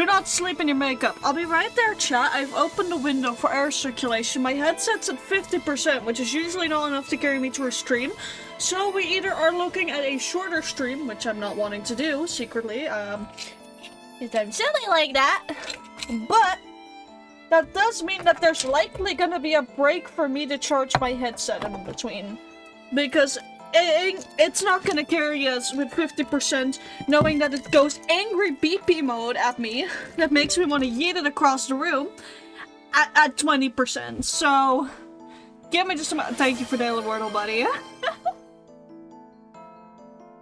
Do not sleep in your makeup. I'll be right there, chat. I've opened the window for air circulation. My headset's at 50%, which is usually not enough to carry me through a stream. So we either are looking at a shorter stream, which I'm not wanting to do, secretly, because I'm silly like that. But that does mean that there's likely gonna be a break for me to charge my headset in between. Because it's not gonna carry us with 50%, knowing that it goes angry beepy mode at me. That makes me want to yeet it across the room at 20%. So, give me just a moment. Thank you for Daily Wordle, buddy.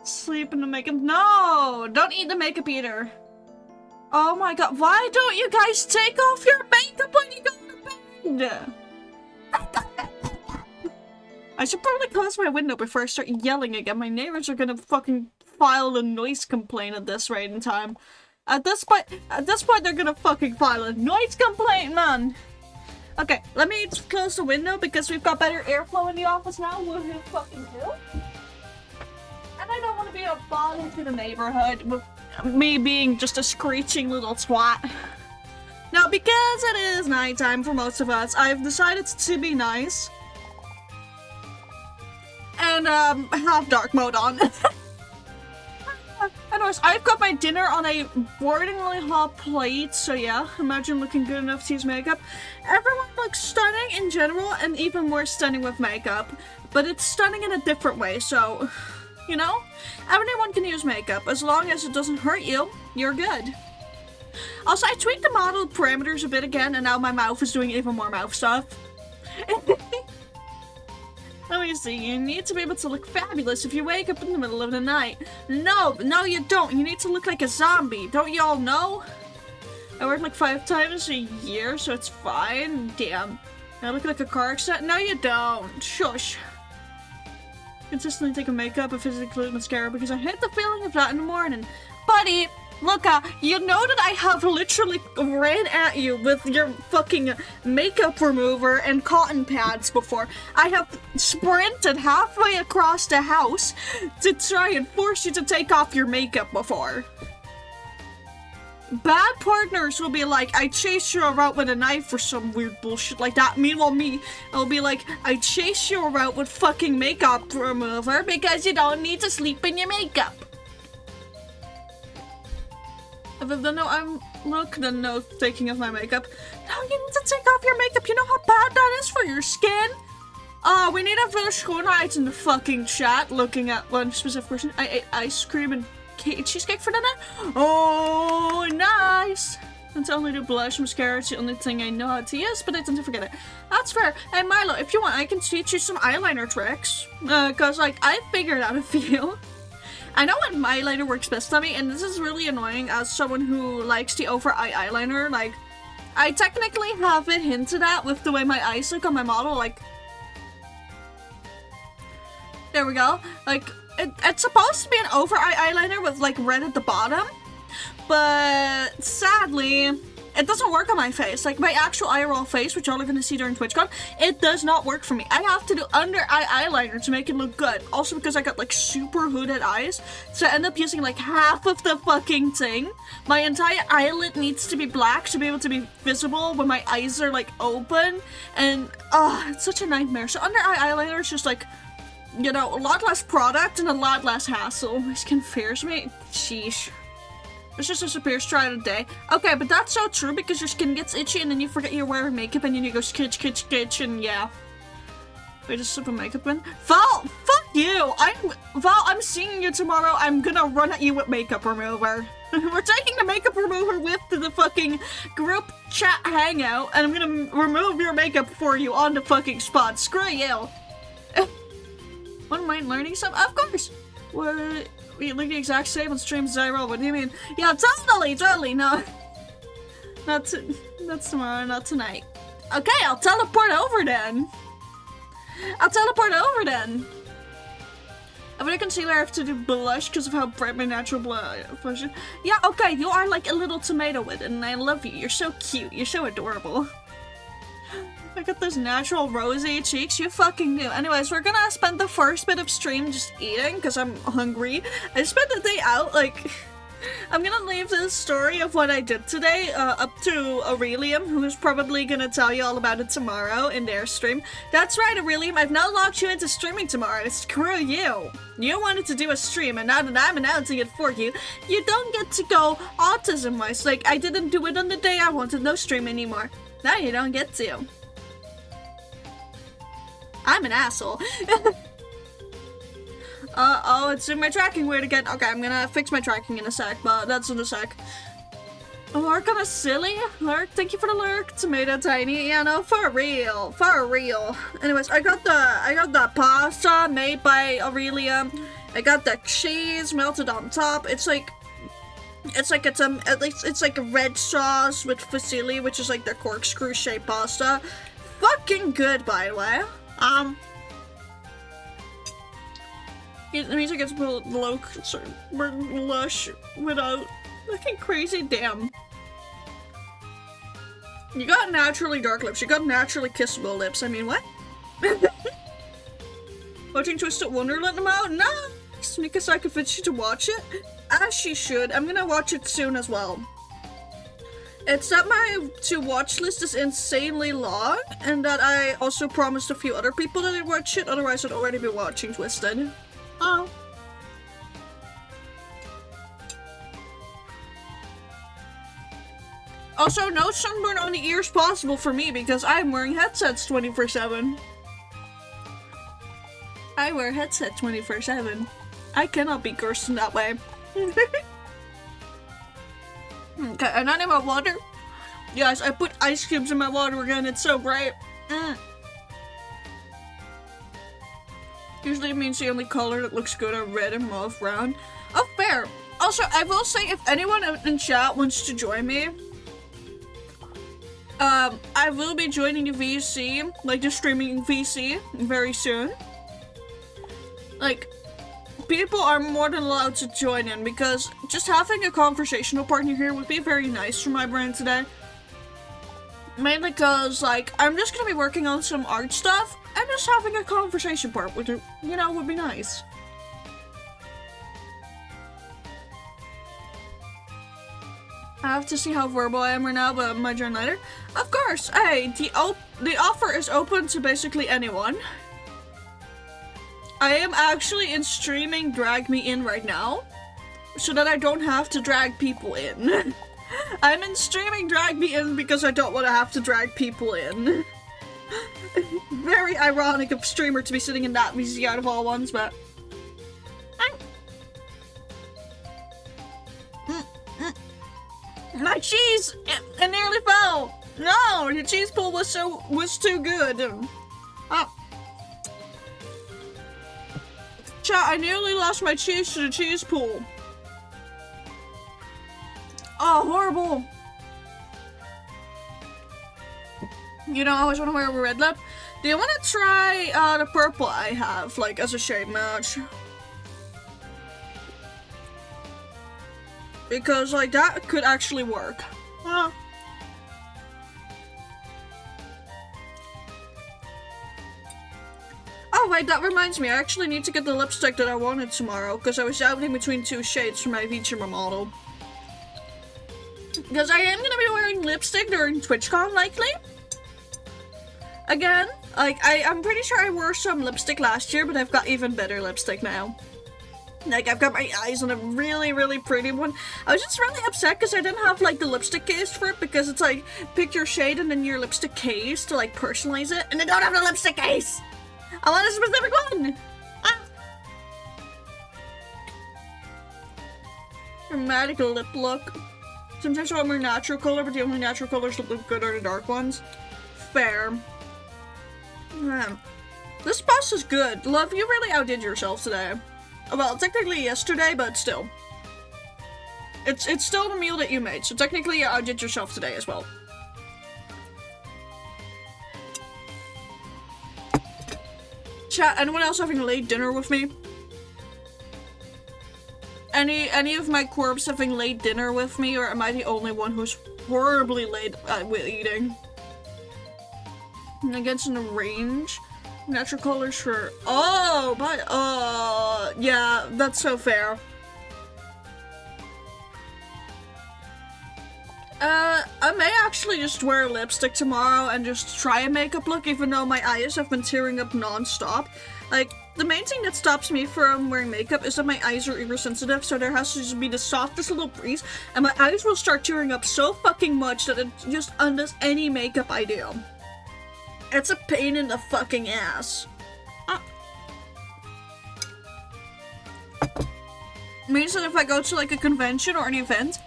Sleep in the makeup. No! Don't eat the makeup either. Oh my god, why don't you guys take off your makeup when you go to bed? I should probably close my window before I start yelling again. My neighbors are gonna fucking file a noise complaint at this rate in time. At this point, they're gonna fucking file a noise complaint, man! Okay, let me just close the window because we've got better airflow in the office now. Woohoo fucking do. And I don't want to be a bother to the neighborhood with me being just a screeching little twat. Now, because it is nighttime for most of us, I've decided to be nice and have dark mode on. Anyways, I've got my dinner on a boringly hot plate, so yeah, imagine looking good enough to use makeup. Everyone looks stunning in general, and even more stunning with makeup, but it's stunning in a different way, so, you know? Everyone can use makeup. As long as it doesn't hurt you, you're good. Also, I tweaked the model parameters a bit again, and now my mouth is doing even more mouth stuff. Let me see, you need to be able to look fabulous if you wake up in the middle of the night. No, you don't. You need to look like a zombie. Don't you all know? I work like 5 times a year, so it's fine. Damn. I look like a car accident? No, you don't. Shush. Consistently take a makeup and physically mascara because I hate the feeling of that in the morning. Buddy, look, you know that I have literally ran at you with your fucking makeup remover and cotton pads before. I have sprinted halfway across the house to try and force you to take off your makeup before. Bad partners will be like, I chase you around with a knife or some weird bullshit like that. Meanwhile, me, I'll be like, I chase you around with fucking makeup remover because you don't need to sleep in your makeup. No taking off my makeup. No, you need to take off your makeup. You know how bad that is for your skin? We need a village schoonheid in the fucking chat looking at one specific person. I ate ice cream and cheesecake for dinner. Oh, nice. And to only do blush mascara, it's the only thing I know how to use, but I tend to forget it. That's fair. Hey Milo, if you want, I can teach you some eyeliner tricks. Cause like, I figured out a few. I know what my eyeliner works best on me, and this is really annoying as someone who likes the over-eye eyeliner. Like, I technically have it hinted at with the way my eyes look on my model, like... There we go. Like, it's supposed to be an over-eye eyeliner with, like, red at the bottom, but sadly, it doesn't work on my face. Like, my actual IRL face, which y'all are gonna see during TwitchCon, it does not work for me. I have to do under-eye eyeliner to make it look good. Also because I got, like, super hooded eyes, so I end up using, like, half of the fucking thing. My entire eyelid needs to be black to be able to be visible when my eyes are, like, open, and, it's such a nightmare. So under-eye eyeliner is just, like, you know, a lot less product and a lot less hassle. My skin fears me. Sheesh. It's just disappears throughout the day. Okay, but that's so true because your skin gets itchy and then you forget you're wearing makeup and then you go skitch and yeah. Wait, just slip a makeup in? Val, fuck you! Val, I'm seeing you tomorrow. I'm gonna run at you with makeup remover. We're taking the makeup remover with to the fucking group chat hangout and I'm gonna remove your makeup for you on the fucking spot. Screw you. Wouldn't mind learning some? Of course! What? We look the exact same on stream 0. What do you mean? Yeah, totally, no. That's tomorrow, not tonight. Okay, I'll teleport over then. I really concealer I have to do blush because of how bright my natural blush is. Yeah, okay, you are like a little tomato with it and I love you. You're so cute. You're so adorable. I got those natural rosy cheeks, you fucking do. Anyways, we're gonna spend the first bit of stream just eating, because I'm hungry. I spent the day out, like, I'm gonna leave this story of what I did today up to Aurelium, who's probably gonna tell you all about it tomorrow in their stream. That's right, Aurelium, I've now locked you into streaming tomorrow. Screw you. You wanted to do a stream, and now that I'm announcing it for you, you don't get to go autism-wise. Like, I didn't do it on the day I wanted no stream anymore. Now you don't get to. I'm an asshole. Oh, it's in my tracking weird again. Okay, I'm gonna fix my tracking in a sec, but that's in a sec. Lurk on a silly? Lurk, thank you for the lurk. Tomato tiny. Yeah, no, for real. For real. Anyways, I got the pasta made by Aurelia. I got the cheese melted on top. It's like a red sauce with fusilli, which is like the corkscrew shaped pasta. Fucking good, by the way. It means I get to put lush without looking crazy. Damn. You got naturally dark lips. You got naturally kissable lips. I mean, what? Watching Twisted Wonderland out? No! Because I could fit you to watch it. As she should. I'm gonna watch it soon as well. It's that my to-watch list is insanely long, and that I also promised a few other people that I'd watch it, otherwise I'd already be watching Twisted. Oh. Also, no sunburn on the ears possible for me because I'm wearing headsets 24/7. I wear headset 24/7. I cannot be cursed in that way. Okay, and I need my water. Yes, I put ice cubes in my water again. It's so great. Usually it means the only color that looks good are red and mauve brown. Oh, fair. Also, I will say if anyone in chat wants to join me, I will be joining the VC, like the streaming VC, very soon. Like, people are more than allowed to join in because just having a conversational partner here would be very nice for my brain today. Mainly because, like, I'm just gonna be working on some art stuff. And just having a conversation part with you, would be nice. I have to see how verbal I am right now, but my join later. Of course, hey, the offer is open to basically anyone. I am actually in streaming Drag Me In right now, so that I don't have to drag people in. I'm in streaming Drag Me In because I don't want to have to drag people in. Very ironic of streamer to be sitting in that VC out of all ones, but... My cheese! It nearly fell! No! The cheese pool was too good! Oh. Chat, I nearly lost my cheese to the cheese pool. Oh, horrible! You know, I always want to wear a red lip. Do you want to try the purple I have, like, as a shade match? Because, like, that could actually work. Oh, wait, that reminds me. I actually need to get the lipstick that I wanted tomorrow, because I was doubting between two shades for my VTuber model. Because I am going to be wearing lipstick during TwitchCon, likely. Again, like, I'm pretty sure I wore some lipstick last year, but I've got even better lipstick now. Like, I've got my eyes on a really, really pretty one. I was just really upset because I didn't have, like, the lipstick case for it, because it's like, pick your shade and then your lipstick case to, like, personalize it, and I don't have the lipstick case! I want a specific one! Ah! Dramatic lip look. Sometimes I want more natural color, but the only natural colors that look good are the dark ones. Fair. This pasta's good. Love, you really outdid yourself today. Well, technically yesterday, but still. It's still the meal that you made, so technically you outdid yourself today as well. Chat, anyone else having late dinner with me? Any of my corpse having late dinner with me, or am I the only one who's horribly late with eating? Against in the range. Natural colors for... Oh, but... yeah, that's so fair. I may actually just wear lipstick tomorrow and just try a makeup look, even though my eyes have been tearing up non-stop. Like, the main thing that stops me from wearing makeup is that my eyes are oversensitive, so there has to just be the softest little breeze, and my eyes will start tearing up so fucking much that it just undoes any makeup I do. It's a pain in the fucking ass. Means that if I go to like a convention or an event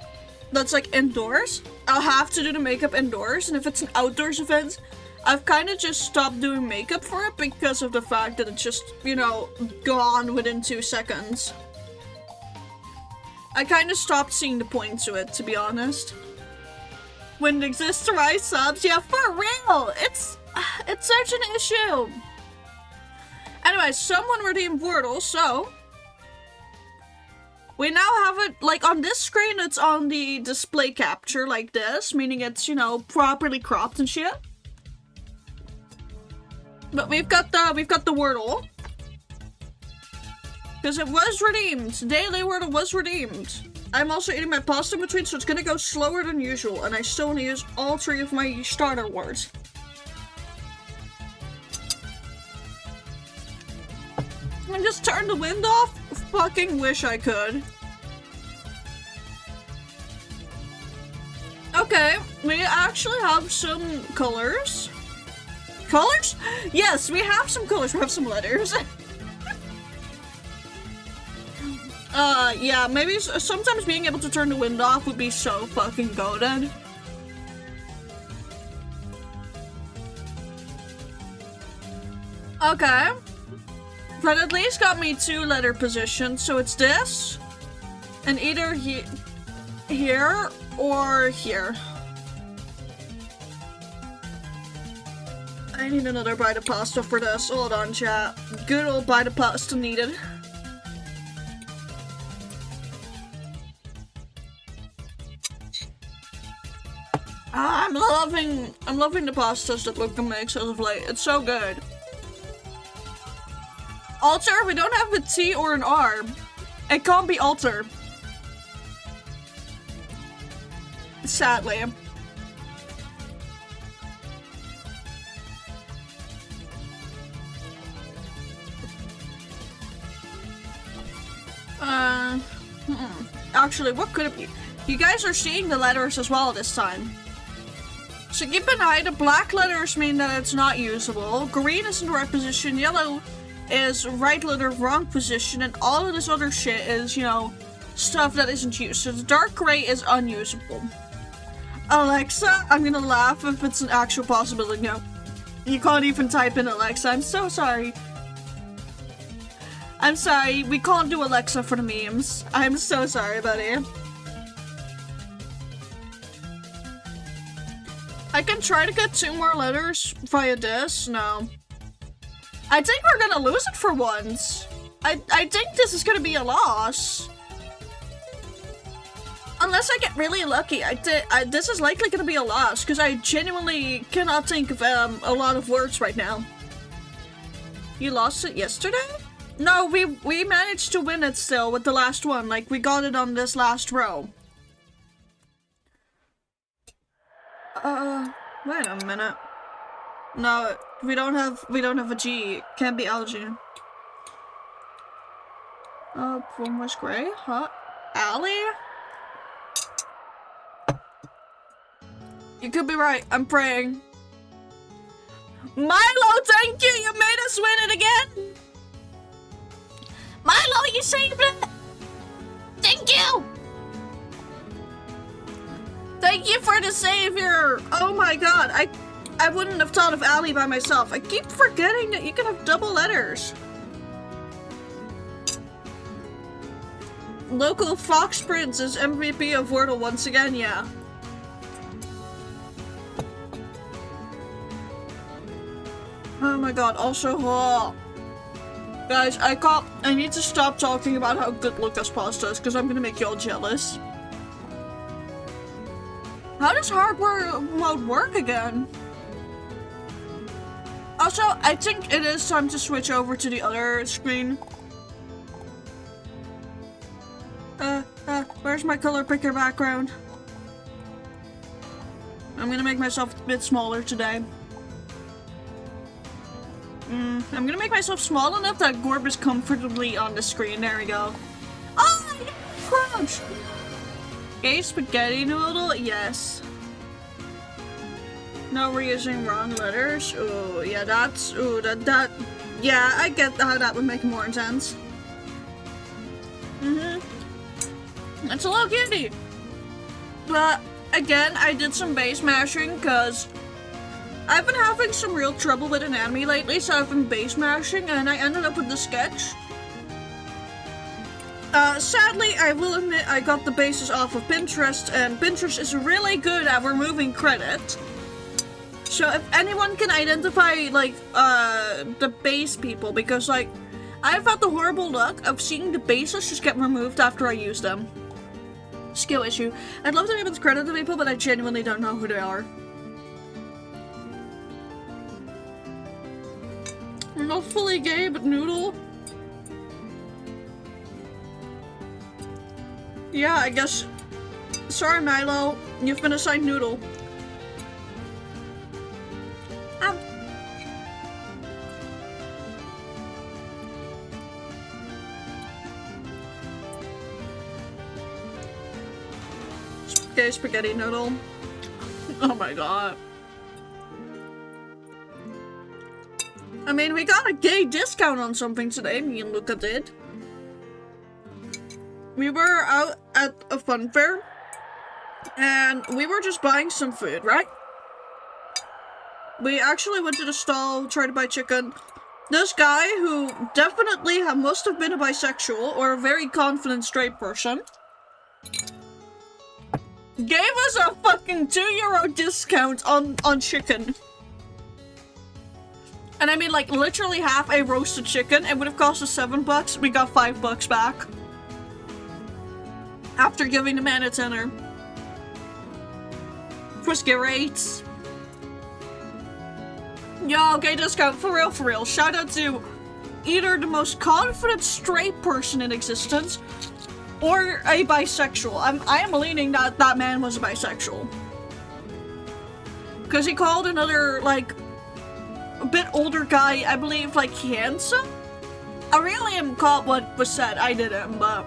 that's like indoors, I'll have to do the makeup indoors, and if it's an outdoors event, I've kind of just stopped doing makeup for it because of the fact that it's just, you know, gone within 2 seconds. I kind of stopped seeing the point to it, to be honest. When it exists to rise subs, yeah, for real! It's such an issue! Anyway, someone redeemed Wordle, so we now have it, like, on this screen, it's on the display capture like this, meaning it's, you know, properly cropped and shit. But we've got the Wordle. Because it was redeemed. Daily Wordle was redeemed. I'm also eating my pasta in between, so it's gonna go slower than usual, and I still want to use all 3 of my starter words. And just turn the wind off? Fucking wish I could. Okay, we actually have some colors. Colors? Yes, we have some colors. We have some letters. Yeah, maybe sometimes being able to turn the wind off would be so fucking goated. Okay. That at least got me 2 letter positions, so it's this, and either here or here. I need another bite of pasta for this. Hold on, chat. Good old bite of pasta needed. I'm loving the pastas that Luca makes as of late. It's so good. Alter? We don't have a T or an R. It can't be alter. Sadly. Actually, what could it be? You guys are seeing the letters as well this time. So keep an eye. The black letters mean that it's not usable. Green is in the right position. Yellow is right letter, wrong position. And all of this other shit is, you know, stuff that isn't used. So the dark gray is unusable. Alexa, I'm gonna laugh if it's an actual possibility. No. You can't even type in Alexa. I'm so sorry. I'm sorry, we can't do Alexa for the memes. I'm so sorry, buddy. I can try to get 2 more letters via this. No. I think we're gonna lose it for once. I think this is gonna be a loss. Unless I get really lucky, this is likely gonna be a loss, because I genuinely cannot think of a lot of words right now. You lost it yesterday? No, we managed to win it still with the last one. Like, we got it on this last row. Wait a minute. No, we don't have a G. Can't be algae. One was gray? Huh? Allie? You could be right. I'm praying. Milo, thank you! You made us win it again! Milo, you saved it! Thank you! Thank you for the savior! Oh my god, I wouldn't have thought of Allie by myself. I keep forgetting that you can have double letters. Local Fox Prince is MVP of Wordle once again, yeah. Oh my god, also, guys, I need to stop talking about how good Lucas pasta is, because I'm gonna make y'all jealous. How does hard mode work again? Also, I think it is time to switch over to the other screen. Where's my color picker background? I'm gonna make myself a bit smaller today. I'm gonna make myself small enough that Gorb is comfortably on the screen. There we go. Oh, yeah, crouch! Okay, spaghetti noodle, yes. No, we're using wrong letters. Oh, yeah, that's, ooh, that, yeah, I get how that would make more sense. That's a little cutie. But, again, I did some base mashing, because I've been having some real trouble with anatomy lately, so I've been base mashing, and I ended up with the sketch. Sadly, I will admit I got the bases off of Pinterest, and Pinterest is really good at removing credit. So if anyone can identify, like, the base people, because, like, I've had the horrible luck of seeing the bases just get removed after I use them. Skill issue. I'd love to be able to credit the people, but I genuinely don't know who they are. I'm not fully gay, but noodle. Yeah, I guess. Sorry, Milo. You've been assigned noodle. Okay, spaghetti noodle. Oh my god. I mean, we got a gay discount on something today, me and Luca did. We were out at a fun fair, and we were just buying some food, right? We actually went to the stall, tried to buy chicken. This guy, who definitely must have been a bisexual, or a very confident straight person, gave us a fucking €2 discount on chicken. And I mean, like, literally half a roasted chicken. It would have cost us $7. We got $5 back. After giving the man a tenner. Was great. Yo, okay, discount. For real, for real. Shout out to either the most confident straight person in existence or a bisexual. I am leaning that that man was a bisexual. Because he called another, like, a bit older guy, I believe, like, handsome? I really am caught what was said. I didn't, but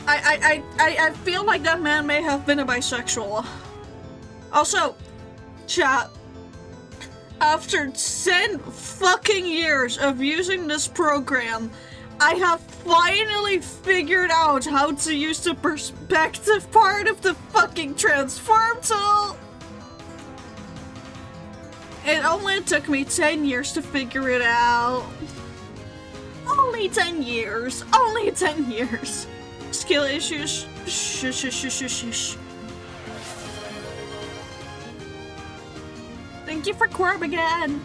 I feel like that man may have been a bisexual. Also, chat, after 10 fucking years of using this program, I have finally figured out how to use the perspective part of the fucking transform tool. It only took me 10 years to figure it out. Only 10 years. Only 10 years. Skill issues. Shush, shush, shush, shush, shush. Thank you for Corb again.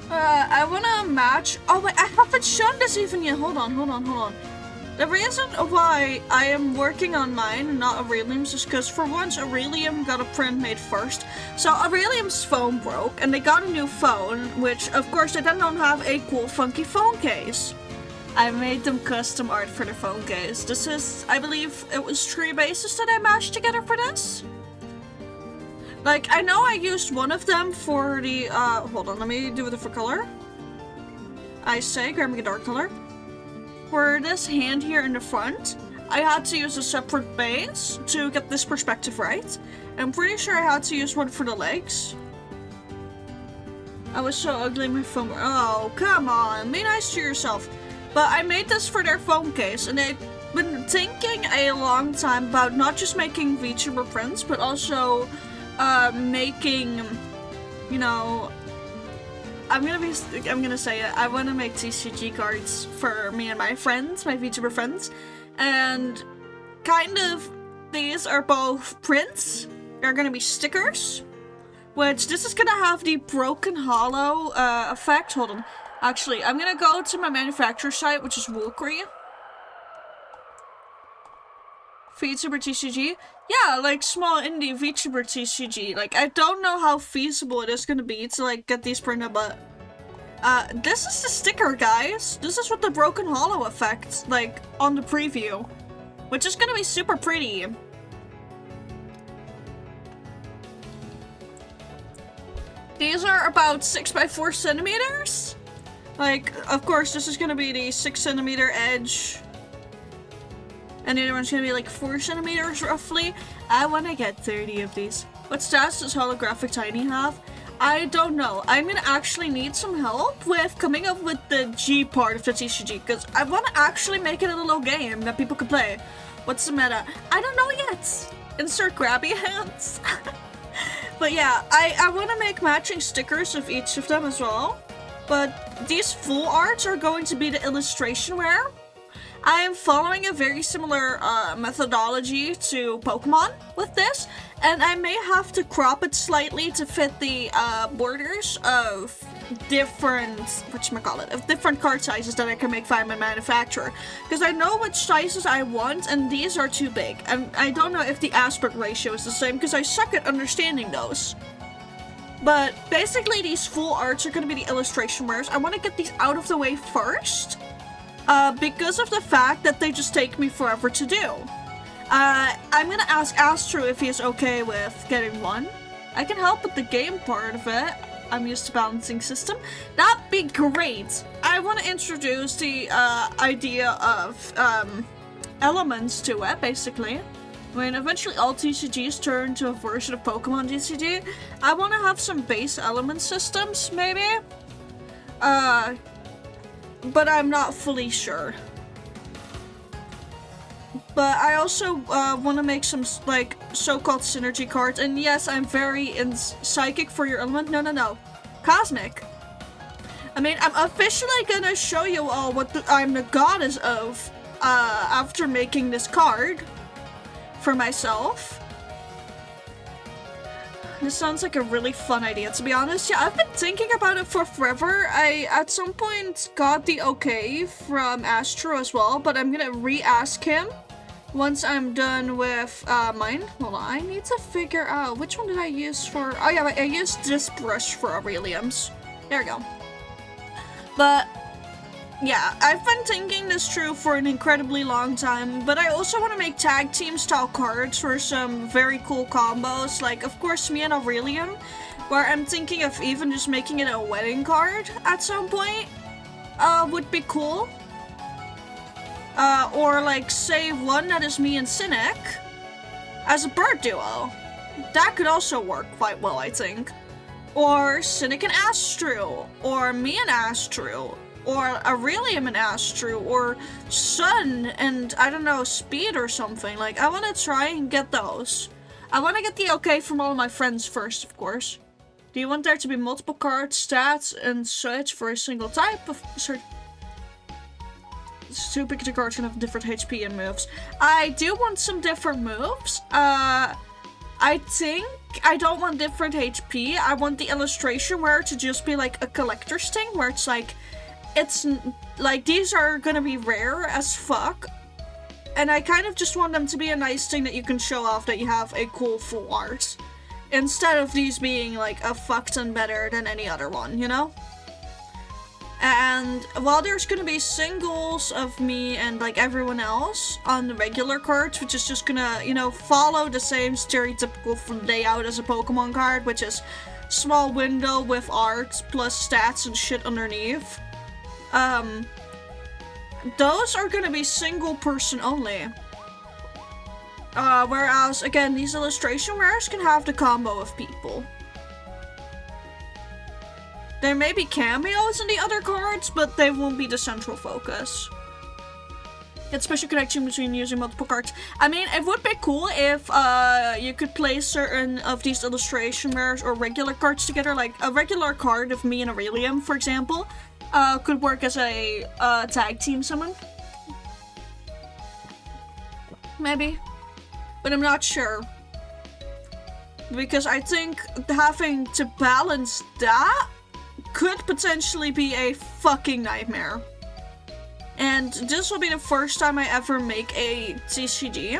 I wanna match. Oh wait, I haven't shown this even yet. Hold on. The reason why I am working on mine and not Aurelium's is because for once Aurelium got a print made first. So Aurelium's phone broke and they got a new phone, which of course they then don't have a cool funky phone case. I made them custom art for the phone case. This is, I believe it was 3 bases that I mashed together for this. Like, I know I used one of them for the, hold on, let me do a different color. I say, grab me a dark color. For this hand here in the front, I had to use a separate base to get this perspective right. I'm pretty sure I had to use one for the legs. I was so ugly, my phone. Oh, come on, be nice to yourself. But I made this for their phone case, and they've been thinking a long time about not just making VTuber prints, but also making, you know, I'm gonna say it. I want to make TCG cards for me and my friends, my VTuber friends, and kind of these are both prints. They're gonna be stickers, which this is gonna have the broken hollow effect. Hold on. Actually, I'm gonna go to my manufacturer site, which is Wolkery. VTuber TCG. Yeah, like small indie VTuber TCG. Like, I don't know how feasible it is gonna be to, like, get these printed, but this is the sticker, guys. This is what the broken hollow effect, like, on the preview which is gonna be super pretty. These are about 6 by 4 centimeters. Like, of course, this is gonna be the 6 centimeter edge. And the other one's gonna be like 4 centimeters roughly. I wanna get 30 of these. What stats does Holographic Tiny have? I don't know. I'm gonna actually need some help with coming up with the G part of the TCG, because I wanna actually make it a little game that people can play. What's the meta? I don't know yet. Insert grabby hands. But yeah, I wanna make matching stickers of each of them as well. But these full arts are going to be the illustration wear. I am following a very similar methodology to Pokemon with this, and I may have to crop it slightly to fit the borders of different, of different card sizes that I can make via my manufacturer. Because I know which sizes I want, and these are too big. And I don't know if the aspect ratio is the same, because I suck at understanding those. But basically, these full arts are going to be the illustration wares. I want to get these out of the way first, because of the fact that they just take me forever to do. I'm going to ask Astro if he is okay with getting one. I can help with the game part of it. I'm used to balancing system. That'd be great. I want to introduce the idea of elements to it, basically. When eventually all TCGs turn to a version of Pokemon TCG, I want to have some base element systems, maybe? But I'm not fully sure. But I also want to make some, like, so-called synergy cards. And yes, I'm very psychic for your element. No. Cosmic. I mean, I'm officially gonna show you all what I'm the goddess of after making this card for myself. This sounds like a really fun idea, to be honest. Yeah, I've been thinking about it for forever. I, at some point, got the okay from Astro as well, but I'm gonna re-ask him once I'm done with mine. Hold on, I need to figure out which one did I use for... Oh yeah, I used this brush for Aurelium's. There we go. But yeah, I've been thinking this through for an incredibly long time, but I also want to make tag team style cards for some very cool combos, like of course me and Aurelium, where I'm thinking of even just making it a wedding card at some point, would be cool. Or like say one that is me and Cynic as a bird duo. That could also work quite well, I think. Or Cynic and Astro, or me and Astro, or Aurelium and Astro, or Sun and, I don't know, Speed or something. Like, I want to try and get those. I want to get the okay from all of my friends first, of course. Do you want there to be multiple cards, stats, and such for a single type of... Sorry. Two picture cards can have different HP and moves. I do want some different moves. I think I don't want different HP. I want the illustration where to just be like a collector's thing, where it's like, these are gonna be rare as fuck, and I kind of just want them to be a nice thing that you can show off that you have a cool full art, instead of these being like a fuck ton better than any other one, you know? And while there's gonna be singles of me and like everyone else on the regular cards, which is just gonna, you know, follow the same stereotypical layout as a Pokemon card, which is small window with art plus stats and shit underneath. Those are gonna be single person only. Whereas, again, these illustration wares can have the combo of people. There may be cameos in the other cards, but they won't be the central focus. Get special connection between using multiple cards. I mean, it would be cool if you could play certain of these illustration wares or regular cards together. Like, a regular card of me and Aurelium, for example, could work as a tag team summon. Maybe. But I'm not sure. Because I think having to balance that could potentially be a fucking nightmare. And this will be the first time I ever make a TCG.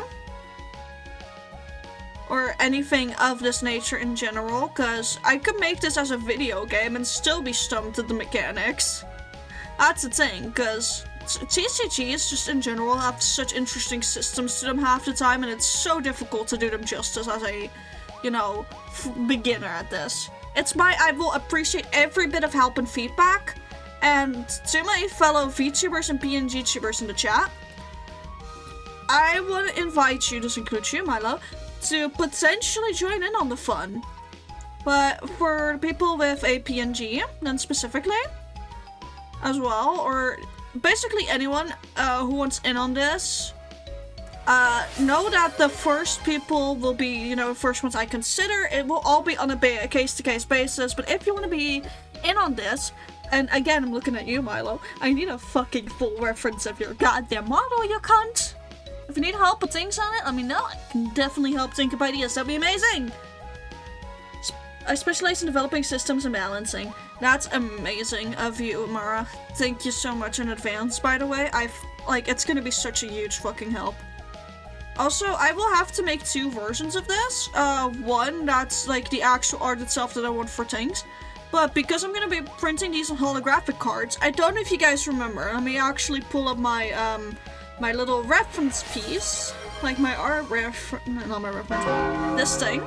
Or anything of this nature in general, because I could make this as a video game and still be stumped at the mechanics. That's the thing, because TCGs just in general have such interesting systems to them half the time, and it's so difficult to do them justice as a, you know, beginner at this. I will appreciate every bit of help and feedback, and to my fellow VTubers and PNG tubers in the chat, I want to invite you, this includes you, Milo, to potentially join in on the fun. But for people with a PNG, then specifically, as well, or basically anyone who wants in on this, know that the first people will be, you know, the first ones I consider. It will all be on a case-to-case basis, but if you want to be in on this, and again, I'm looking at you, Milo, I need a fucking full reference of your goddamn model, you cunt! If you need help with things on it, let me know. I can definitely help think of ideas. That'd be amazing! I specialize in developing systems and balancing. That's amazing of you, Mara. Thank you so much in advance, by the way. It's gonna be such a huge fucking help. Also, I will have to make 2 versions of this. One that's like the actual art itself that I want for things. But because I'm gonna be printing these on holographic cards, I don't know if you guys remember. Let me actually pull up my, my little reference piece. Like my art not my reference, this thing.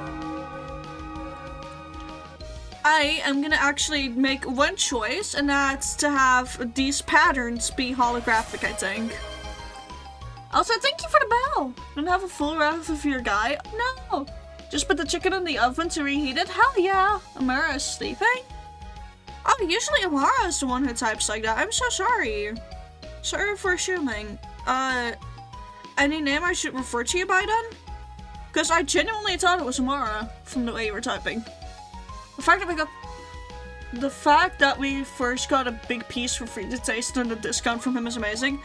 I am gonna actually make one choice, and that's to have these patterns be holographic, I think. Also, thank you for the bell! Don't have a full ref of your guy? No! Just put the chicken in the oven to reheat it? Hell yeah! Amara is sleeping? Oh, usually Amara is the one who types like that. I'm so sorry. Sorry for assuming. Any name I should refer to you by then? Because I genuinely thought it was Amara from the way you were typing. The fact that we first got a big piece for free to taste and a discount from him is amazing.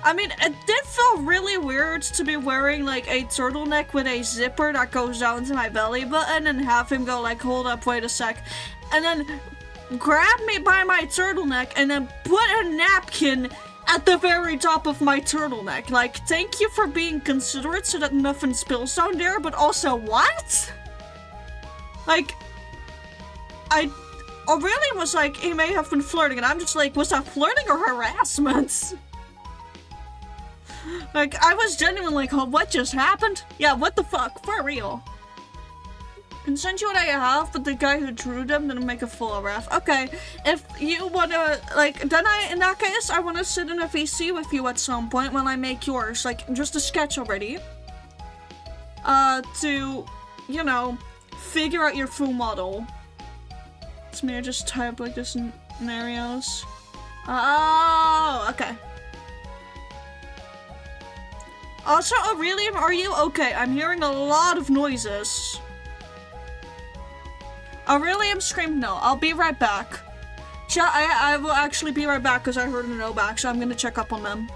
I mean, it did feel really weird to be wearing like a turtleneck with a zipper that goes down to my belly button and have him go like, hold up, wait a sec, and then grab me by my turtleneck and then put a napkin at the very top of my turtleneck. Like, thank you for being considerate so that nothing spills down there, but also what? Like, I really was like, he may have been flirting, and I'm just like, was that flirting or harassment? Like, I was genuinely like, oh, what just happened? Yeah, what the fuck? For real. Can send you what I have, but the guy who drew them didn't make a full ref. Okay, if you wanna, like, then in that case, I wanna sit in a VC with you at some point when I make yours, like, just a sketch already. To, you know, figure out your full model. It's me, I just type like this in scenarios. Oh, okay. Also, Aurelium, are you okay? I'm hearing a lot of noises. Aurelium screamed no. I'll be right back. I will actually be right back because I heard a no back, so I'm gonna check up on them.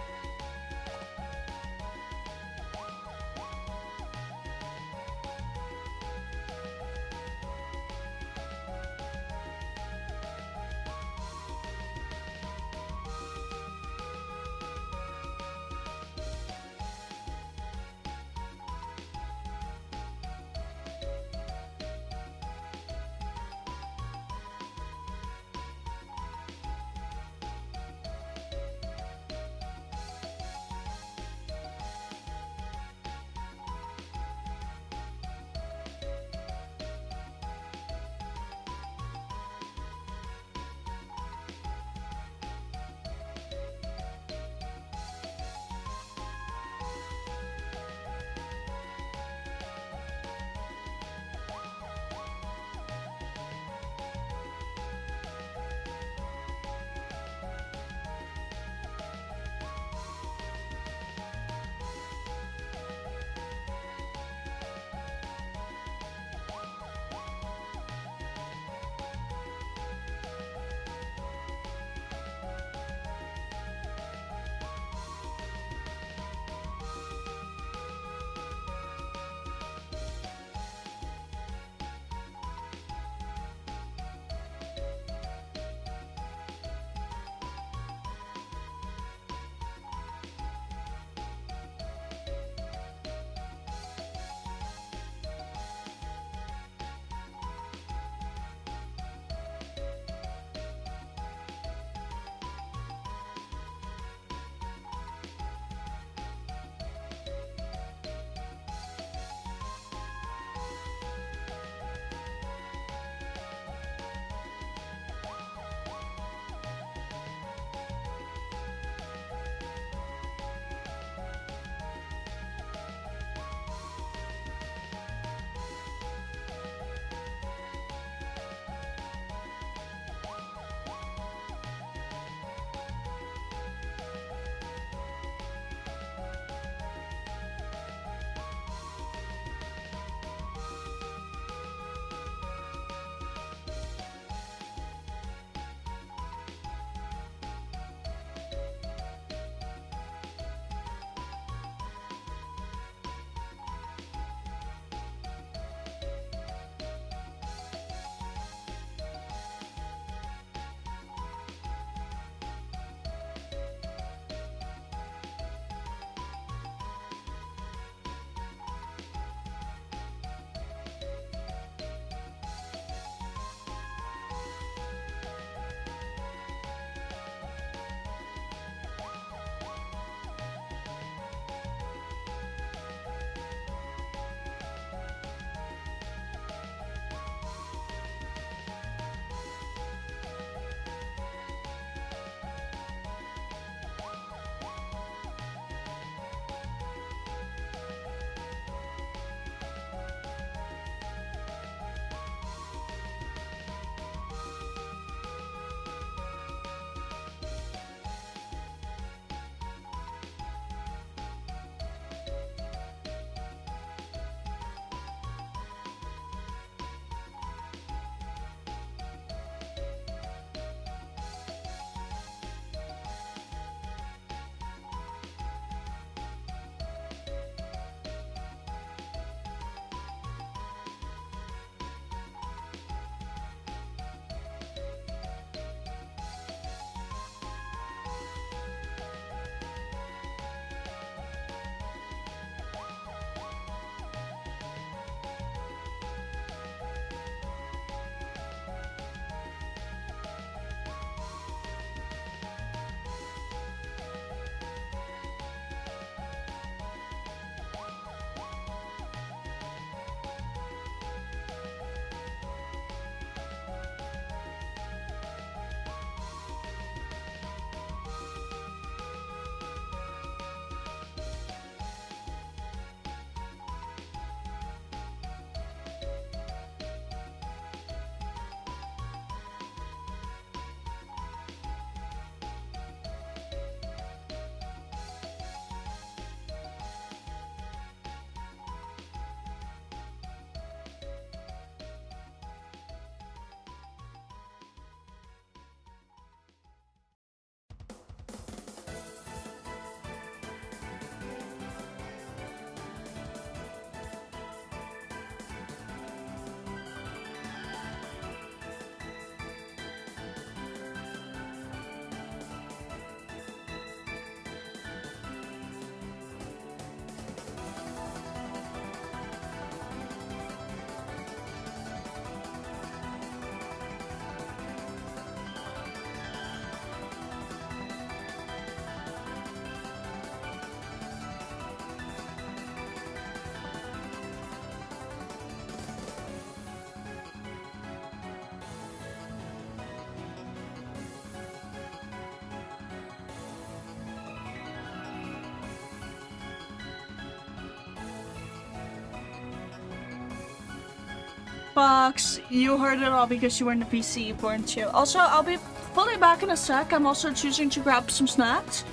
Fox, you heard it all because you were in the PC, weren't you? Also, I'll be fully back in a sec. I'm also choosing to grab some snacks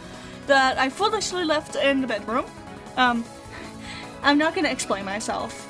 that I foolishly left in the bedroom. I'm not gonna explain myself.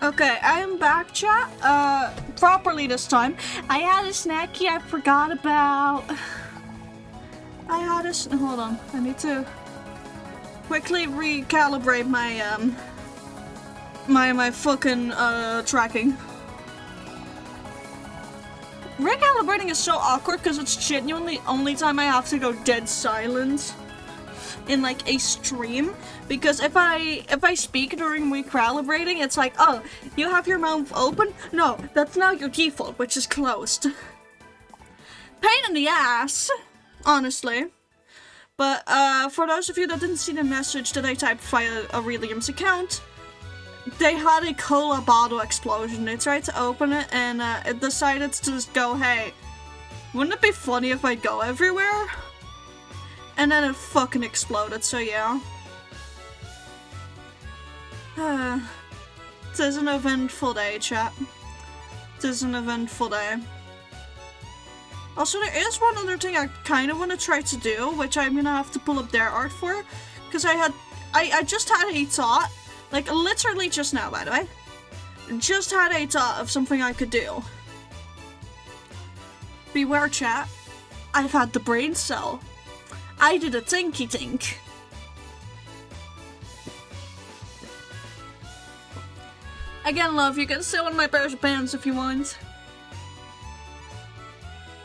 Okay, I'm back, chat. Properly this time. I had a snacky I forgot about. Hold on. I need to quickly recalibrate my, my fucking, tracking. Recalibrating is so awkward because it's genuinely only time I have to go dead silent in like a stream, because if I speak during recalibrating, it's like, oh, you have your mouth open? No, that's now your default, which is closed. Pain in the ass, honestly. But for those of you that didn't see the message that I typed via Aurelium's account, they had a cola bottle explosion. They tried to open it and it decided to just go, hey, wouldn't it be funny if I go everywhere? And then it fucking exploded, so yeah. It is an eventful day, chat. It is an eventful day. Also, there is one other thing I kind of want to try to do, which I'm gonna have to pull up their art for. Because I just had a thought, like literally just now, by the way. Just had a thought of something I could do. Beware, chat. I've had the brain cell. I did a tinky tink. Again, love, you can steal one of my pairs of pants if you want.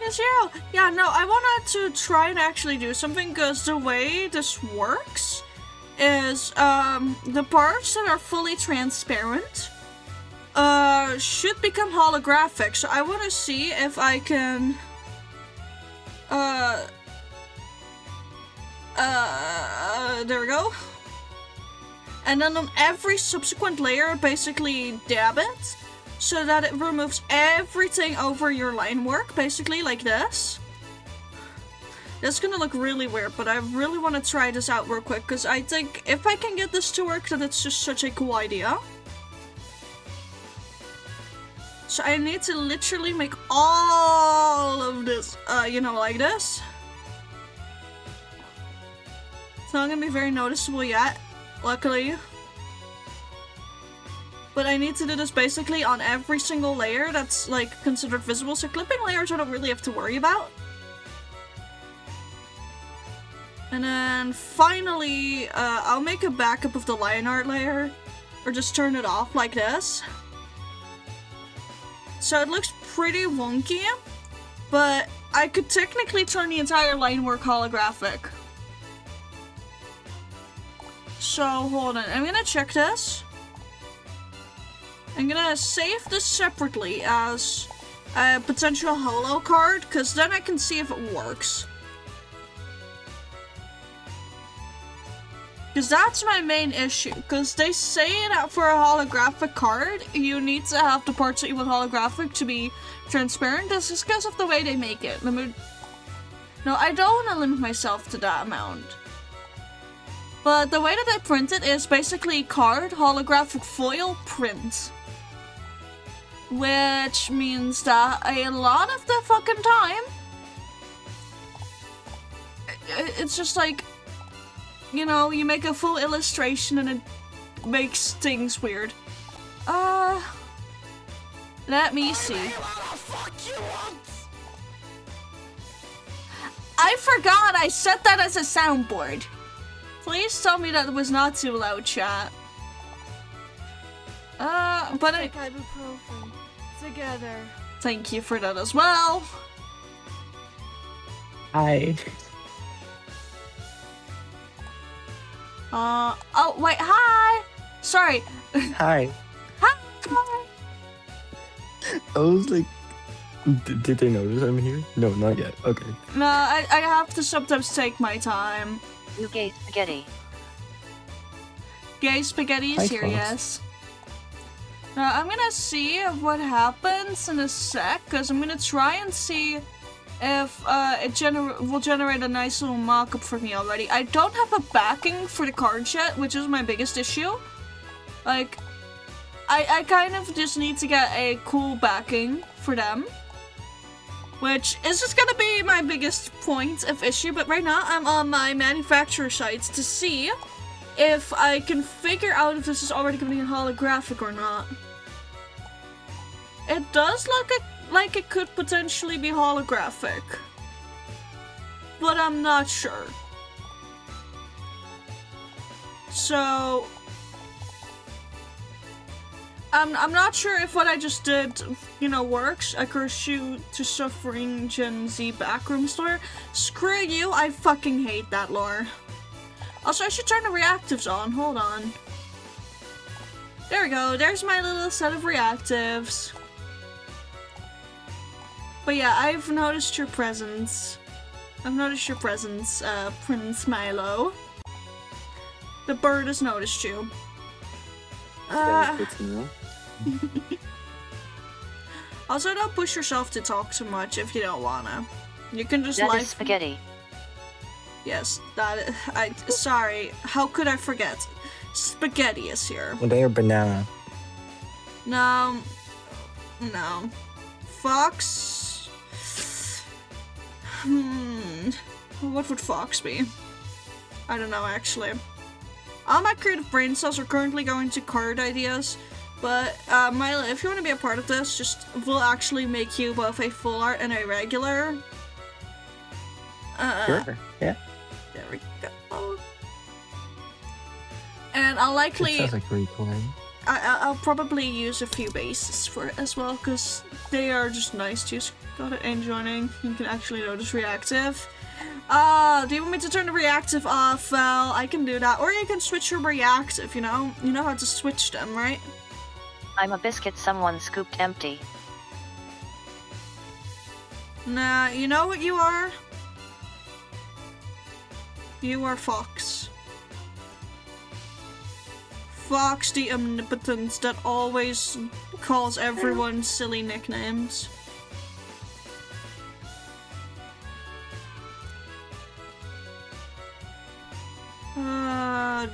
Yes, yeah. Yeah, no, I wanted to try and actually do something, because the way this works is, the parts that are fully transparent, should become holographic. So I want to see if I can, there we go. And then on every subsequent layer, basically dab it, so that it removes everything over your line work, basically like this. That's gonna look really weird, but I really want to try this out real quick, because I think if I can get this to work, then it's just such a cool idea. So I need to literally make all of this, you know, like this. It's not gonna be very noticeable yet, luckily. But I need to do this basically on every single layer that's, like, considered visible. So clipping layers I don't really have to worry about. And then finally, I'll make a backup of the line art layer. Or just turn it off like this. So it looks pretty wonky. But I could technically turn the entire line work holographic. So, hold on. I'm gonna check this. I'm gonna save this separately as a potential holo card, because then I can see if it works. Because that's my main issue. Because they say that for a holographic card, you need to have the parts that you want holographic to be transparent. This is because of the way they make it. No, I don't want to limit myself to that amount. But the way that I print it is basically card holographic foil print. Which means that a lot of the fucking time, it's just like, you know, you make a full illustration and it makes things weird. Let me see. I forgot I set that as a soundboard. Please tell me that was not too loud, chat. But Take ibuprofen. Together. Thank you for that as well. Hi. Oh, wait, hi! Sorry. Hi. Hi! I was like, did they notice I'm here? No, not yet. Okay. No, I have to sometimes take my time. You gay spaghetti. Gay spaghetti is Hi, here, Fox. yes. I'm gonna see what happens in a sec, because I'm gonna try and see if it will generate a nice little mock-up for me already. I don't have a backing for the cards yet, which is my biggest issue. Like, I kind of just need to get a cool backing for them, which is just gonna be my biggest point of issue, but right now I'm on my manufacturer sites to see if I can figure out if this is already gonna be holographic or not. It does look like it could potentially be holographic, but I'm not sure. So I'm not sure if what I just did, you know, works. I curse you to suffering Gen Z backroom store. Screw you, I fucking hate that lore. Also, I should turn the reactives on. Hold on. There we go. There's my little set of reactives. But yeah, I've noticed your presence. I've noticed your presence, Prince Milo. The bird has noticed you. Good to know. Also, don't push yourself to talk too much if you don't wanna. You can just That is spaghetti. Yes, sorry, how could I forget? Spaghetti is here. Well, they are banana. No. Fox? What would Fox be? I don't know, actually. All my creative brain cells are currently going to card ideas, but Milo, if you want to be a part of this, we'll actually make you both a full art and a regular. Sure. Yeah. There we go. And I'll likely... It sounds like great plan. I'll probably use a few bases for it as well, because they are just nice to use. Got it, and joining. You can actually notice reactive. Do you want me to turn the reactive off? Well, I can do that. Or you can switch your reactive, you know? You know how to switch them, right? I'm a biscuit someone scooped empty. Nah, you know what you are? You are Fox. Fox the omnipotent that always calls everyone silly nicknames.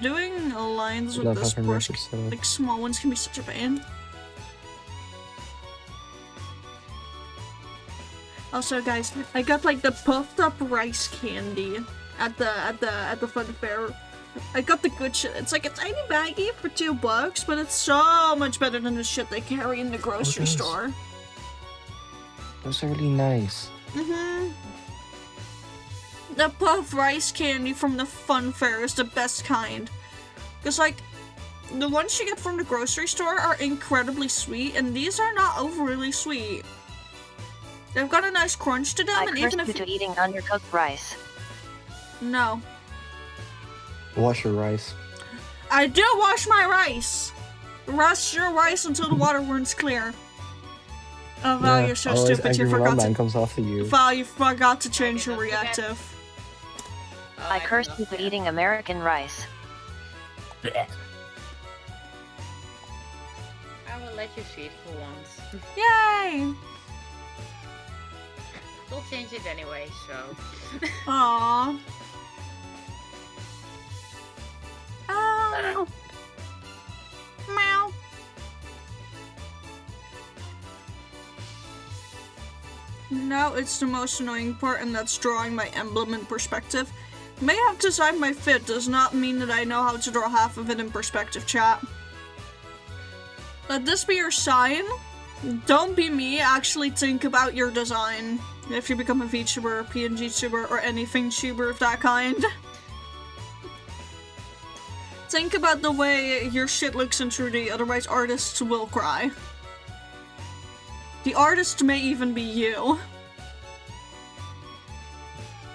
Doing lines with this brush, like small ones, can be such a pain. Also, guys, I got like the puffed up rice candy at the fun fair. I got the good shit. It's like a tiny baggie for $2, but it's so much better than the shit they carry in the grocery store. Those are really nice. The puff rice candy from the fun fair is the best kind. Because, like, the ones you get from the grocery store are incredibly sweet, and these are not overly sweet. They've got a nice crunch to them, I and curse even you if to eating undercooked rice. No. Wash your rice. I do wash my rice! Rest your rice until the water runs clear. Oh, Val, Yeah, you're so always stupid, you angry when forgot mine to- comes off to you. Val, you forgot to change your reactive. I curse you to eating American rice. I will let you see it for once. Yay! We'll change it anyway, so. Aww. Oh. Meow. Now it's the most annoying part, and that's drawing my emblem in perspective. May have designed my fit does not mean that I know how to draw half of it in perspective, chat. Let this be your sign don't be me, actually think about your design if you become a VTuber, PNG tuber, or anything tuber of that kind. Think about the way your shit looks in 3D, otherwise artists will cry. The artist may even be you.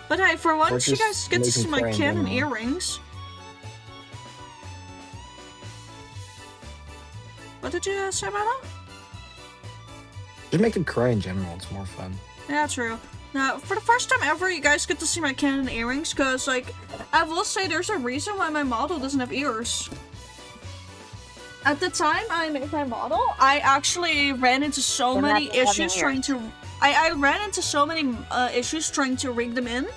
But hey, for once you guys get to see my canon earrings. What did you say about that? Just make it cry in general, it's more fun. Yeah, true. Now, for the first time ever, you guys get to see my canon earrings, because, like, I will say there's a reason why my model doesn't have ears. At the time I made my model, I actually ran into so many issues trying to... I ran into so many issues trying to rig them in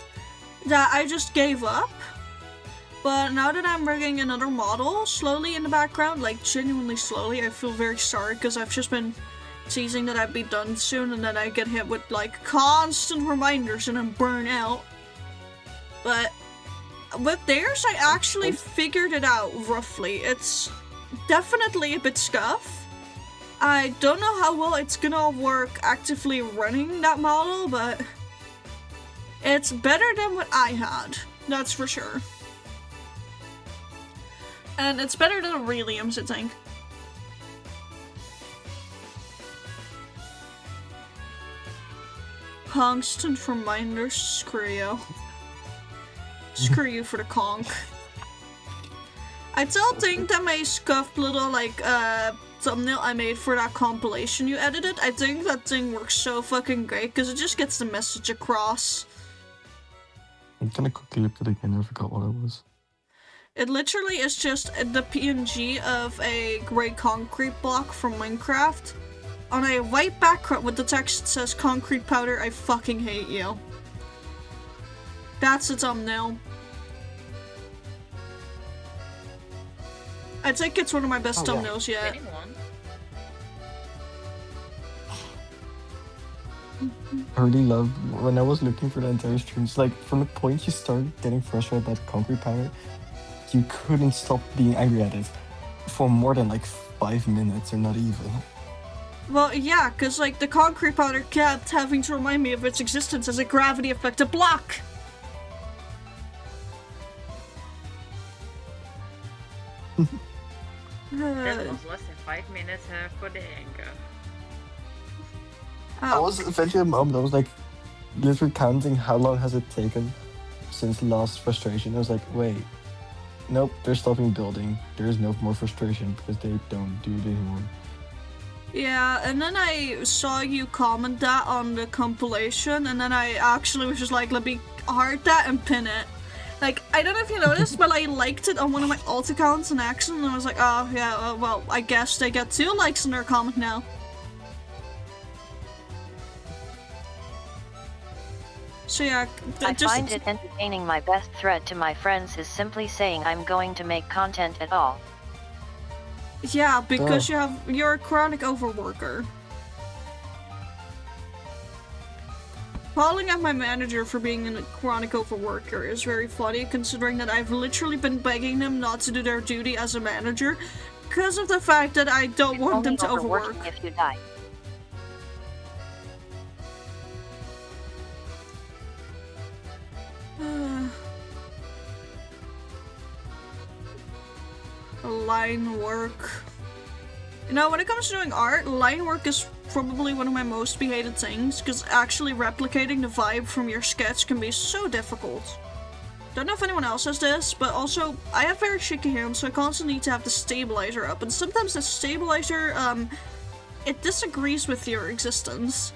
that I just gave up. But now that I'm rigging another model slowly in the background, like genuinely slowly, I feel very sorry because I've just been teasing that I'd be done soon and then I get hit with like constant reminders and I'm burnt out. But with theirs, I actually figured it out roughly. It's definitely a bit scuff. I don't know how well it's gonna work actively running that model, but it's better than what I had, that's for sure. And it's better than Aurelium's, I think. Constant reminders, screw you. Screw you for the conch. I still think that my scuffed little, like, thumbnail I made for that compilation you edited, I think that thing works so fucking great, because it just gets the message across. I'm gonna quickly look at it again, I forgot what it was. It literally is just the PNG of a grey concrete block from Minecraft on a white background with the text that says concrete powder, I fucking hate you. That's the thumbnail. I think it's one of my best thumbnails yet. I really love when I was looking for the entire stream. It's like from the point you started getting frustrated about concrete powder, you couldn't stop being angry at it for more than like 5 minutes or not even. Well, yeah, because like the concrete powder kept having to remind me of its existence as a gravity affected block. That was less than 5 minutes for the anger. I was eventually at a moment I was like literally counting how long has it taken since the last frustration. I was like, wait, nope, they're stopping building. There is no more frustration because they don't do it anymore. Yeah, and then I saw you comment that on the compilation, and then I actually was just like, let me heart that and pin it. Like, I don't know if you noticed, but I liked it on one of my alt accounts in action, and I was like, oh yeah, well, I guess they get 2 likes in their comment now. So yeah, I find it entertaining. My best threat to my friends is simply saying I'm going to make content at all. Yeah, because you're a chronic overworker. Calling out my manager for being a chronic overworker is very funny, considering that I've literally been begging them not to do their duty as a manager because of the fact that I don't want them to overwork. If you die. Line work. You know, when it comes to doing art, line work is probably one of my most hated things, because actually replicating the vibe from your sketch can be so difficult. Don't know if anyone else has this, but also, I have very shaky hands, so I constantly need to have the stabilizer up, and sometimes the stabilizer, it disagrees with your existence.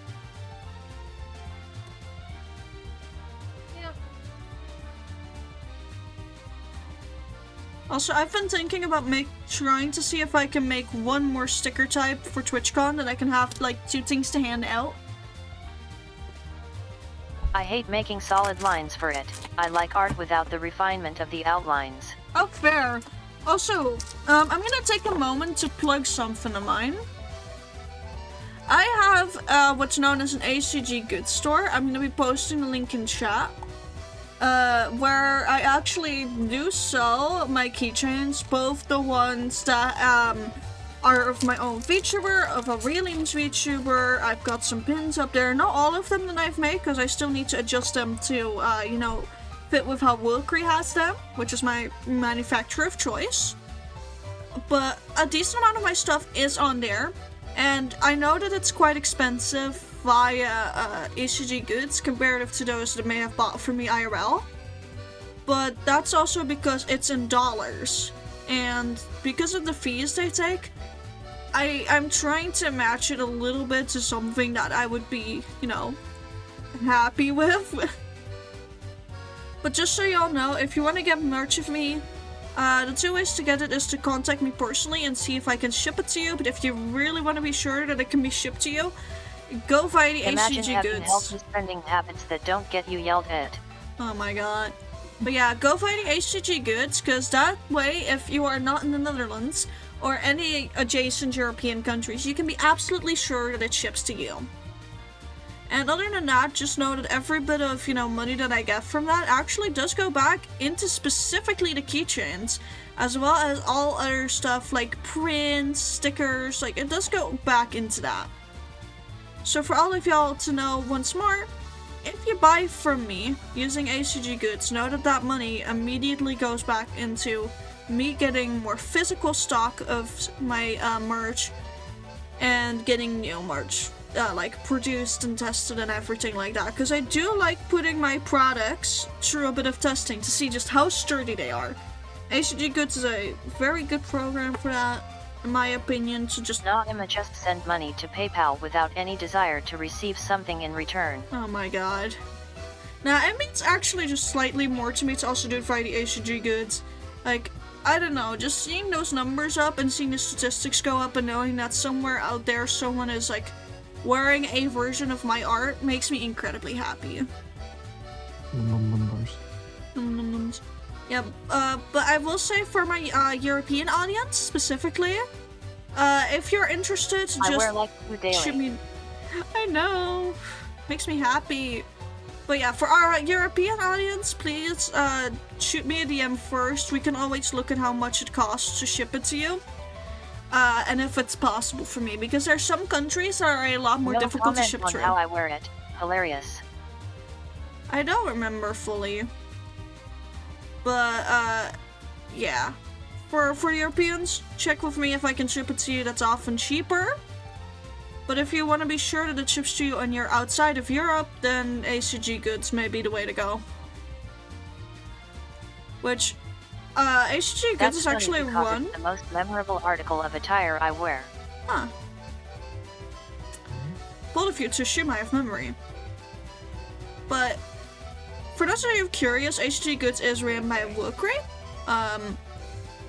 Also, I've been thinking about trying to see if I can make one more sticker type for TwitchCon that I can have, like, 2 things to hand out. I hate making solid lines for it. I like art without the refinement of the outlines. Oh, fair. Also, I'm gonna take a moment to plug something of mine. I have what's known as an ACG goods store. I'm gonna be posting the link in chat. Where I actually do sell my keychains, both the ones that are of my own VTuber, of a Realims VTuber. I've got some pins up there. Not all of them that I've made, because I still need to adjust them to, you know, fit with how Wilkry has them, which is my manufacturer of choice. But a decent amount of my stuff is on there, and I know that it's quite expensive via ACG goods comparative to those that may have bought from me IRL. But that's also because it's in dollars, and because of the fees they take, I'm trying to match it a little bit to something that I would be, you know, happy with. But just so y'all know, if you want to get merch of me, the two ways to get it is to contact me personally and see if I can ship it to you. But if you really want to be sure that it can be shipped to you, go via the Imagine ACG having goods. healthy spending habits that don't get you yelled at. Oh my god. But yeah, go via the HCG goods, because that way, if you are not in the Netherlands or any adjacent European countries, you can be absolutely sure that it ships to you. And other than that, just know that every bit of, you know, money that I get from that actually does go back into specifically the keychains, as well as all other stuff like prints, stickers, like it does go back into that. So for all of y'all to know once more, if you buy from me using ACG goods, know that that money immediately goes back into me getting more physical stock of my merch and getting new merch like produced and tested and everything like that, because I do like putting my products through a bit of testing to see just how sturdy they are. ACG goods is a very good program for that, in my opinion. To just Just send money to PayPal without any desire to receive something in return. oh my god. Now it means actually just slightly more to me to also do it via the ACG goods. Like, I don't know, just seeing those numbers up and seeing the statistics go up and knowing that somewhere out there someone is like wearing a version of my art makes me incredibly happy. Numbers. Yeah, but I will say for my European audience specifically, if you're interested, I just wear like 2 daily. shoot me. I know, makes me happy. But yeah, for our European audience, please shoot me a DM first. We can always look at how much it costs to ship it to you. And if it's possible for me, because there are some countries that are a lot more No difficult to comment ship on through. how I wear it. Hilarious. I don't remember fully. But, yeah. For Europeans, check with me if I can ship it to you. That's often cheaper. But if you want to be sure that it ships to you and you're outside of Europe, then ACG goods may be the way to go. Which, ACG goods That's is funny actually because one. it's the most memorable article of attire I wear. Huh. Pulled a few to shoot my memory. But for those of you curious, HG Goods is ran by Wilkry,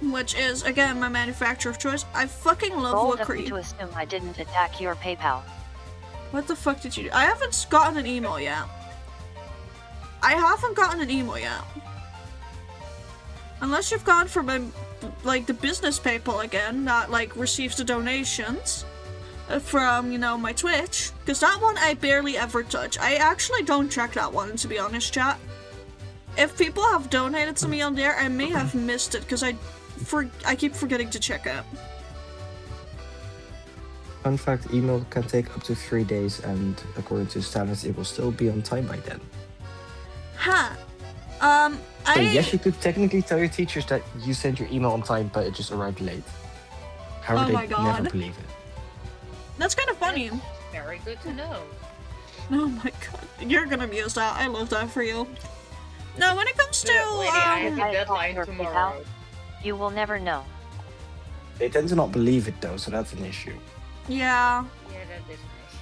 which is again my manufacturer of choice. I fucking love Bold of Wilkry. me to assume I didn't attack your PayPal. What the fuck did you do? I haven't gotten an email yet. Unless you've gone for my, like, the business PayPal again, that, like, receives the donations from, you know, my Twitch. Because that one I barely ever touch. I actually don't check that one, to be honest, chat. If people have donated to me on there, I may have missed it, because I keep forgetting to check it. Fun fact, email can take up to 3 days, and according to standards, it will still be on time by then. Huh. So yes, you could technically tell your teachers that you sent your email on time, but it just arrived late. However, Oh my they God. never believe it. That's kind of funny. Very good to know. Oh my god. You're gonna amuse that. I love that for you. Now, when it comes to, Lady, I have I a deadline your tomorrow. You will never know. They tend to not believe it though, so that's an issue. yeah. Yeah, that is an issue.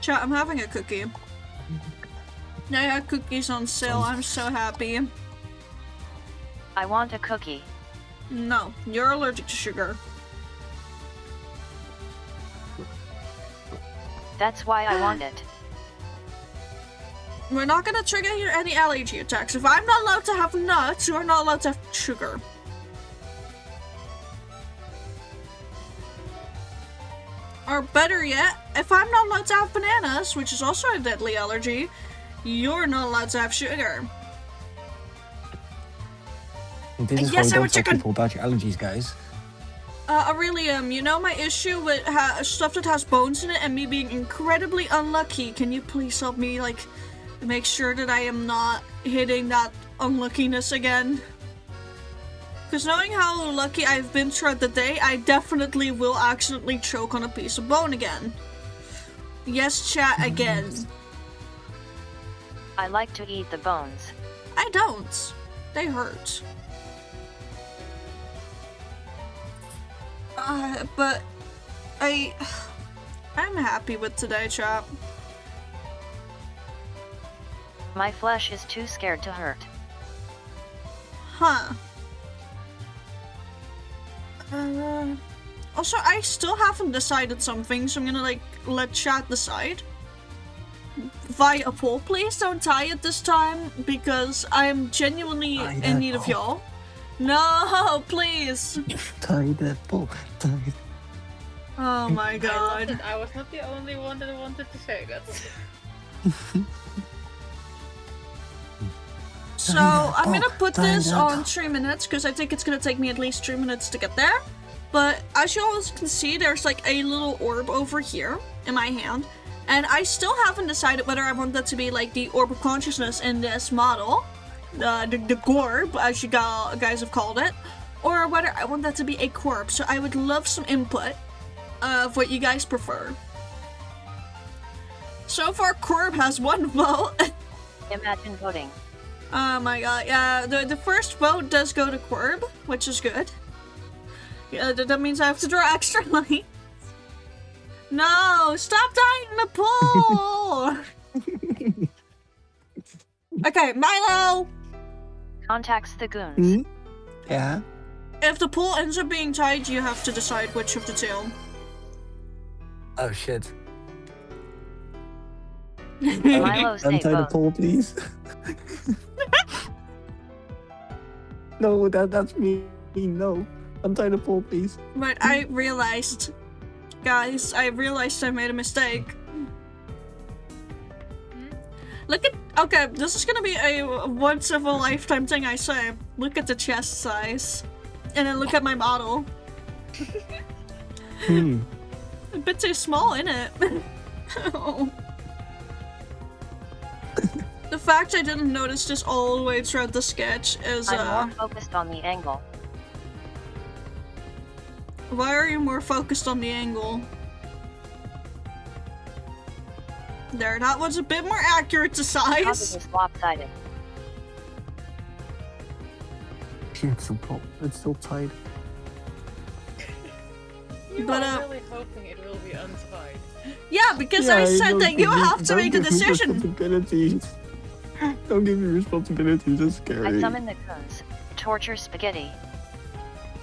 Chat, I'm having a cookie. I had cookies on sale. I'm so happy. I want a cookie. No, you're allergic to sugar. That's why I want it. We're not gonna trigger here any allergy attacks. If I'm not allowed to have nuts, you're not allowed to have sugar. Or better yet, if I'm not allowed to have bananas, which is also a deadly allergy, you're not allowed to have sugar. this is Yes, why I'm I a don't tell chicken. people about your allergies, guys. Aurelium, you know my issue with stuff that has bones in it and me being incredibly unlucky. Can you please help me, like, make sure that I am not hitting that unluckiness again? Because knowing how lucky I've been throughout the day, I definitely will accidentally choke on a piece of bone again. Yes, chat, again. I like to eat the bones. I don't. They hurt. But I'm happy with today, chat. My flesh is too scared to hurt. Huh. Also, I still haven't decided something, so I'm gonna, like, let chat decide. Via a poll, please don't tie it this time, because I'm genuinely in need of y'all. No, please! Tie that ball. Tie it. Oh my god. I was not the only one that wanted to say that. So, I'm gonna put this on 3 minutes, because I think it's gonna take me at least 3 minutes to get there. But, as you all can see, there's like a little orb over here in my hand. And I still haven't decided whether I want that to be like the orb of consciousness in this model. The gorb, as you guys have called it. Or whether I want that to be a corpse. So I would love some input of what you guys prefer. So far, corb has 1 vote. Imagine voting. Oh my god, yeah, the first vote does go to Corb, which is good. Yeah, that means I have to draw extra lines. No, stop dying in the pool! Okay, Milo! Contacts the goons. Yeah? If the pool ends up being tied, you have to decide which of the two. Oh shit. Milo say Untie the vote. pole, please. No, that's me. No. Untie the pole, please. But I realized, guys, I realized I made a mistake. Look at, okay, this is gonna be a once of a lifetime thing I say. Look at the chest size. And then look at my model. A bit too small, innit? Oh. The fact I didn't notice this all the way throughout the sketch is, I'm more focused on the angle. Why are you more focused on the angle? There, that was a bit more accurate to Because it size. is lopsided. It's still tied. You But, are really hoping it will be untied. Yeah, because I said that you have to make a decision. Responsibilities. Don't give me responsibilities, that's scary. I summon the goons. Torture spaghetti.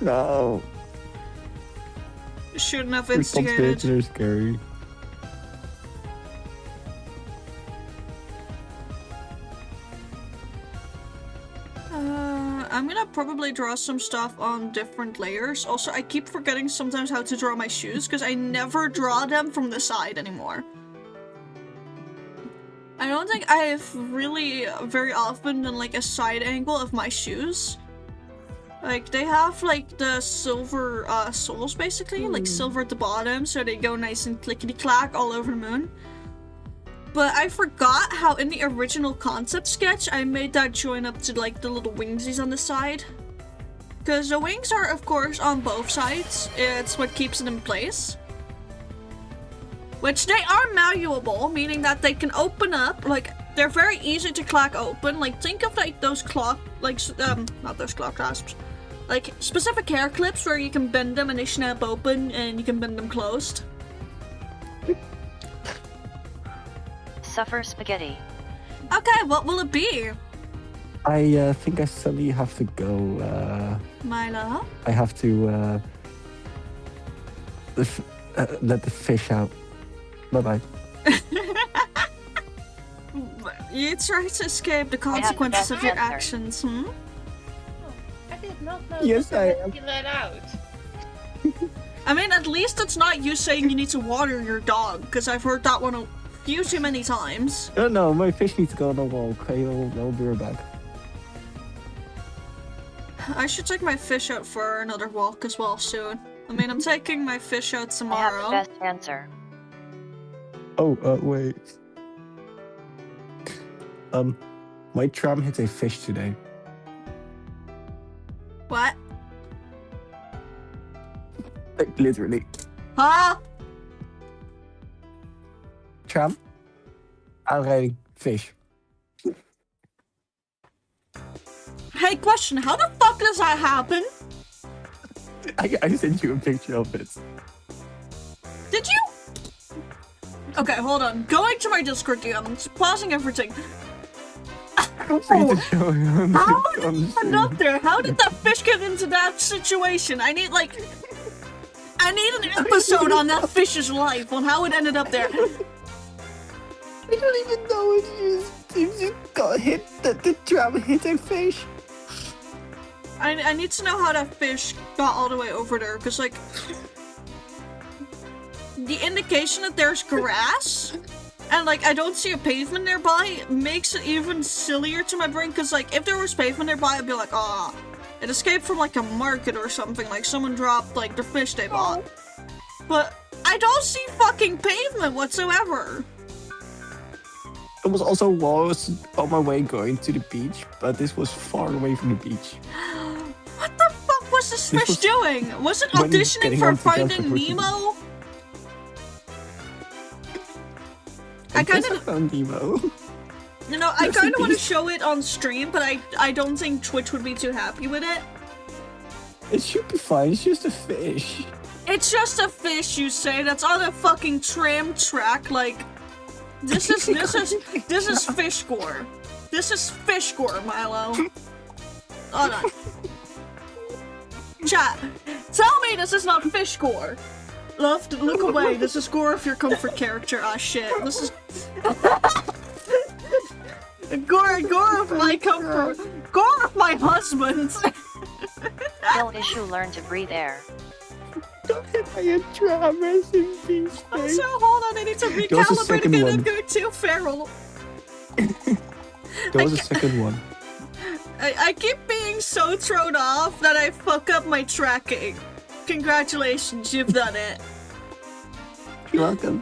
No. Shouldn't have instigated. Responsibilities are scary. I'm gonna probably draw some stuff on different layers. Also, I keep forgetting sometimes how to draw my shoes because I never draw them from the side anymore. I don't think I've really very often done like a side angle of my shoes. Like, they have like the silver soles basically, like silver at the bottom, so they go nice and clickety-clack all over the moon. But I forgot how in the original concept sketch, I made that join up to like the little wingsies on the side. Because the wings are of course on both sides, it's what keeps it in place. Which they are malleable, meaning that they can open up, like, they're very easy to clack open. Like, think of like those clock, like, not those clock clasps. Like, specific hair clips where you can bend them and they snap open and you can bend them closed. Suffer spaghetti. Okay, what will it be? I think I suddenly have to go. Milo? I have to let the fish out. Bye-bye. You try to escape the consequences of your actions, Oh, I did not know Yes, that I you am. let that out. I mean, at least it's not you saying you need to water your dog, because I've heard that one a few too many times. No, my fish needs to go on a walk. I'll be right back. I should take my fish out for another walk as well soon. I mean, I'm taking my fish out I have the tomorrow. best answer. Oh, wait. My tram hit a fish today. What? Like, literally. Huh? Tram, aanrijding, fish. Hey, question, how the fuck does that happen? I sent you a picture of it. Did you? Okay, hold on. Going to my Discord DMs, pausing everything. Feel free to show him. How did that fish get into that situation? I need an episode on that fish's life, on how it ended up there. I don't even know if you got hit, that the tram hit a fish. I need to know how that fish got all the way over there, because, like, the indication that there's grass, and, like, I don't see a pavement nearby, makes it even sillier to my brain, because, like, if there was pavement nearby, I'd be like, ah, it escaped from, like, a market or something, like, someone dropped, like, the fish they bought. But I don't see fucking pavement whatsoever. It was also while I was on my way going to the beach, but this was far away from the beach. What the fuck was this fish doing? Was it when auditioning getting for onto Finding transportation. Nemo? I found Nemo. You know, I Rest in kind of want to peace. show it on stream, but I don't think Twitch would be too happy with it. It should be fine, it's just a fish. It's just a fish, you say, that's on a fucking tram track, like... This is fish gore. This is fish gore, Milo. Hold on. Chat, tell me this is not fish gore. Love, look away, this is gore of your comfort character. Ah, shit, this is... gore of my comfort. Gore of my husband. Kill issue, learn to breathe air. Got hit by a tram, rest in peace. So, hold on, I need to There was a recalibrate second again one. and go too feral. There was a second one. I keep being so thrown off that I fuck up my tracking. Congratulations, you've done it. You're welcome.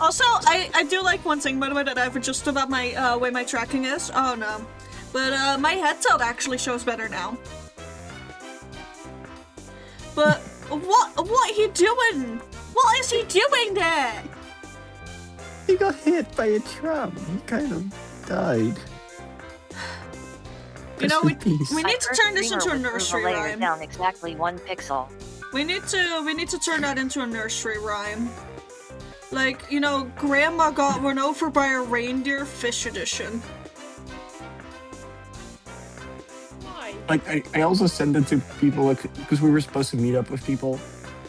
Also, I do like one thing, by the way, that I've adjusted about my way my tracking is. Oh no. But my head tilt actually shows better now. But what he doing? What is he doing there? He got hit by a tram. He kind of died. You know, Rest in peace. we need to turn this into a nursery layer rhyme. down exactly 1 pixel. We need to turn that into a nursery rhyme. Like, you know, Grandma got run over by a reindeer, fish edition. Why? Like, I also sent it to people, like, because we were supposed to meet up with people.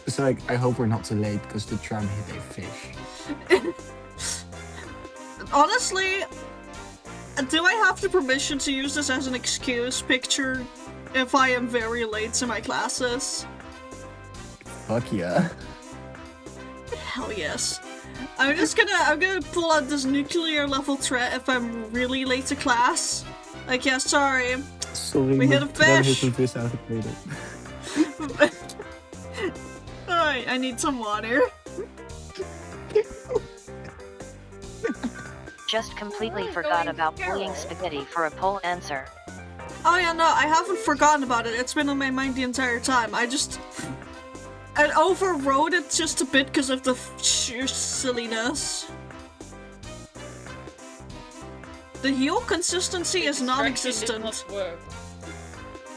It's like, I hope we're not too late because the tram hit a fish. Honestly, do I have the permission to use this as an excuse picture if I am very late to my classes? Fuck yeah. Hell yes. I'm gonna pull out this nuclear level threat if I'm really late to class. Like, yeah, sorry. Sorry, We hit my a tram fish. hit a fish activated. Alright, I need some water. Just completely forgot about bullying spaghetti for a poll answer. Oh yeah, no, I haven't forgotten about it. It's been on my mind the entire time. I overrode it just a bit because of the sheer silliness. The heal consistency is non-existent. Distraction did not work.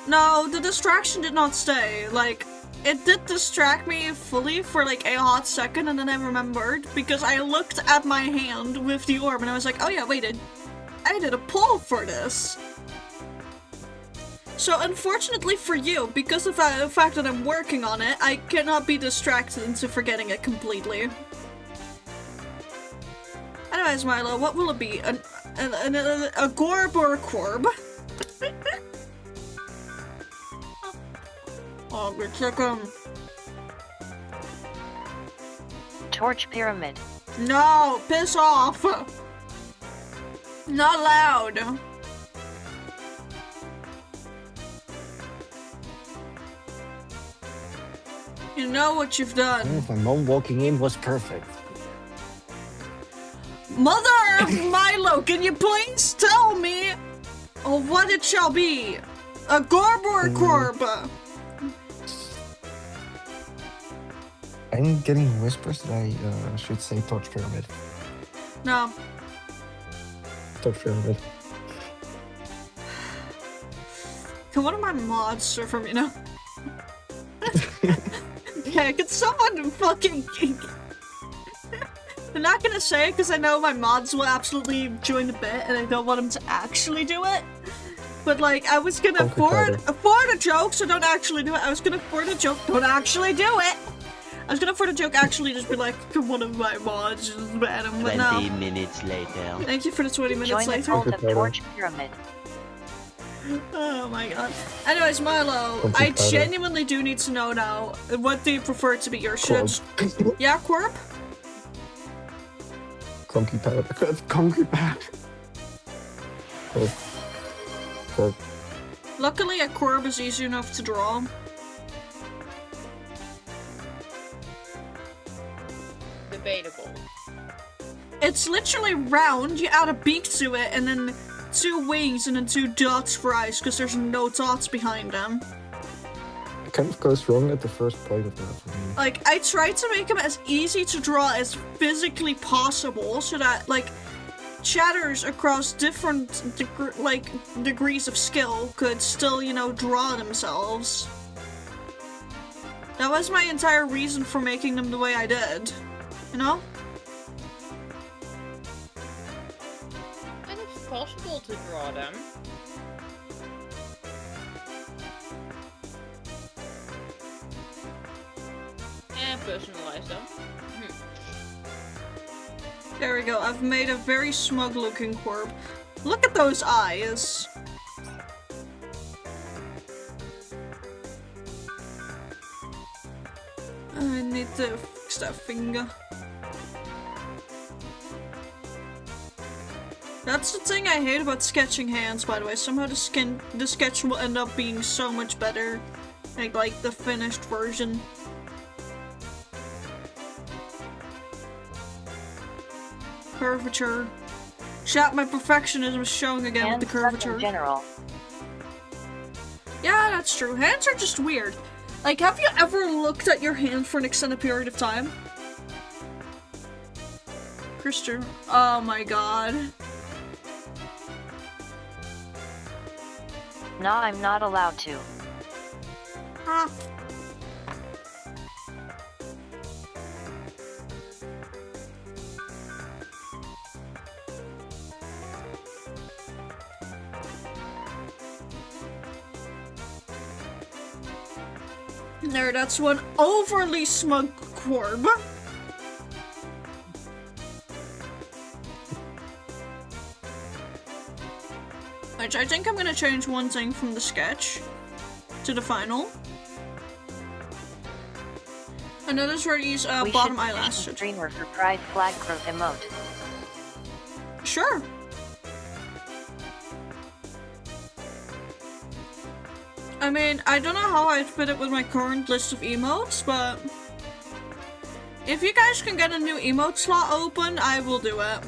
No, the distraction did not stay. Like, it did distract me fully for like a hot second, and then I remembered because I looked at my hand with the orb and I was like, oh yeah, wait, I did a pull for this. So unfortunately for you, because of the fact that I'm working on it, I cannot be distracted into forgetting it completely. Anyways, Milo, what will it be? A gorb or a corb? Oh, we're chicken. Torch pyramid. No, piss off. Not loud. You know what you've done. My mom walking in was perfect. Mother of Milo, can you please tell me what it shall be? A Gorb or a Corb? I'm getting whispers that I should say Torch Pyramid. No. Torch Pyramid. Can one of my mods serve for me now? Yeah, can someone fucking... I'm not gonna say it because I know my mods will absolutely join the bit and I don't want them to actually do it. But like, I was gonna afford a joke, so don't actually do it. I was gonna afford a joke, don't actually do it. I was gonna afford a joke, actually just be like, can one of my mods just ban him, but no. 20 minutes later. Thank you for the 20 minutes Join the later. cult of Torch Pyramid. Oh my god. Anyways, Milo, I genuinely do need to know now, what do you prefer to be your shit? Yeah, Corp? Conky Powder. Conky Powder. Corp. Luckily, a Corb is easy enough to draw. Debatable. It's literally round, you add a beak to it, and then 2 wings, and then 2 dots for eyes, because there's no dots behind them. It kind of goes wrong at the first point of that for me. Like, I tried to make him as easy to draw as physically possible, so that, like, chatters across different degrees of skill could still, you know, draw themselves. That was my entire reason for making them the way I did, you know? And it's possible to draw them. And personalize them. There we go, I've made a very smug looking Corb. Look at those eyes! I need to fix that finger. That's the thing I hate about sketching hands, by the way. Somehow the sketch will end up being so much better. Like the finished version. Curvature. Chat, my perfectionism is showing again with the curvature. In general. Yeah, that's true. Hands are just weird. Like, have you ever looked at your hand for an extended period of time? Christian. Oh my god. No, I'm not allowed to. Ah. There, that's one overly smug Corb. Which I think I'm gonna change one thing from the sketch to the final. And that is where you use bottom eyelash. Streamer for pride flag growth emote. Sure. I mean, I don't know how I'd fit it with my current list of emotes, but if you guys can get a new emote slot open, I will do it.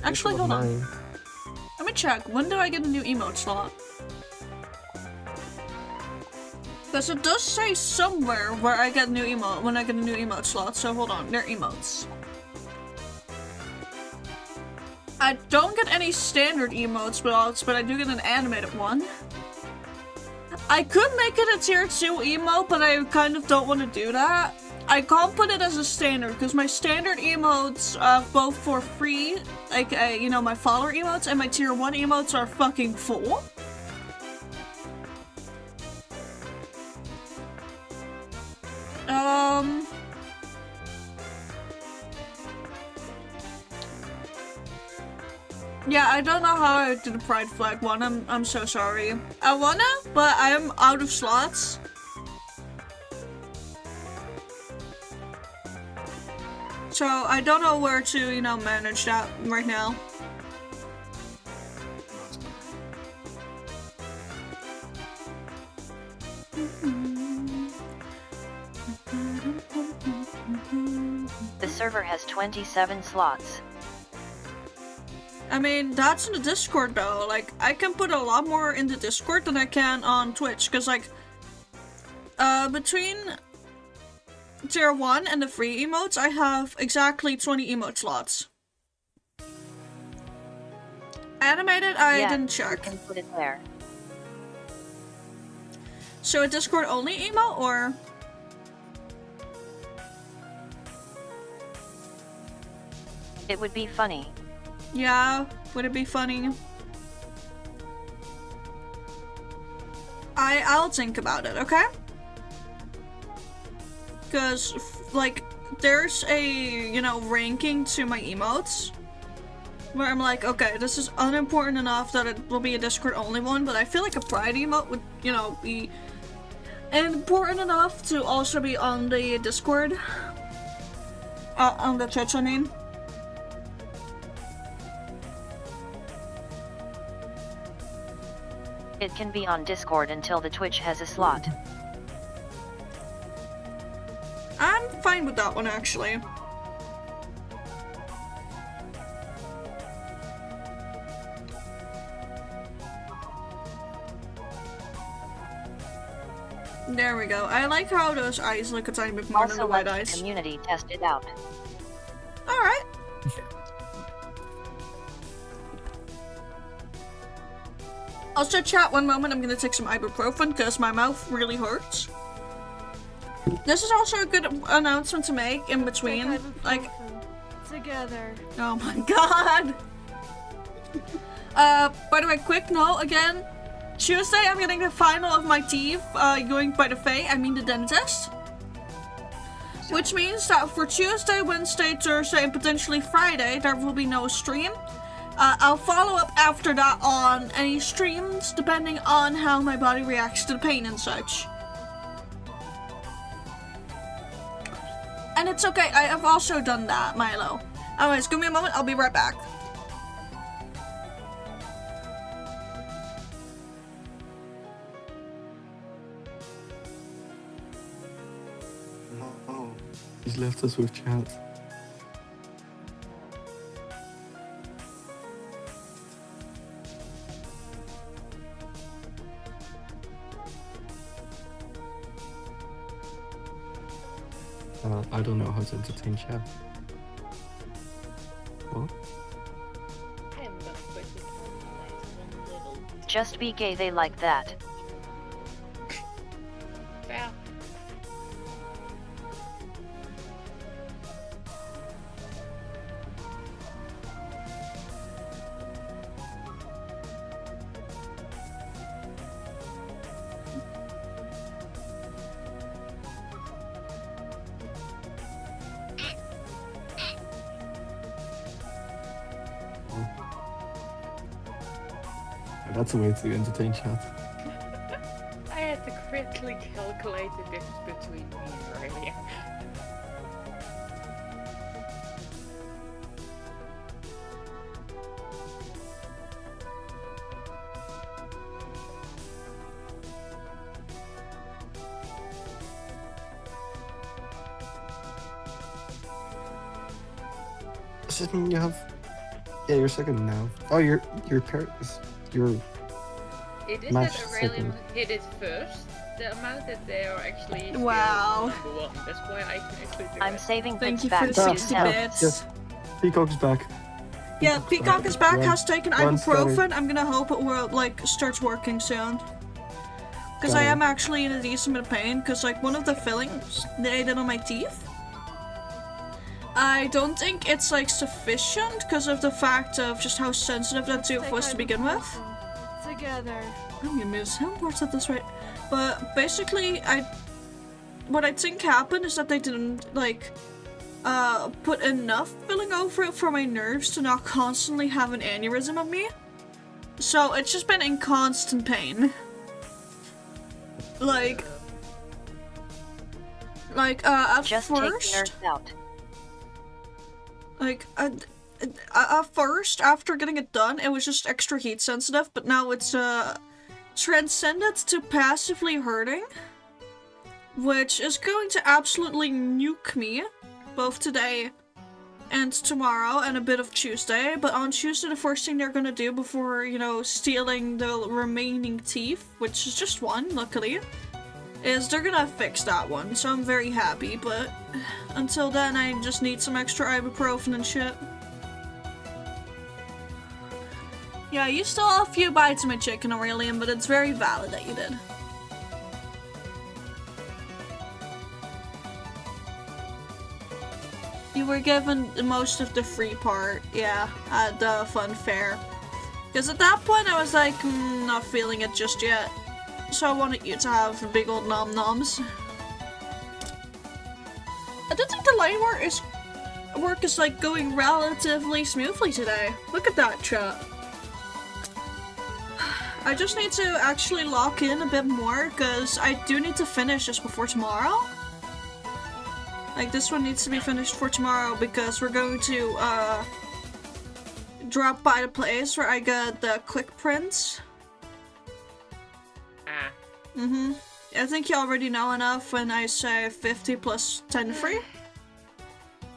Actually, hold on. Let me check. When do I get a new emote slot? Because it does say somewhere where I get a new emote when I get a new emote slot. So hold on, they're emotes. I don't get any standard emotes, but I do get an animated one. I could make it a tier 2 emote, but I kind of don't want to do that. I can't put it as a standard, because my standard emotes, both for free, like, you know, my follower emotes, and my tier 1 emotes are fucking full. Yeah, I don't know how I did the pride flag one. I'm so sorry. I wanna, but I am out of slots. So I don't know where to, you know, manage that right now. server has 27 slots. I mean, that's in the Discord though. Like, I can put a lot more in the Discord than I can on Twitch, because like, between tier 1 and the free emotes, I have exactly 20 emote slots. Animated, I didn't check. You can put it there. So a Discord only emote, or? It would be funny. Yeah, would it be funny? I'll think about it, okay? Because, like, there's a, you know, ranking to my emotes where I'm like, okay, this is unimportant enough that it will be a Discord only one, but I feel like a Pride emote would, you know, be important enough to also be on the Discord. On the Twitch, I mean. It can be on Discord until the Twitch has a slot. I'm fine with that one, actually. There we go. I like how those eyes look a tiny bit more than the Also, white let eyes. the community test it out. Alright. Also, chat, one moment, I'm gonna take some ibuprofen because my mouth really hurts. This is also a good announcement to make in between. Take Like, ibuprofen. Together. oh my god! By the way, quick note again. Tuesday, I'm getting the final of my teeth, going by the Fae, I mean the dentist. Which means that for Tuesday, Wednesday, Thursday, and potentially Friday, there will be no stream. I'll follow up after that on any streams, depending on how my body reacts to the pain and such. And it's okay, I have also done that, Milo. Anyways, give me a moment, I'll be right back. Oh, he's left us with chat. I don't know how to entertain chat. What? I'm gonna quickly calculate one little Just be gay, they like that. fair. That's a way to entertain chat. I had to critically calculate the difference between me and Riley. Does it mean you have? Yeah, you're second now. Oh, your parents, your It is match that Aurelium second. hit it first, the amount that they are actually still Wow. number one. That's why I can actually do I'm it. saving Thank bits you back for the to 60 yourself. bits. Yes. Peacock's back. Yeah, Peacock is back, One- has taken one ibuprofen. stutter. I'm gonna hope it will, like, starts working soon. Because I Stutter. am actually in a decent bit of pain, because, like, one of the fillings they did on my teeth, I don't think it's, like, sufficient because of the fact of just how sensitive that tooth Take was to begin with. ibuprofen. Together. I'm gonna miss how parts at this rate. But basically, what I think happened is that they didn't, like, put enough filling over it for my nerves to not constantly have an aneurysm of me. So it's just been in constant pain. Like, at Just take the first, nerves out. like, at first, after getting it done, it was just extra heat sensitive, but now it's, transcended to passively hurting, which is going to absolutely nuke me, both today and tomorrow and a bit of Tuesday, but on Tuesday the first thing they're gonna do before, you know, stealing the remaining teeth, which is just one, luckily, is they're gonna fix that one, so I'm very happy, but until then I just need some extra ibuprofen and shit. Yeah, you still have a few bites of my chicken, Aurelian, but it's very valid that you did. You were given most of the free part, yeah, at the fun fair. Because at that point I was like, not feeling it just yet. So I wanted you to have big old nom-noms. I don't think the line work is like going relatively smoothly today. Look at that, chat. I just need to actually lock in a bit more because I do need to finish this before tomorrow. Like, this one needs to be finished for tomorrow because we're going to, drop by the place where I got the quick prints. Ah. I think you already know enough when I say 50 plus 10 free.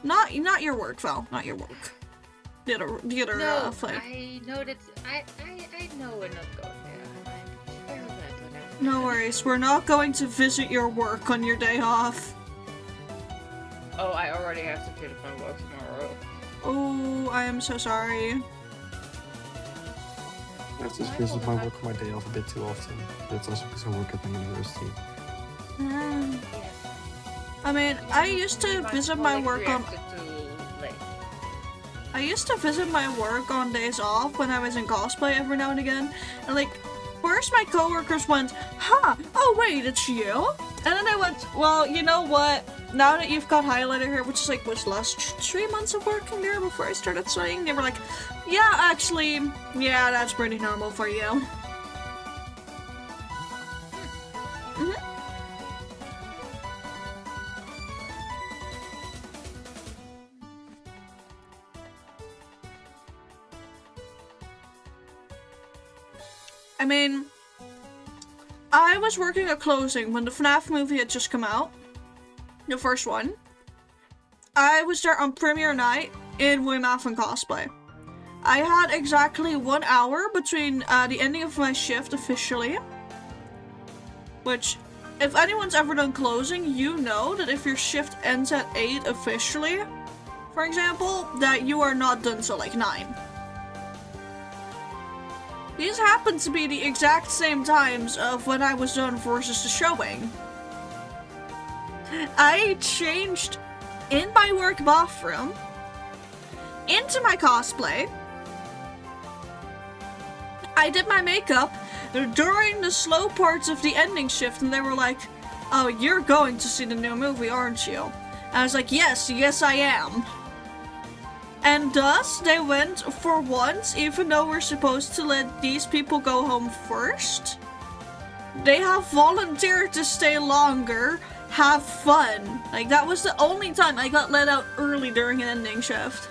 Not your work, Val. Not your work. The other No, flight. I know that I know we're not going there. I'm very glad for that. No worries. We're not going to visit your work on your day off. Oh, I already have to finish my work tomorrow. Oh, I am so sorry. I have to visit my work on my day off a bit too often. That's also because I work at my university. Mm. Yes. I mean, I used to visit my work on. I used to visit my work on days off when I was in cosplay every now and again, and like, first my coworkers went, "Huh? Oh wait, it's you?" And then I went, "Well, you know what? Now that you've got highlighter here, which is like was the last 3 months of working there before I started studying, they were like, yeah, actually, yeah, that's pretty normal for you." I mean, I was working at closing when the FNAF movie had just come out. The first one. I was there on premiere night in WMF and cosplay. I had exactly 1 hour between the ending of my shift officially. Which, if anyone's ever done closing, you know that if your shift ends at 8 officially, for example, that you are not done till like 9. These happen to be the exact same times of when I was done versus the showing. I changed in my work bathroom, into my cosplay. I did my makeup during the slow parts of the ending shift, and they were like, "Oh, you're going to see the new movie, aren't you?" And I was like, yes, I am. And thus, they went for once, even though we're supposed to let these people go home first. They have volunteered to stay longer, have fun. Like, that was the only time I got let out early during an ending shift.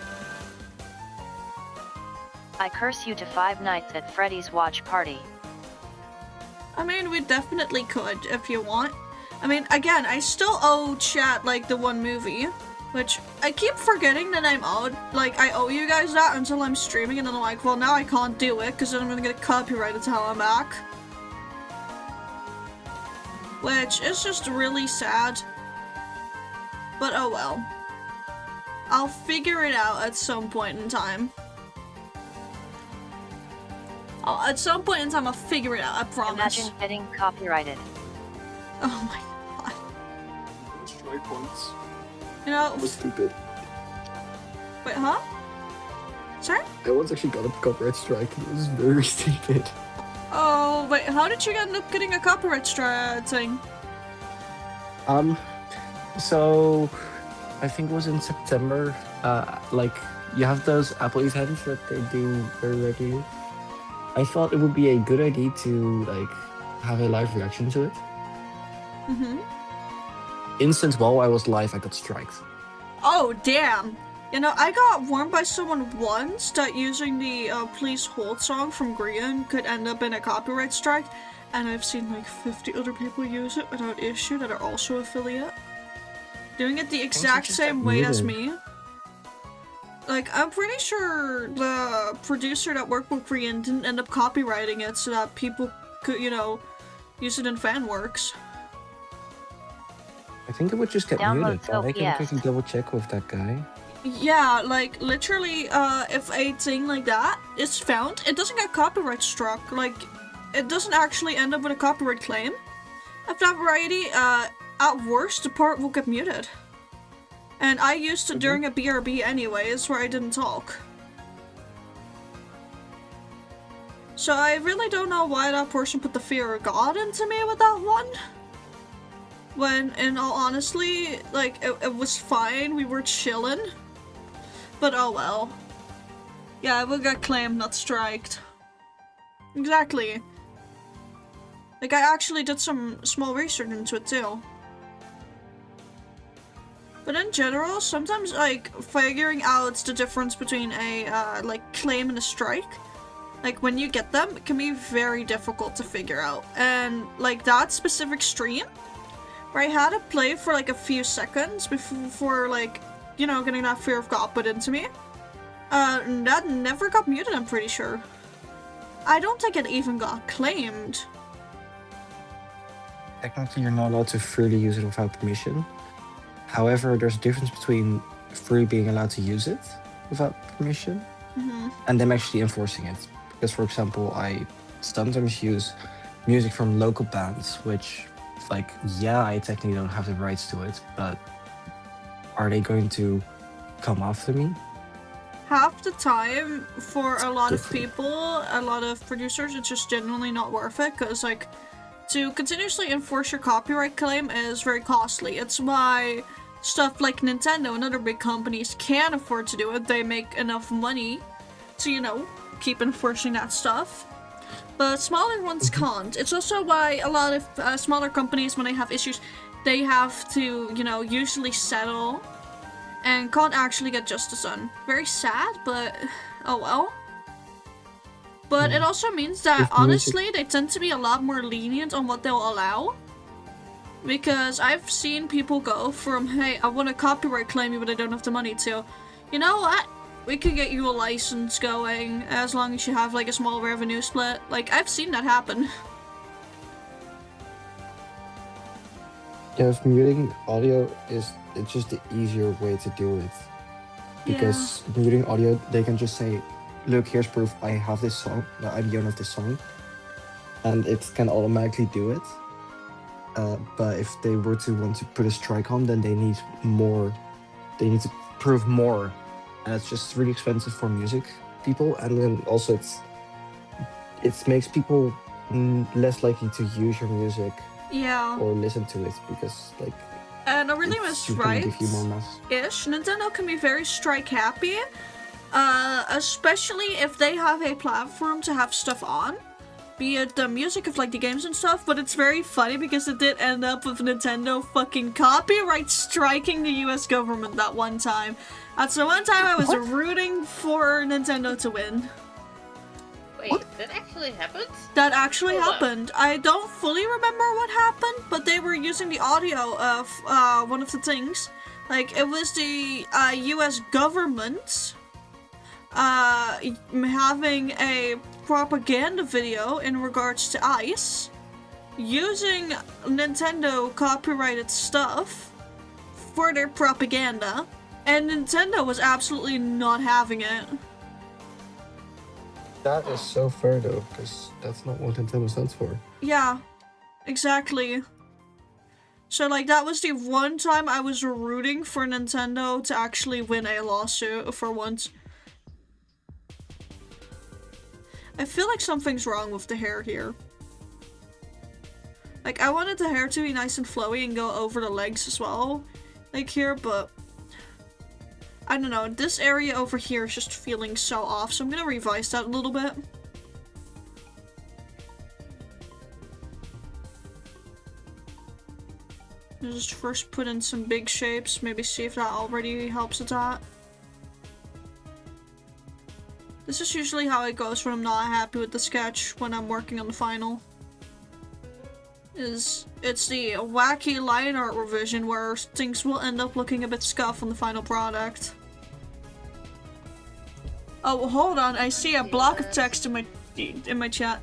I curse you to 5 nights at Freddy's watch party. I mean, we definitely could, if you want. I mean, again, I still owe chat, like, the one movie. Which, I keep forgetting that I'm owed, like, I owe you guys that until I'm streaming, and then I'm like, well, now I can't do it, because then I'm gonna get copyrighted until I'm back. Which is just really sad. But oh well. I'll figure it out at some point in time. At some point in time, I'll figure it out, I promise. Imagine getting copyrighted. Oh my god. Strike points. You know, That was stupid. wait, huh? Sorry? I once actually got a copyright strike and it was very stupid. Oh, wait, how did you end up getting a copyright thing? So I think it was in September. Like, you have those Apple events that they do very regularly. I thought it would be a good idea to, like, have a live reaction to it. Mm-hmm. Instant while I was live, I got striked. Oh, damn. You know, I got warned by someone once that using the Please Hold song from Green could end up in a copyright strike, and I've seen like 50 other people use it without issue that are also affiliate. Doing it the exact same way as me. Like, I'm pretty sure the producer that worked with Korean didn't end up copywriting it so that people could, you know, use it in fan works. I think it would just get Download muted, but I can yes. quickly double check with that guy. Yeah, like, literally, if a thing like that is found, it doesn't get copyright struck. Like, it doesn't actually end up with a copyright claim. Of that variety, at worst, the part will get muted. And I used it during a BRB anyways, where I didn't talk. So I really don't know why that person put the fear of God into me with that one. When, in all honesty, like, it was fine, we were chilling. But oh well. Yeah, we got claimed, not striked. Exactly. Like, I actually did some small research into it too. But in general, sometimes, like, figuring out the difference between a, like, claim and a strike, like, when you get them, it can be very difficult to figure out. And, like, that specific stream, where I had to play for, like, a few seconds before, like, you know, getting that fear of God put into me, that never got muted, I'm pretty sure. I don't think it even got claimed. Technically, you're not allowed to freely use it without permission. However, there's a difference between freely being allowed to use it without permission and them actually enforcing it. Because, for example, I sometimes use music from local bands, which, like, yeah, I technically don't have the rights to it, but are they going to come after me? Half the time, for a lot of people, a lot of producers, it's just genuinely not worth it, because, like, to continuously enforce your copyright claim is very costly. It's why stuff like Nintendo and other big companies can afford to do it. They make enough money to, you know, keep enforcing that stuff. But smaller ones can't. It's also why a lot of smaller companies, when they have issues, they have to, you know, usually settle and can't actually get justice done. Very sad, but oh well. But it also means that, honestly, they tend to be a lot more lenient on what they'll allow. Because I've seen people go from, hey, I want to copyright claim you, but I don't have the money to, you know what? We could get you a license going, as long as you have, like, a small revenue split. Like, I've seen that happen. Yeah, if muting audio it's just the easier way to do it. Because muting audio, they can just say, look, here's proof I have this song, I'm the owner of this song. And it can automatically do it. But if they were to want to put a strike on, then they need more. They need to prove more. And it's just really expensive for music people. And then also it makes people less likely to use your music or listen to it because, like, and I really was right. Give you more mess. Ish. Nintendo can be very strike happy, especially if they have a platform to have stuff on, be it the music of, like, the games and stuff. But it's very funny because it did end up with Nintendo fucking copyright striking the US government that one time. That's the one time I was rooting for Nintendo to win. Wait, that actually happened? That actually happened. I don't fully remember what happened, but they were using the audio of one of the things. Like, it was the US government having a propaganda video in regards to ICE, using Nintendo copyrighted stuff for their propaganda, and Nintendo was absolutely not having it. That is so fair though, because that's not what Nintendo stands for. Yeah, exactly. So, like, that was the one time I was rooting for Nintendo to actually win a lawsuit for once. I feel like something's wrong with the hair here. Like, I wanted the hair to be nice and flowy and go over the legs as well, like here, but I don't know, this area over here is just feeling so off, so I'm gonna revise that a little bit. I'll just first put in some big shapes, maybe see if that already helps with that. This is usually how it goes when I'm not happy with the sketch when I'm working on the final. It's the wacky line art revision where things will end up looking a bit scuffed on the final product. Oh, hold on. I see a block of text in my chat.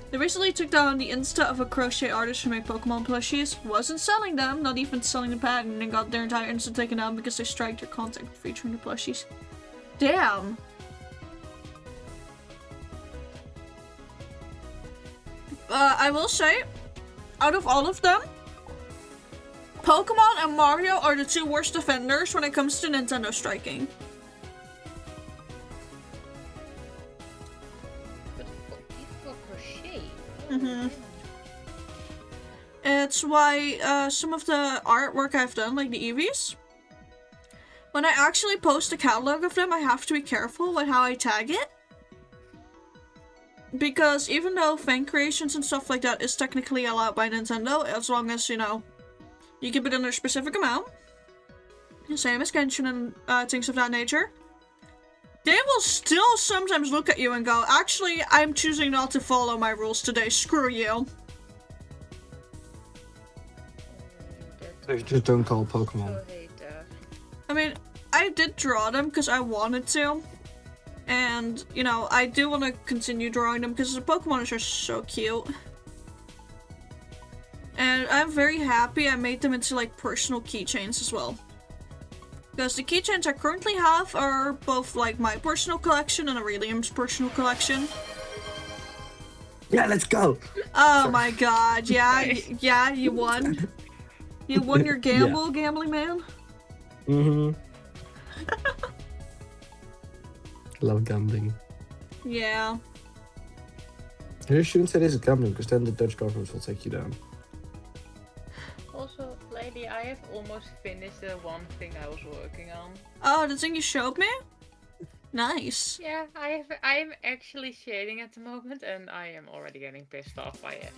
They recently took down the Insta of a crochet artist who made Pokemon plushies. Wasn't selling them, not even selling the patent, and got their entire Insta taken down because they striked their content featuring the plushies. Damn. I will say, out of all of them, Pokemon and Mario are the two worst offenders when it comes to Nintendo striking. It's why some of the artwork I've done, like the Eevees, when I actually post a catalog of them, I have to be careful with how I tag it. Because even though fan creations and stuff like that is technically allowed by Nintendo, as long as, you know, you keep it under a specific amount, same as Genshin and things of that nature, they will still sometimes look at you and go, actually, I'm choosing not to follow my rules today, screw you. They just don't call Pokemon. I mean, I did draw them because I wanted to. And, you know, I do want to continue drawing them because the Pokemon are just so cute. And I'm very happy I made them into, like, personal keychains as well. Because the keychains I currently have are both, like, my personal collection and Aurelium's personal collection. Yeah, let's go! Oh my god, yeah, yeah, you won. You won your gamble, gambling man? Mm-hmm. Love gambling. Yeah. You shouldn't say this is gambling, because then the Dutch government will take you down. Also, lady, I have almost finished the one thing I was working on. Oh, the thing you showed me? Nice. Yeah, I'm actually shading at the moment, and I am already getting pissed off by it.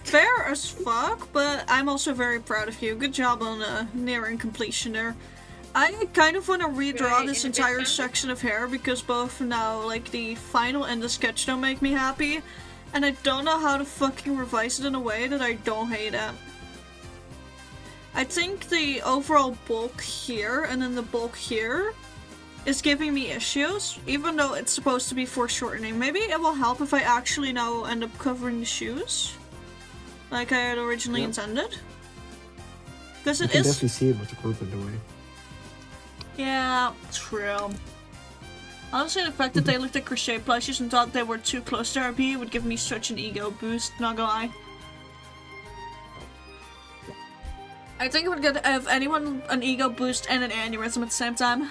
Fair as fuck, but I'm also very proud of you. Good job on nearing completion there. I kind of want to redraw this entire section of hair because both now, like, the final and the sketch don't make me happy. And I don't know how to fucking revise it in a way that I don't hate it. I think the overall bulk here and then the bulk here is giving me issues, even though it's supposed to be foreshortening. Maybe it will help if I actually now end up covering the shoes, like I had originally intended. Because it is. You can definitely see it with the group in the way. Yeah, true. Honestly, the fact that they looked at crochet plushies and thought they were too close to RP would give me such an ego boost, not gonna lie. I think it would give anyone an ego boost and an aneurysm at the same time.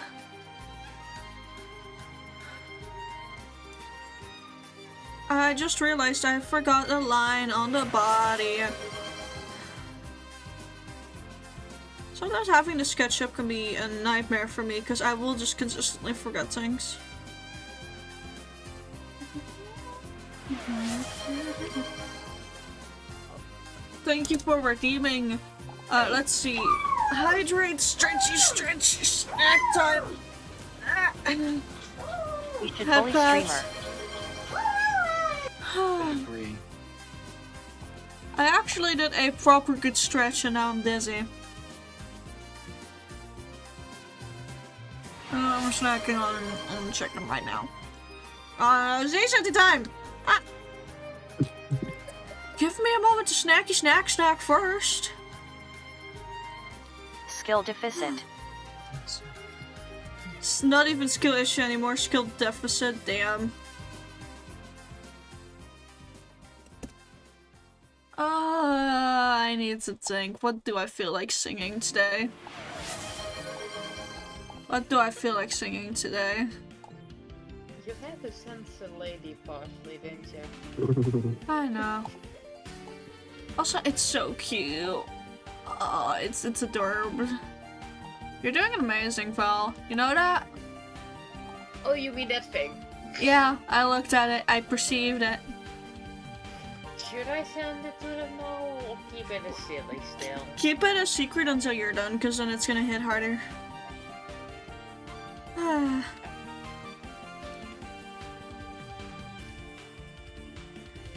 I just realized I forgot the line on the body. Sometimes having the SketchUp can be a nightmare for me because I will just consistently forget things. Thank you for redeeming. Let's see. Hydrate, stretchy, snack time. We should bully streamer. Agree. I actually did a proper good stretch and now I'm dizzy. I'm snacking on chicken right now. Z70 time! Ah. Give me a moment to snack first. Skill deficit. It's not even skill issue anymore, skill deficit, damn. I need to think. What do I feel like singing today? What do I feel like singing today? You had to sense a lady partially, didn't you? I know. Also, it's so cute. Oh, it's adorable. You're doing amazing, Val. You know that? Oh, you mean that thing? Yeah, I looked at it. I perceived it. Should I send it to them all or keep it a silly still? Keep it a secret until you're done, because then it's gonna hit harder.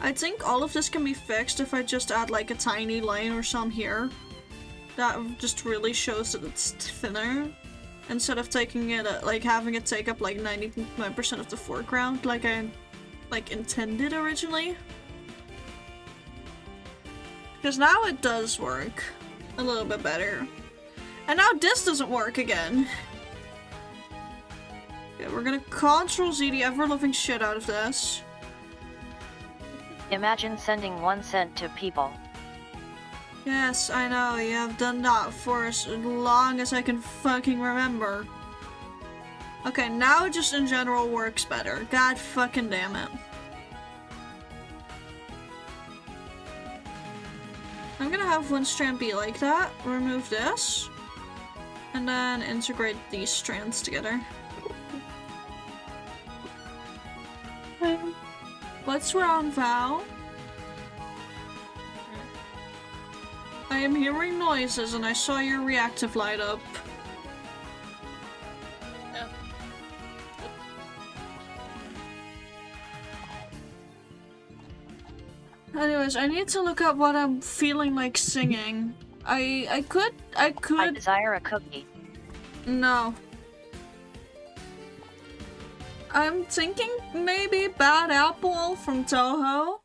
I think all of this can be fixed if I just add like a tiny line or some here. That just really shows that it's thinner. instead of taking it, like having it take up like 99% of the foreground, like I intended originally. Because now it does work a little bit better. And now this doesn't work again. Okay, we're gonna Ctrl-Z the ever-loving shit out of this. Imagine sending 1 cent to people. Yes, I know, you have done that for as long as I can fucking remember. Okay, now it just in general works better. God fucking damn it. I'm gonna have one strand be like that, remove this, and then integrate these strands together. What's wrong, Val? I am hearing noises and I saw your reactive light up. Anyways, I need to look up what I'm feeling like singing. I could. I desire a cookie. No. I'm thinking maybe Bad Apple from Toho.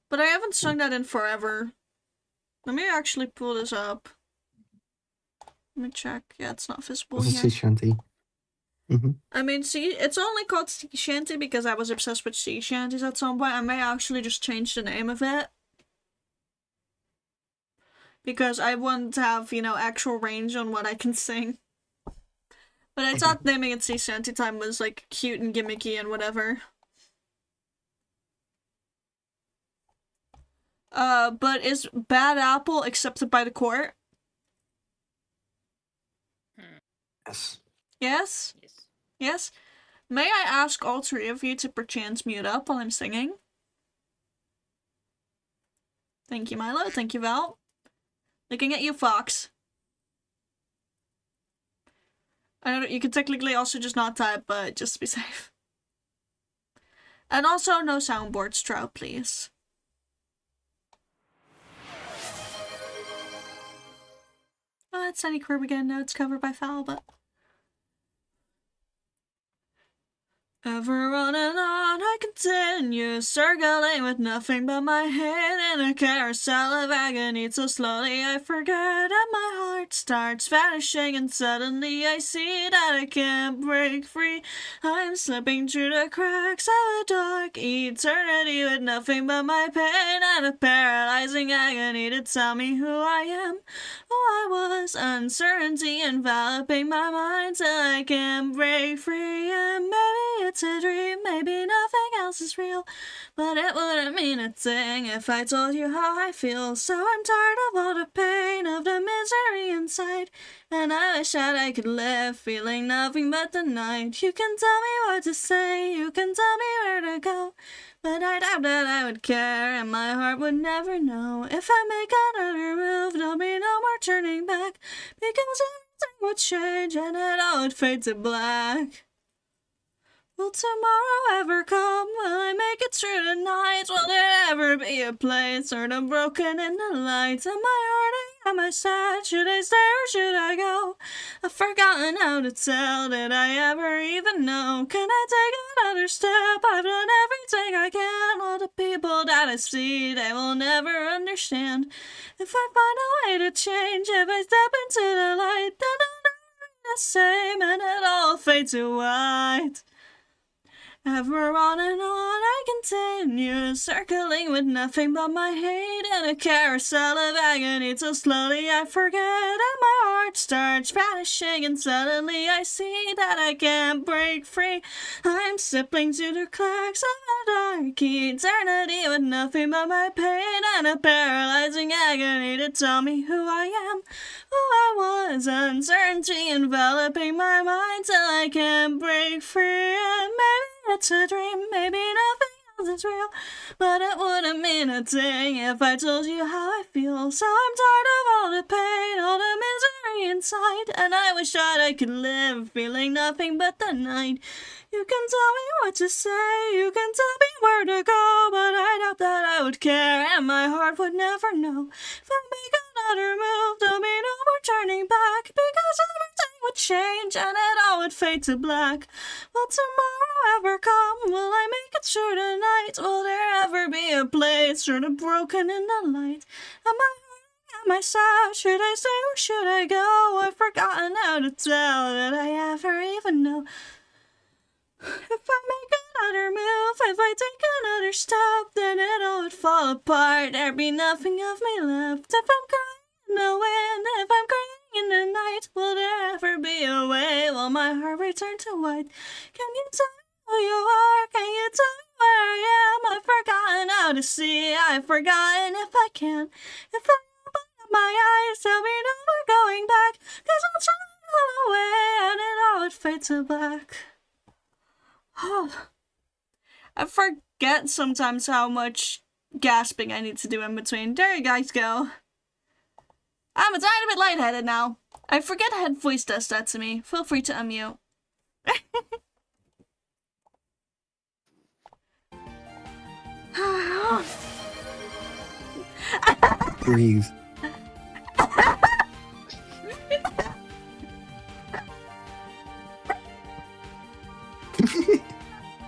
But I haven't sung that in forever. Let me actually pull this up. Let me check. Yeah, it's not visible It's a here. sea shanty. I mean, see, it's only called sea shanty because I was obsessed with sea shanties at some point. I may actually just change the name of it. Because I want to have, you know, actual range on what I can sing. But I thought naming it Sea Shanty Time was, like, cute and gimmicky and whatever. But is Bad Apple accepted by the court? Yes. Yes? Yes. Yes? May I ask all three of you to perchance mute up while I'm singing? Thank you, Milo. Thank you, Val. Looking at you, Fox. I know you can technically also just not type, but just to be safe. And also, no soundboard, Stroud, please. Oh, that's Sunny Curb again. No, it's covered by Foul, but... Ever on and on I continue, circling with nothing but my head in a carousel of agony. So slowly I forget and my heart starts vanishing, and suddenly I see that I can't break free. I'm slipping through the cracks of a dark eternity with nothing but my pain and a paralyzing agony to tell me who I am, who I was. Uncertainty enveloping my mind till I can't break free. And maybe it's a dream, maybe nothing else is real, but it wouldn't mean a thing if I told you how I feel. So I'm tired of all the pain, of the misery inside, and I wish that I could live feeling nothing but the night. You can tell me what to say, you can tell me where to go, but I doubt that I would care, and my heart would never know. If I make another move, there'll be no more turning back, because everything would change and it all would fade to black. Will tomorrow ever come? Will I make it through the night? Will there ever be a place sort of broken in the light? Am I hurting? Am I sad? Should I stay or should I go? I've forgotten how to tell. Did I ever even know? Can I take another step? I've done everything I can. All the people that I see, they will never understand. If I find a way to change, if I step into the light, then I'll never be the same, and it all fades to white. Ever on and on I continue, circling with nothing but my hate in a carousel of agony, till slowly I forget and my heart starts vanishing, and suddenly I see that I can't break free. I'm slipping through the cracks of a dark eternity with nothing but my pain and a paralyzing agony to tell me who I am, who I was. Uncertainty enveloping my mind till I can't break free. And maybe it's a dream, maybe nothing else is real, but it wouldn't mean a thing if I told you how I feel. So I'm tired of all the pain, all the misery inside, and I wish that I could live feeling nothing but the night. You can tell me what to say, you can tell me where to go, but I doubt that I would care, and my heart would never know. If I make another move, there'll be no more turning back, because everything would change and it all would fade to black. Will tomorrow ever come? Will I make it through the night? Will there ever be a place sort of broken in the light? Am I hurting myself? Should I stay or should I go? I've forgotten how to tell. Did I ever even know? If I make another move, if I take another step, then it all would fall apart. There'd be nothing of me left. If I'm crying in the wind, if I'm crying in the night, will there ever be a way? Will my heart return to white? Can you tell me who you are? Can you tell me where I am? I've forgotten how to see. I've forgotten if I can. If I open up my eyes, tell me never going back. 'Cause I'll try it all away and it all would fade to black. I forget sometimes how much gasping I need to do in between. There you guys go. I'm a tiny bit lightheaded now. I forget head voice does that to me. Feel free to unmute. Breathe.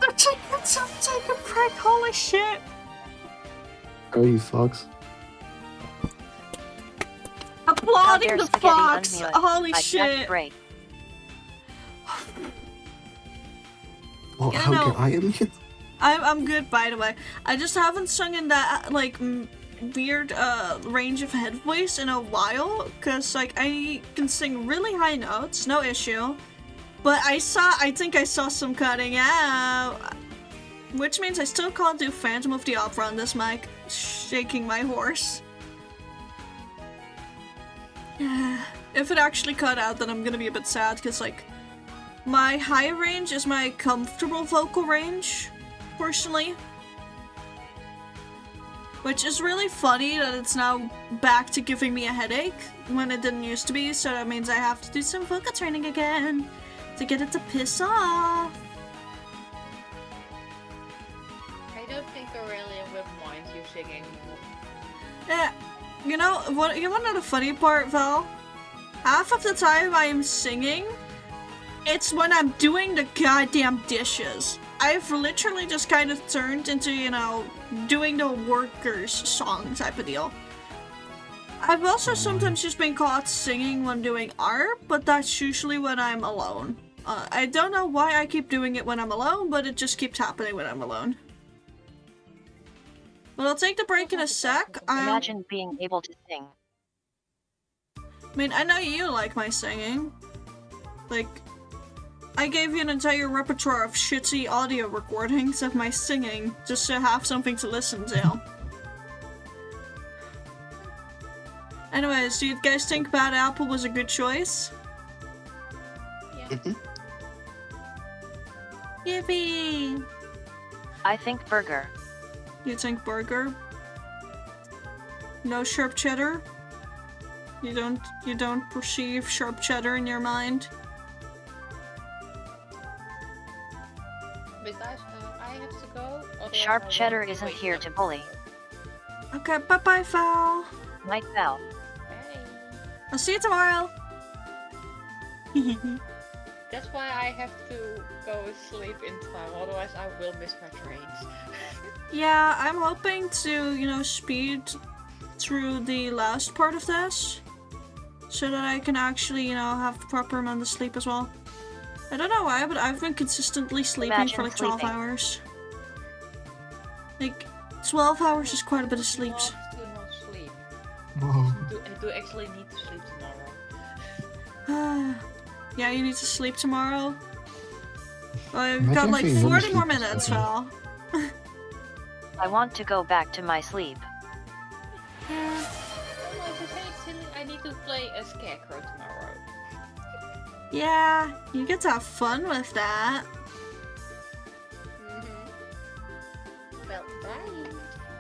The chickens have taken break, holy shit! Go, you fox. Applauding the Spaghetti fox! unmute. Holy I shit! can't break. Well, Yeah, how no. can I unmute? I'm good, by the way. I just haven't sung in that, like, weird, range of head voice in a while, because, like, I can sing really high notes, no issue. But I think I saw some cutting out. Which means I still can't do Phantom of the Opera on this mic. Shaking my horse. If it actually cut out, then I'm gonna be a bit sad, because, like, my high range is my comfortable vocal range, personally. Which is really funny that it's now back to giving me a headache when it didn't used to be, so that means I have to do some vocal training again to get it to piss off. I don't think Aurelian would mind you singing. Yeah, you know the funny part, Val? Half of the time I am singing, it's when I'm doing the goddamn dishes. I've literally just kind of turned into, you know, doing the workers song type of deal. I've also sometimes just been caught singing when doing art, but that's usually when I'm alone. I don't know why I keep doing it when I'm alone, but it just keeps happening when I'm alone. But I'll take the break in a sec. Imagine being able to sing. I mean, I know you like my singing. Like, I gave you an entire repertoire of shitty audio recordings of my singing just to have something to listen to. Anyways, do you guys think Bad Apple was a good choice? Yeah. Yippee! I think burger. You think burger? No sharp cheddar? You don't perceive sharp cheddar in your mind? But guys, I have to go. Otherwise Sharp I cheddar won't isn't wake here up. to bully. Okay, bye-bye, Val. Night Val. Hey. I'll see you tomorrow. That's why I have to go sleep in time, otherwise I will miss my trains. Yeah, I'm hoping to, you know, speed through the last part of this so that I can actually, you know, have the proper amount of sleep as well. I don't know why, but I've been consistently sleeping Imagine for like 12 sleeping. hours. Like, 12 hours is quite a bit of sleep. Want to not sleep. Whoa. I do actually need to sleep tomorrow. Yeah, you need to sleep tomorrow. I've Imagine got like if we 40 really more sleep minutes, tomorrow. Val. I want to go back to my sleep. Oh, if you say it's silly, I need to play a scarecrow tomorrow. Yeah, you get to have fun with that. Well, bye.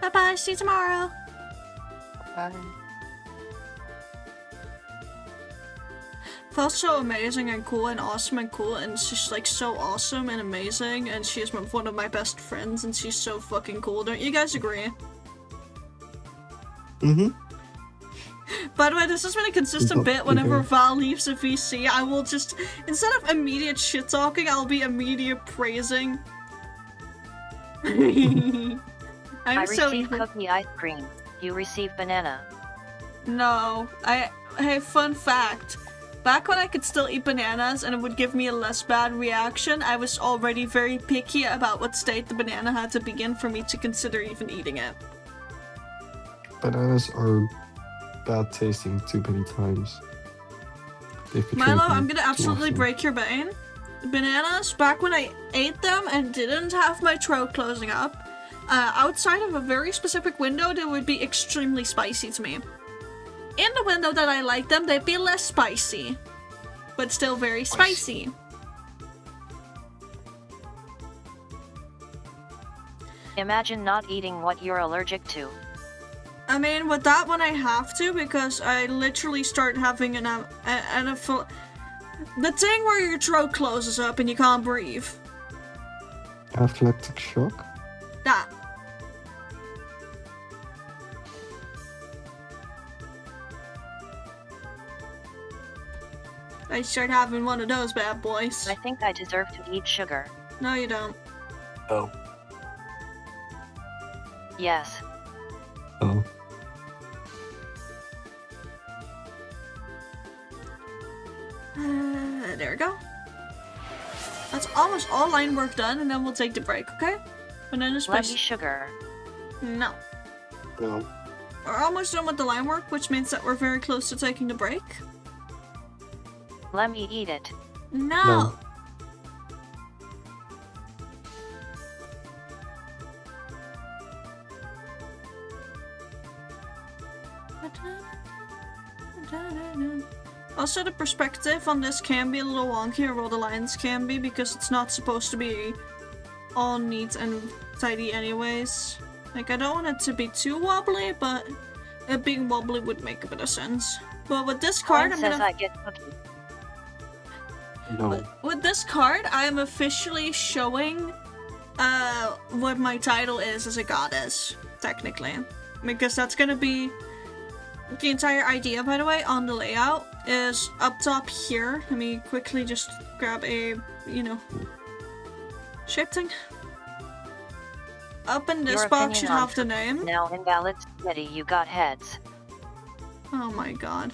Bye-bye, see you tomorrow. Bye. Felt so amazing and cool and awesome and cool, and she's like so awesome and amazing, and she's one of my best friends, and she's so fucking cool. Don't you guys agree? Mm-hmm. By the way, this has been a consistent bit whenever Val leaves a VC. I will just, instead of immediate shit talking, I'll be immediate praising. I so receive evil. cookie ice cream. You receive banana. No, hey, fun fact. Back when I could still eat bananas and it would give me a less bad reaction, I was already very picky about what state the banana had to be in for me to consider even eating it. Bananas are bad tasting too many times. They've betrayed Milo, me I'm gonna too absolutely often. break your brain. Bananas, back when I ate them and didn't have my throat closing up, outside of a very specific window, they would be extremely spicy to me. In the window that I like them, they'd be less spicy, but still very spicy. Imagine not eating what you're allergic to. I mean, with that one I have to, because I literally start having the thing where your throat closes up and you can't breathe. Anaphylactic shock? That. I start having one of those bad boys. I think I deserve to eat sugar. No, you don't. Oh. Yes. Oh. There we go. That's almost all line work done, and then we'll take the break, okay? Banana Let spice. me sugar. No. No. We're almost done with the line work, which means that we're very close to taking the break. Let me eat it. No. No. Also, the perspective on this can be a little wonky, or all the lines can be, because it's not supposed to be all neat and tidy anyways. Like, I don't want it to be too wobbly, but it being wobbly would make a bit of sense. But with this card, Mine I'm says gonna... I get cookie. No. With this card, I am officially showing what my title is as a goddess, technically. Because that's gonna be the entire idea, by the way, on the layout is up top here. Let me quickly just grab a, shape thing. Up in this Your box should opinion on have the name. Now invalid. Steady, you got heads. Oh my god.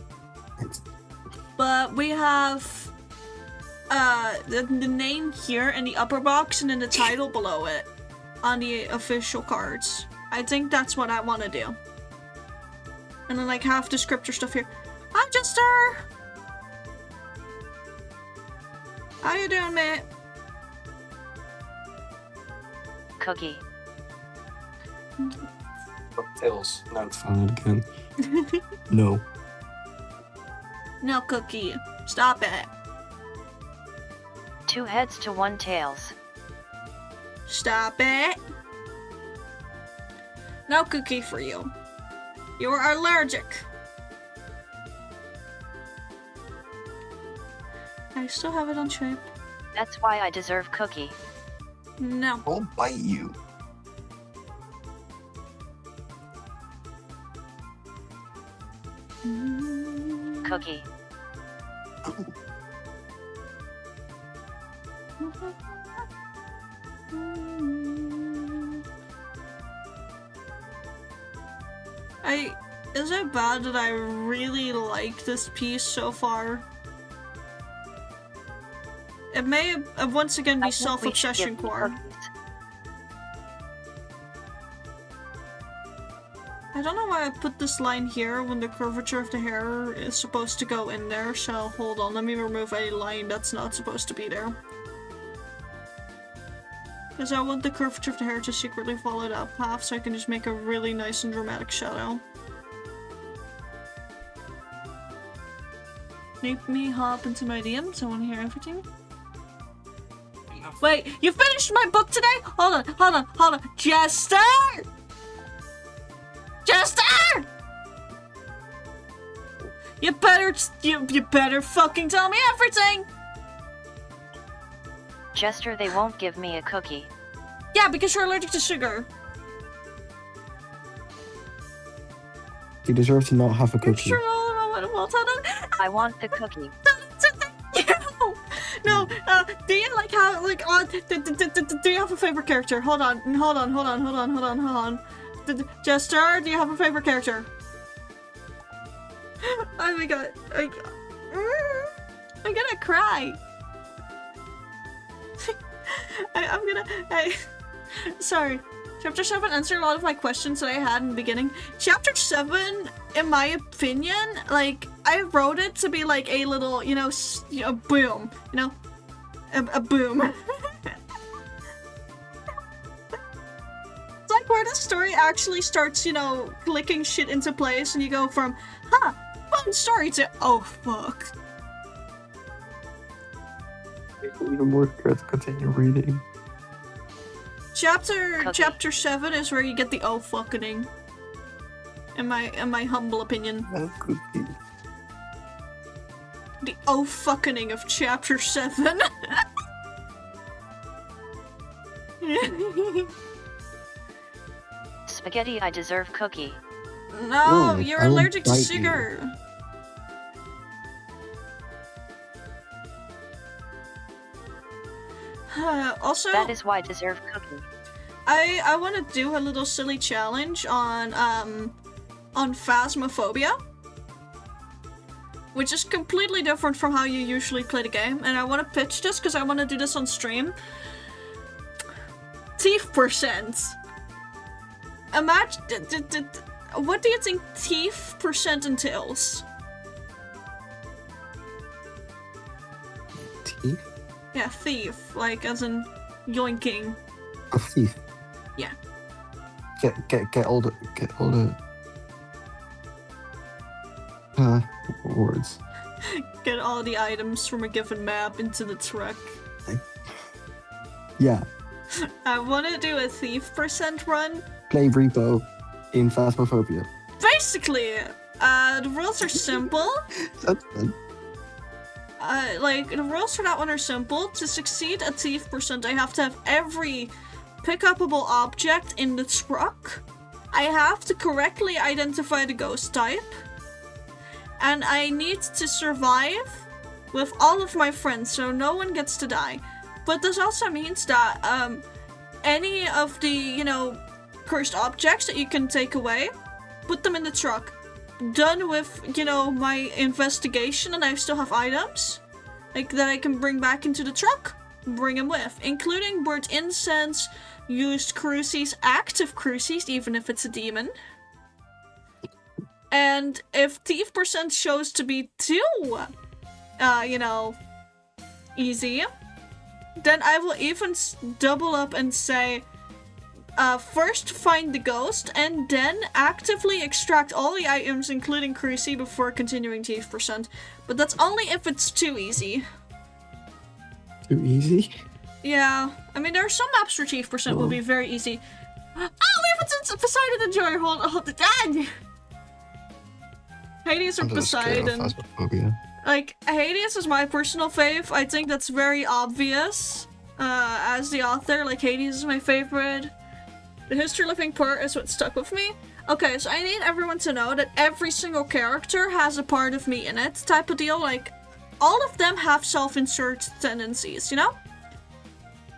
But we have the name here in the upper box and then the title below it on the official cards. I think that's what I want to do. And then like half descriptor stuff here. Hi Jester! How you doing, mate? Cookie. Tails. No, it's Found it again. No. No, Cookie. Stop it. 2 heads to 1 tails. Stop it. No Cookie for you. You are allergic. I still have it on shape. That's why I deserve cookie. No. I'll bite you. Cookie. Is it bad that I really like this piece so far? It may once again I be think we should self-obsession give you core. cookies. I don't know why I put this line here when the curvature of the hair is supposed to go in there, so hold on, let me remove a line that's not supposed to be there. Because I want the curvature of the hair to secretly follow that path so I can just make a really nice and dramatic shadow. Make me hop into my DMs, I want to hear everything. Wait, you finished my book today? Hold on. Jester! Jester! You better fucking tell me everything! Jester, they won't give me a cookie. Yeah, because you're allergic to sugar. You deserve to not have a You're cookie. sure well done. I want the cookie. No, do you like how like do you have a favorite character? Hold on. Jester, do you have a favorite character? Oh my god, I'm gonna cry. Sorry. Chapter 7 answered a lot of my questions that I had in the beginning. Chapter 7, in my opinion, like, I wrote it to be like a little, boom. A boom. It's like where the story actually starts, clicking shit into place and you go from, fun story to, oh fuck. Even more scared to continue reading. Chapter 7 is where you get the oh fucking. In my humble opinion. The oh fucking of chapter 7. Spaghetti, I deserve cookie. No, Oh, you're I will allergic to bite you. sugar. Also, That is why I deserve cookie. I want to do a little silly challenge on phasmophobia, which is completely different from how you usually play the game, and I want to pitch this because I want to do this on stream. Teeth percent. Imagine, what do you think teeth percent entails? Teeth? Yeah, thief, like as in yoinking. A thief. Yeah. Get all the words. Get all the items from a given map into the truck. Yeah. I want to do a thief percent run. Play repo in Phasmophobia. Basically, the rules are simple. That's fun. Like, the rules for that one are simple. To succeed at thief percent, I have to have every pick-upable object in the truck. I have to correctly identify the ghost type. And I need to survive with all of my friends, so no one gets to die. But this also means that, any of the, cursed objects that you can take away, put them in the truck. Done with, my investigation and I still have items, like, that I can bring back into the truck, bring them with, including burnt incense, used crucies, active crucies, even if it's a demon. And if thief percent shows to be too, easy, then I will even double up and say, first find the ghost, and then actively extract all the items, including crucie, before continuing thief percent. But that's only if it's too easy. Too easy? Yeah, I mean, there are some maps where thief percent will be very easy. Oh, we have a Poseidon Enjoyer, hold on. Hades or I'm just scared of Poseidon. Phasmophobia. Like, Hades is my personal fave. I think that's very obvious. As the author, like, Hades is my favorite. The history living part is what stuck with me. Okay, so I need everyone to know that every single character has a part of me in it, type of deal. Like, all of them have self-insert tendencies,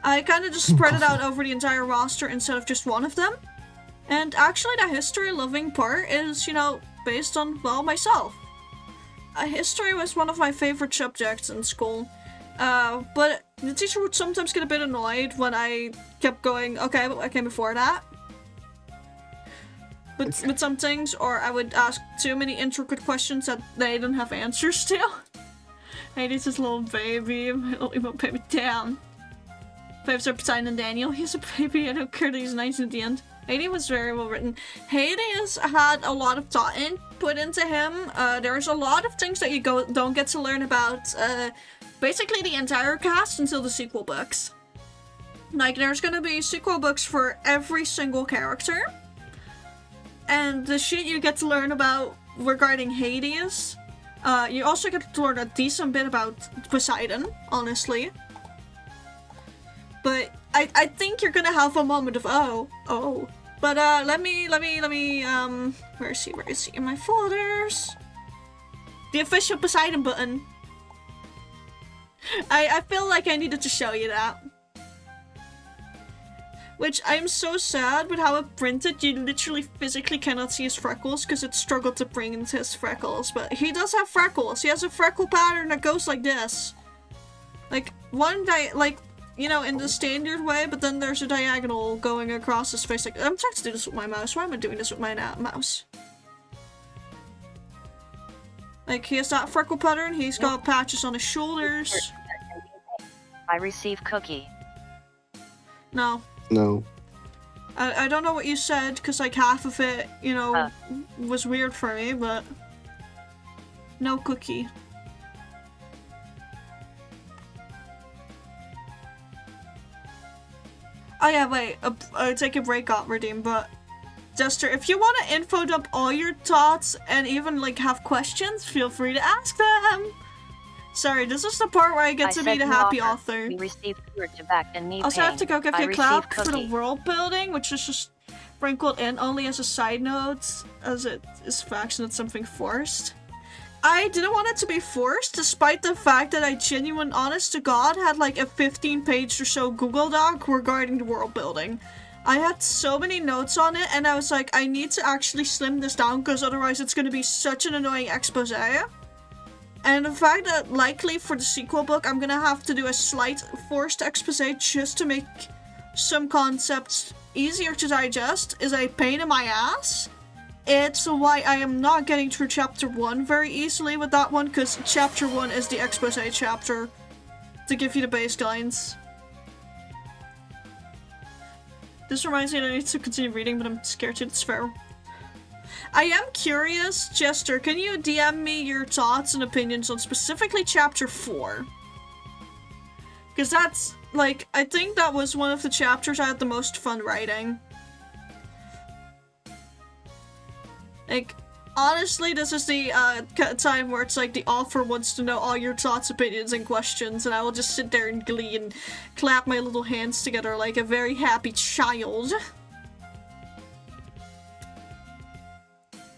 I kind of just spread it out over the entire roster instead of just one of them. And actually, the history loving part is, based on, well, myself. History was one of my favorite subjects in school. But the teacher would sometimes get a bit annoyed when I kept going, okay, but what came before that? With some things, or I would ask too many intricate questions that they didn't have answers to. Hey, this is little baby, my little baby down. Faves are Poseidon and Daniel. He's a baby, I don't care that he's nice at the end. Hades was very well written. Hades had a lot of thought put into him. There's a lot of things that you don't get to learn about basically the entire cast until the sequel books. Like, there's gonna be sequel books for every single character. And the shit you get to learn about regarding Hades, you also get to learn a decent bit about Poseidon, honestly. But I think you're gonna have a moment of oh. But let me Where is he? Where is he? In my folders. The official Poseidon button. I feel like I needed to show you that. Which, I'm so sad with how it printed. You literally physically cannot see his freckles because it struggled to print his freckles. But he does have freckles. He has a freckle pattern that goes like this. Like, you know, in the standard way, but then there's a diagonal going across his face. Like, I'm trying to do this with my mouse. Why am I doing this with my mouse? Like, he has that freckle pattern. He's got patches on his shoulders. I receive cookie. No. No. I don't know what you said, because like half of it, you know, was weird for me, but no cookie. Oh yeah, wait, take a break out, redeem, but Jester, if you want to info dump all your thoughts and even like have questions, feel free to ask them. Sorry, this is the part where I get to be the happy author. We received to back and knee Also, I have to go give you a clap for the cookie. world building, which is just sprinkled in only as a side note, as it is fact not something forced. I didn't want it to be forced, despite the fact that I genuine, honest to God, had like a 15-page or so Google Doc regarding the world building. I had so many notes on it, and I was like, I need to actually slim this down, because otherwise it's going to be such an annoying expose. And the fact that likely for the sequel book, I'm gonna have to do a slight forced expose just to make some concepts easier to digest is a pain in my ass. It's why I am not getting through chapter 1 very easily with that one, because chapter 1 is the expose chapter to give you the baselines. This reminds me that I need to continue reading, but I'm scared to despair. I am curious, Jester, can you DM me your thoughts and opinions on specifically chapter 4? Because that's, like, I think that was one of the chapters I had the most fun writing. Like, honestly, this is the time where it's like the author wants to know all your thoughts, opinions, and questions, and I will just sit there in glee and clap my little hands together like a very happy child.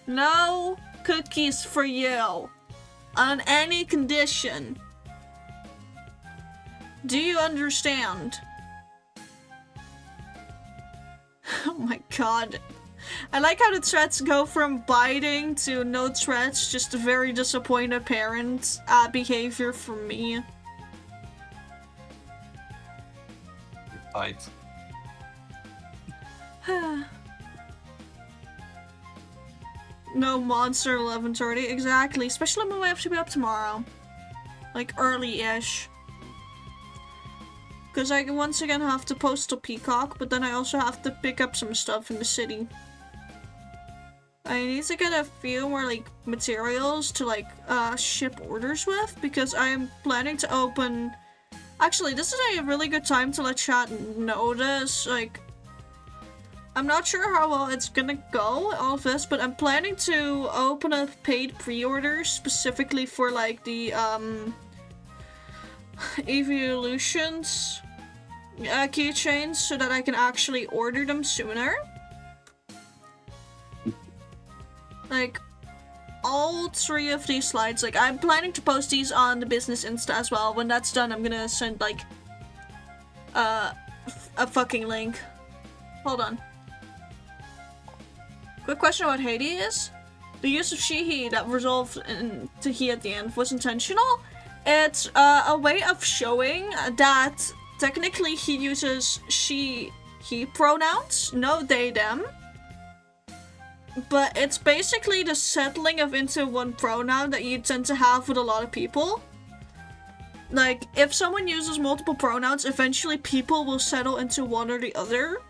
No cookies for you. On any condition. Do you understand? Oh my god. I like how the threats go from biting to no threats, just a very disappointed parent behavior from me. Bite. No monster 11:30, exactly. Especially when we have to be up tomorrow. Like, early-ish. Because I once again have to post to Peacock, but then I also have to pick up some stuff in the city. I need to get a few more, like, materials to, like, ship orders with, because I am planning to open... Actually, this is a really good time to let chat know this, like... I'm not sure how well it's gonna go, all of this, but I'm planning to open a paid pre-order specifically for, like, the, Evolutions keychains so that I can actually order them sooner. Like, all 3 of these slides, like, I'm planning to post these on the business Insta as well. When that's done, I'm gonna send, like, a fucking link. Hold on. Quick question about Hades. The use of she-he that resolved into he at the end was intentional. It's a way of showing that technically he uses she-he pronouns, no they-them. But it's basically the settling of into one pronoun that you tend to have with a lot of people. Like, if someone uses multiple pronouns, eventually people will settle into one or the other.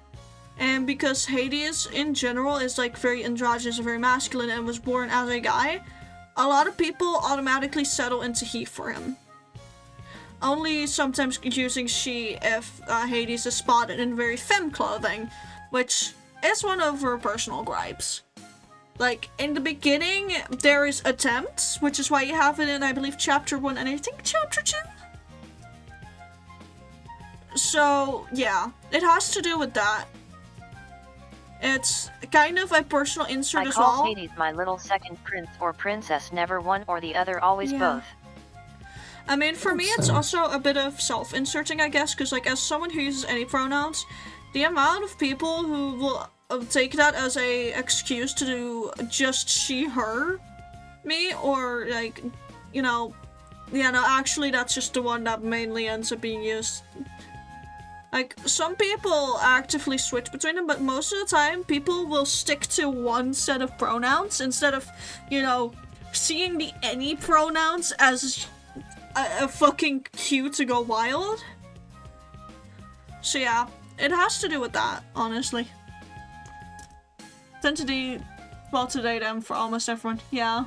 And because Hades, in general, is, like, very androgynous and very masculine and was born as a guy, a lot of people automatically settle into he for him. Only sometimes using she if Hades is spotted in very femme clothing, which is one of her personal gripes. Like, in the beginning, there is attempts, which is why you have it in, I believe, chapter 1 and I think chapter 2? So, yeah, it has to do with that. It's kind of a personal insert I as call well. Hades my little second prince or princess, never one or the other, always Yeah. both. I mean, for me, it's So- also a bit of self-inserting, I guess, because, like, as someone who uses any pronouns, the amount of people who will take that as a excuse to do just she, her, me, or, like, you know, yeah, no, actually, that's just the one that mainly ends up being used. Like, some people actively switch between them, but most of the time, people will stick to one set of pronouns instead of, you know, seeing the any pronouns as a fucking cue to go wild. So yeah, it has to do with that, honestly. Tend to do well today then for almost everyone, yeah.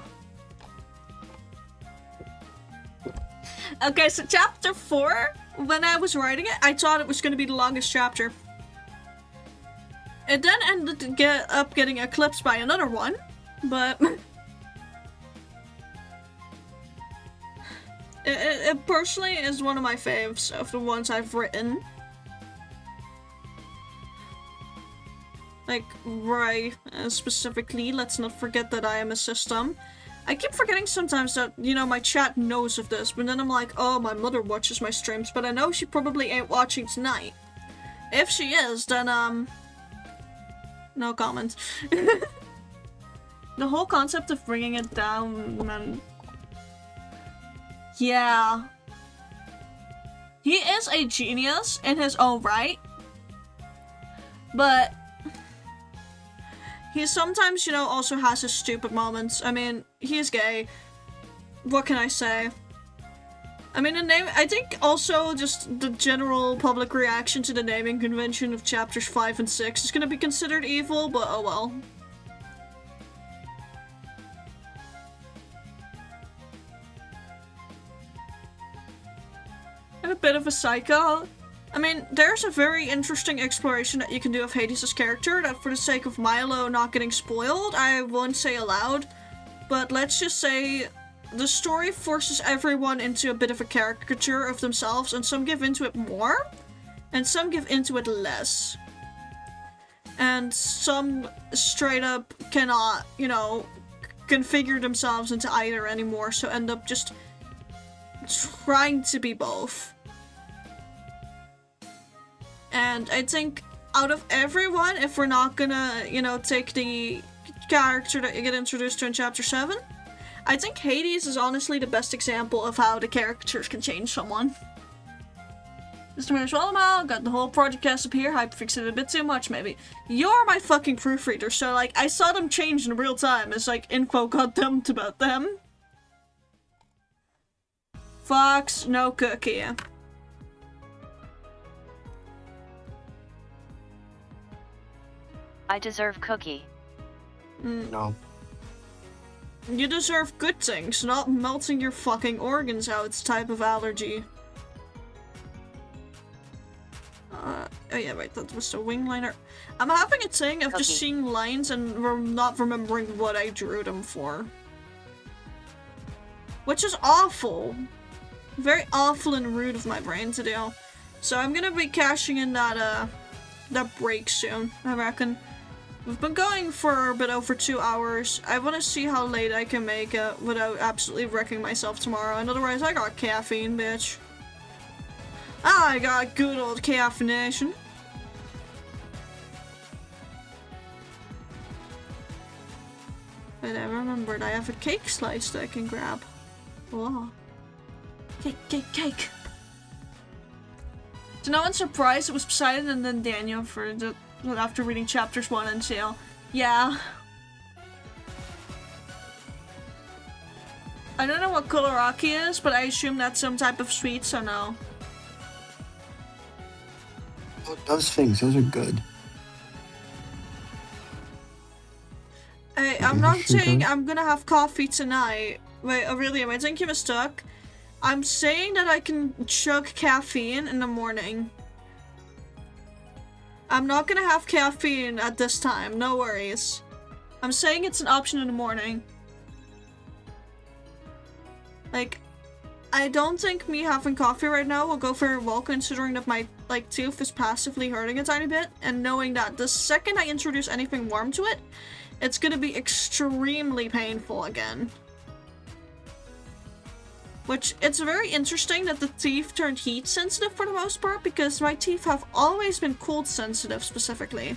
Okay, so chapter 4, when I was writing it, I thought it was going to be the longest chapter. It then ended up getting eclipsed by another one, but it personally is one of my faves of the ones I've written. Like, right, specifically, let's not forget that I am a system. I keep forgetting sometimes that, you know, my chat knows of this, but then I'm like, oh, my mother watches my streams, but I know she probably ain't watching tonight. If she is, then, no comment. The whole concept of bringing it down, man. Yeah. He is a genius in his own right. But he sometimes, you know, also has his stupid moments. I mean, he's gay. What can I say? I mean, the name, I think also just the general public reaction to the naming convention of chapters 5 and 6 is gonna be considered evil, but oh well. And a bit of a psycho. I mean, there's a very interesting exploration that you can do of Hades' character that, for the sake of Milo not getting spoiled, I won't say aloud. But let's just say the story forces everyone into a bit of a caricature of themselves, and some give into it more, and some give into it less. And some straight up cannot, you know, configure themselves into either anymore, so end up just trying to be both. And I think out of everyone, if we're not gonna, you know, take the character that you get introduced to in chapter 7, I think Hades is honestly the best example of how the characters can change someone. Mr. Swallow got the whole project cast up here, hyperfixated a bit too much maybe. You're my fucking proofreader, so like, I saw them change in real time as like info got dumped about them. Fox, no cookie. I deserve cookie. No. You deserve good things, not melting your fucking organs out type of allergy. Oh yeah, right, that was the wing liner. I'm having a thing of just Cookie. seeing lines and not remembering what I drew them for. Which is awful. Very awful and rude of my brain to do. So I'm gonna be cashing in that break soon, I reckon. We've been going for a bit over 2 hours. I want to see how late I can make it without absolutely wrecking myself tomorrow. And otherwise, I got caffeine, bitch. I got good old caffeination. But I remembered I have a cake slice that I can grab. Whoa. Cake, cake, cake. To no one's surprise, it was Poseidon and then Daniel for the after reading chapters 1 and 2. Yeah. I don't know what Koloraki is, but I assume that's some type of sweet, so no. Oh, those things, those are good. Hey, I'm Okay, not sugar. saying I'm gonna have coffee tonight. Wait, Aurelia, I think you mistook. I'm saying that I can chug caffeine in the morning. I'm not gonna have caffeine at this time, no worries. I'm saying it's an option in the morning. Like, I don't think me having coffee right now will go very well considering that my like tooth is passively hurting a tiny bit, and knowing that the second I introduce anything warm to it, it's gonna be extremely painful again. Which, it's very interesting that the teeth turned heat sensitive for the most part, because my teeth have always been cold sensitive specifically.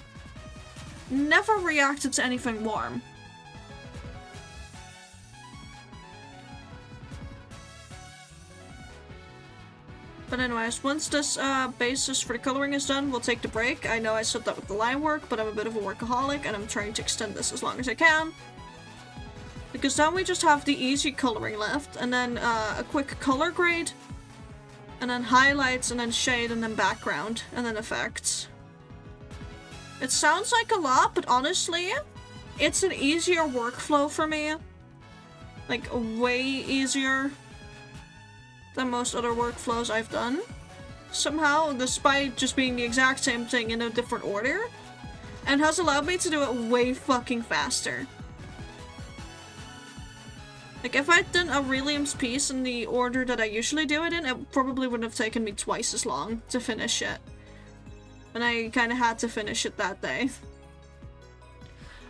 Never reacted to anything warm. But anyways, once this basis for the coloring is done, we'll take the break. I know I said that with the line work, but I'm a bit of a workaholic and I'm trying to extend this as long as I can. Because then we just have the easy coloring left, and then a quick color grade, and then highlights, and then shade, and then background, and then effects. It sounds like a lot, but honestly, it's an easier workflow for me. Like, way easier than most other workflows I've done. Somehow, despite just being the exact same thing in a different order, and has allowed me to do it way fucking faster. Like, if I'd done a Williams piece in the order that I usually do it in, it probably would have taken me twice as long to finish it. And I kind of had to finish it that day.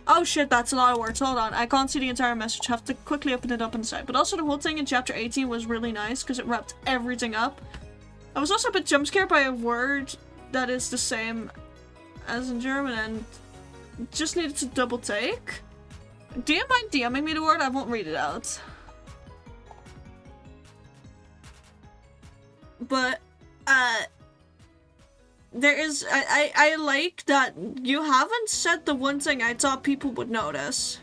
Oh shit, that's a lot of words. Hold on, I can't see the entire message. Have to quickly open it up inside. But also the whole thing in chapter 18 was really nice because it wrapped everything up. I was also a bit jump scared by a word that is the same as in German and just needed to double take. Do you mind DMing me the word? I won't read it out. But, there is, I like that you haven't said the one thing I thought people would notice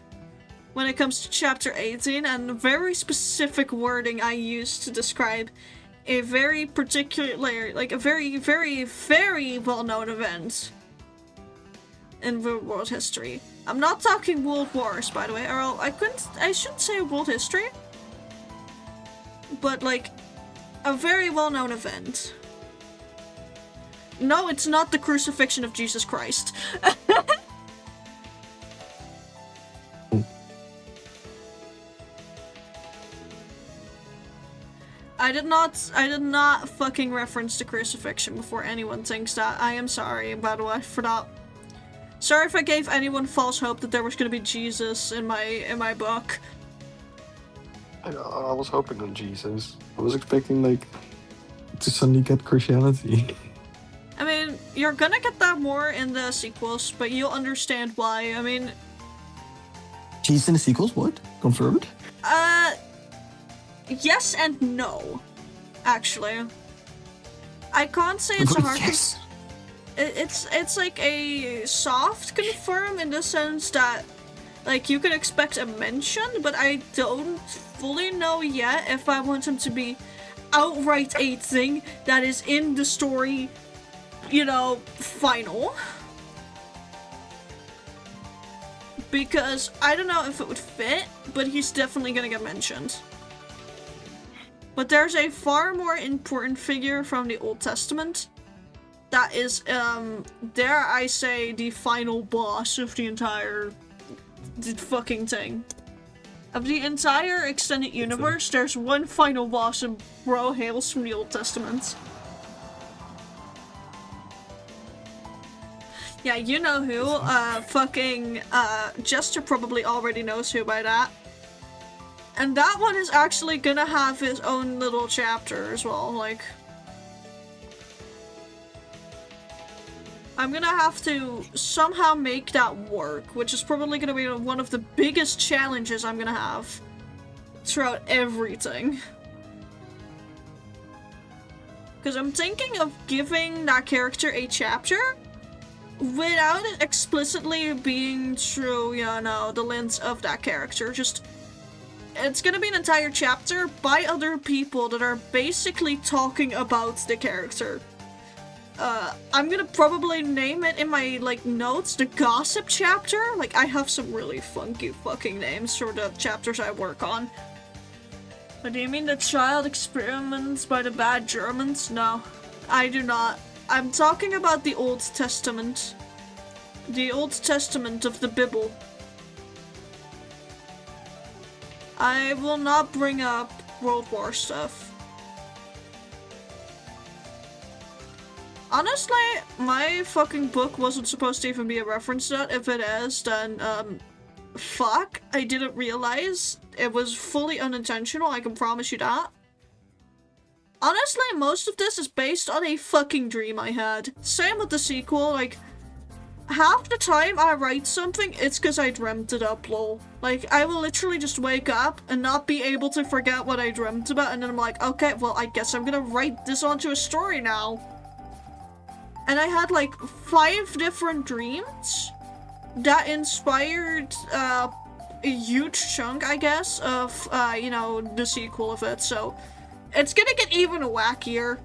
when it comes to chapter 18, and very specific wording I used to describe a very particular, like a very, very, very well-known event in world history. I'm not talking world wars, by the way, or I shouldn't say world history, but like a very well-known event. No, it's not the crucifixion of Jesus Christ. I did not fucking reference the crucifixion before anyone thinks that. I am sorry, by the way, for that. Sorry if I gave anyone false hope that there was gonna be Jesus in my book. I was hoping on Jesus. I was expecting, like, to suddenly get Christianity. I mean, you're gonna get that more in the sequels, but you'll understand why. I mean... Jesus in the sequels? What? Confirmed? Yes and no, actually. I can't say it's a hard... Yes. It's like a soft confirm in the sense that, like, you can expect a mention, but I don't fully know yet if I want him to be outright a thing that is in the story, you know, final. Because I don't know if it would fit, but he's definitely gonna get mentioned. But there's a far more important figure from the Old Testament that is, dare I say, the final boss of the entire fucking thing. Of the entire extended universe, there's one final boss and bro hails from the Old Testament. Yeah, you know who. Jester probably already knows who by that. And that one is actually gonna have his own little chapter as well, like... I'm gonna have to somehow make that work, which is probably gonna be one of the biggest challenges I'm gonna have throughout everything. Because I'm thinking of giving that character a chapter without it explicitly being through, you know, the lens of that character. Just, it's gonna be an entire chapter by other people that are basically talking about the character. I'm gonna probably name it in my, like, notes, the gossip chapter. Like, I have some really funky fucking names for the chapters I work on. But do you mean the child experiments by the bad Germans? No, I do not. I'm talking about the Old Testament. The Old Testament of the Bible. I will not bring up World War stuff. Honestly, my fucking book wasn't supposed to even be a reference to that. If it is, then, fuck. I didn't realize. It was fully unintentional, I can promise you that. Honestly, most of this is based on a fucking dream I had. Same with the sequel, like, half the time I write something, it's because I dreamt it up, lol. Like, I will literally just wake up and not be able to forget what I dreamt about, and then I'm like, okay, well, I guess I'm gonna write this onto a story now. And I had, like, 5 different dreams that inspired, a huge chunk, I guess, of, you know, the sequel of it, so it's gonna get even wackier.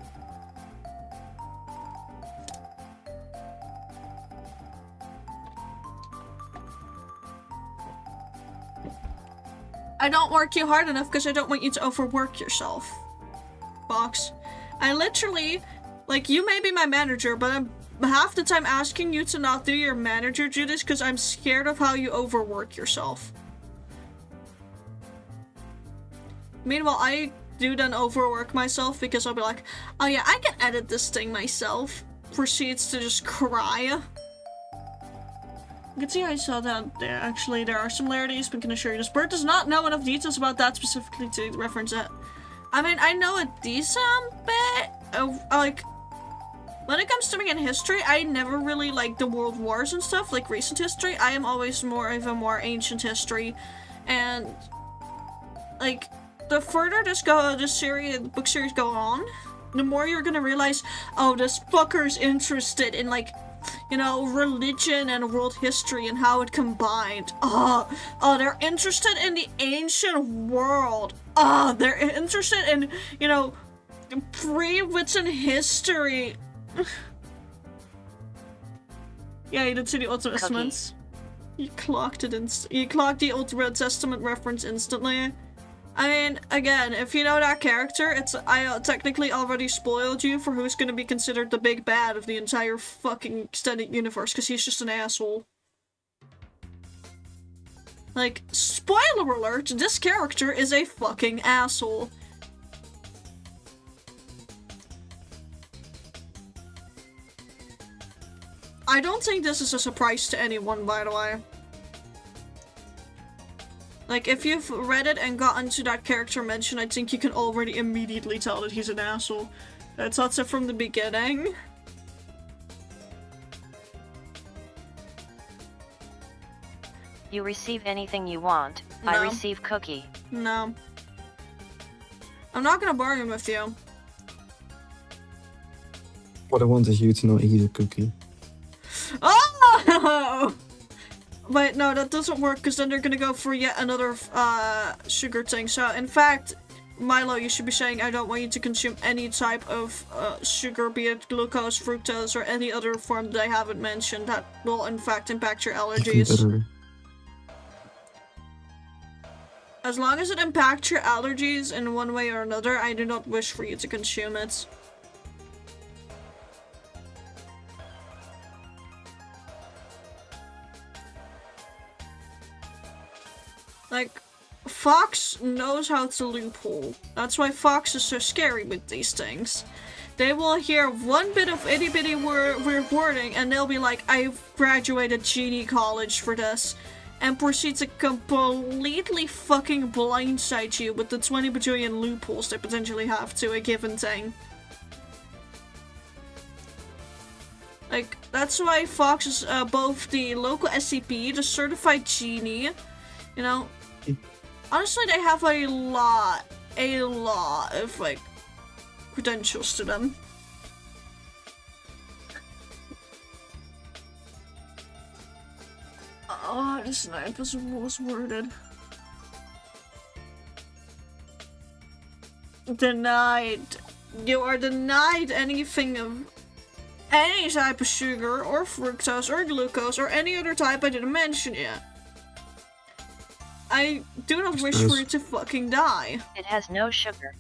I don't work you hard enough because I don't want you to overwork yourself. Box. I literally, like, you may be my manager, but I'm half the time asking you to not do your manager duties because I'm scared of how you overwork yourself. Meanwhile, I do then overwork myself because I'll be like, oh yeah, I can edit this thing myself. Proceeds to just cry. You can see I saw that there actually there are similarities, but can assure you this bird does not know enough details about that specifically to reference it. I mean, I know a decent bit of, like, when it comes to me in history, I never really like the world wars and stuff, like recent history. I am always more of a more ancient history, and, like, the further this book series go on, the more you're gonna realize, oh, this fucker's interested in, like, you know, religion and world history and how it combined. Oh, they're interested in the ancient world. Oh, they're interested in, you know, pre-written history. Yeah, you did see the Old Testaments. You clocked it you clocked the Old Testament reference instantly. I mean, again, if you know that character, I technically already spoiled you for who's gonna be considered the big bad of the entire fucking extended universe, because he's just an asshole. Like, spoiler alert, this character is a fucking asshole. I don't think this is a surprise to anyone, by the way. Like, if you've read it and gotten to that character mention, I think you can already immediately tell that he's an asshole. That's also from the beginning. You receive anything you want. No. I receive cookie. No. I'm not gonna bargain with you. What I want is you to not eat a cookie. Oh! But no, that doesn't work because then they're gonna go for yet another sugar thing. So in fact, Milo, you should be saying I don't want you to consume any type of sugar, be it glucose, fructose, or any other form that I haven't mentioned that will in fact impact your allergies. As long as it impacts your allergies in one way or another, I do not wish for you to consume it. Like, Fox knows how to loophole. That's why Fox is so scary with these things. They will hear one bit of itty bitty weird wording and they'll be like, I've graduated Genie College for this. And proceed to completely fucking blindside you with the 20 bajillion loopholes they potentially have to a given thing. Like, that's why Fox is both the local SCP, the certified genie, you know. Honestly, they have a lot of, like, credentials to them. Oh, this knife was worded. Denied. You are denied anything of any type of sugar or fructose or glucose or any other type I didn't mention yet. I do not wish for you to fucking die. It has no sugar.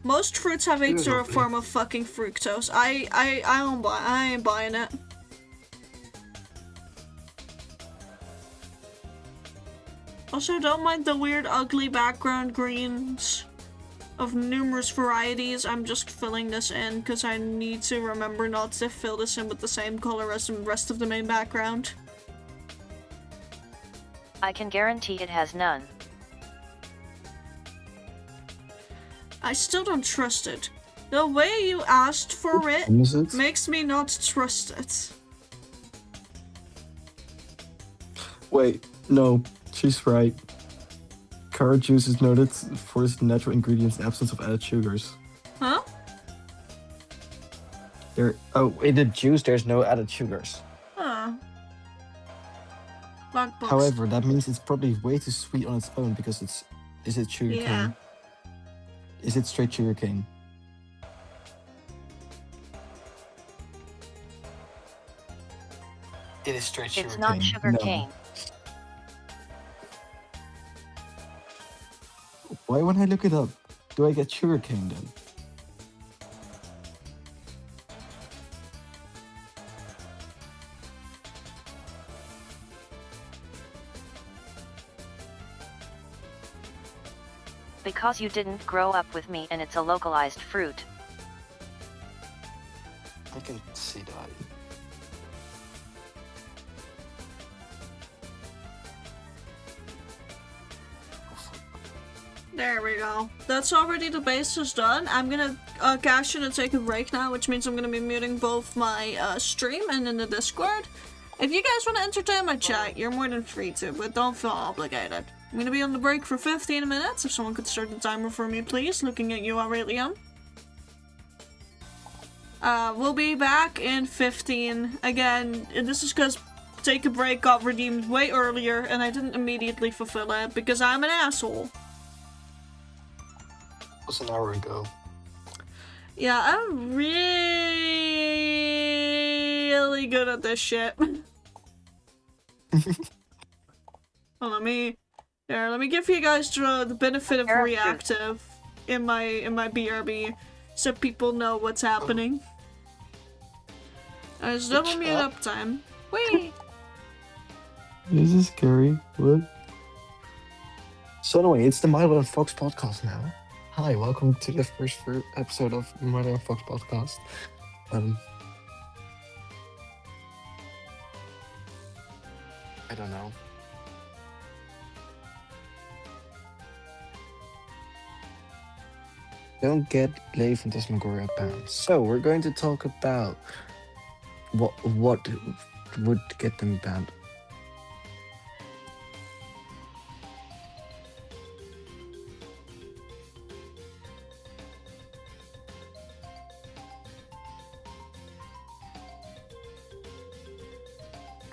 Most fruits have a zero form of fucking fructose. I ain't buying it. Also, don't mind the weird ugly background greens. of numerous varieties. I'm just filling this in because I need to remember not to fill this in with the same color as the rest of the main background. I can guarantee it has none. I still don't trust it. The way you asked for it Is it? makes me not trust it. Wait, no, she's right. Carrot juice is noted for its natural ingredients and absence of added sugars. Huh? In the juice, there's no added sugars. Huh. Black box. However, that means it's probably way too sweet on its own because is it sugar Yeah. cane? Is it straight sugar cane? It is straight sugar It's cane. not sugar No. cane. Why when I look it up, do I get sugar cane then? Because you didn't grow up with me and it's a localized fruit. I can see that. There we go. That's already the basis done. I'm gonna cash in and take a break now, which means I'm gonna be muting both my stream and in the Discord. If you guys want to entertain my chat, you're more than free to, but don't feel obligated. I'm gonna be on the break for 15 minutes. If someone could start the timer for me, please. Looking at you, Aurelian. We'll be back in 15. Again, this is because take a break got redeemed way earlier, and I didn't immediately fulfill it because I'm an asshole. It was an hour ago. Yeah, I'm really good at this shit. Well, let me give you guys the benefit of reactive in my BRB, so people know what's happening. There's double mute up time. Wait. This is scary. What? So anyway, it's the Milo and Fox podcast now. Hi, welcome to the first episode of Milo and Fox podcast. I don't know. Don't get LadyPhantasma banned. So we're going to talk about what would get them banned.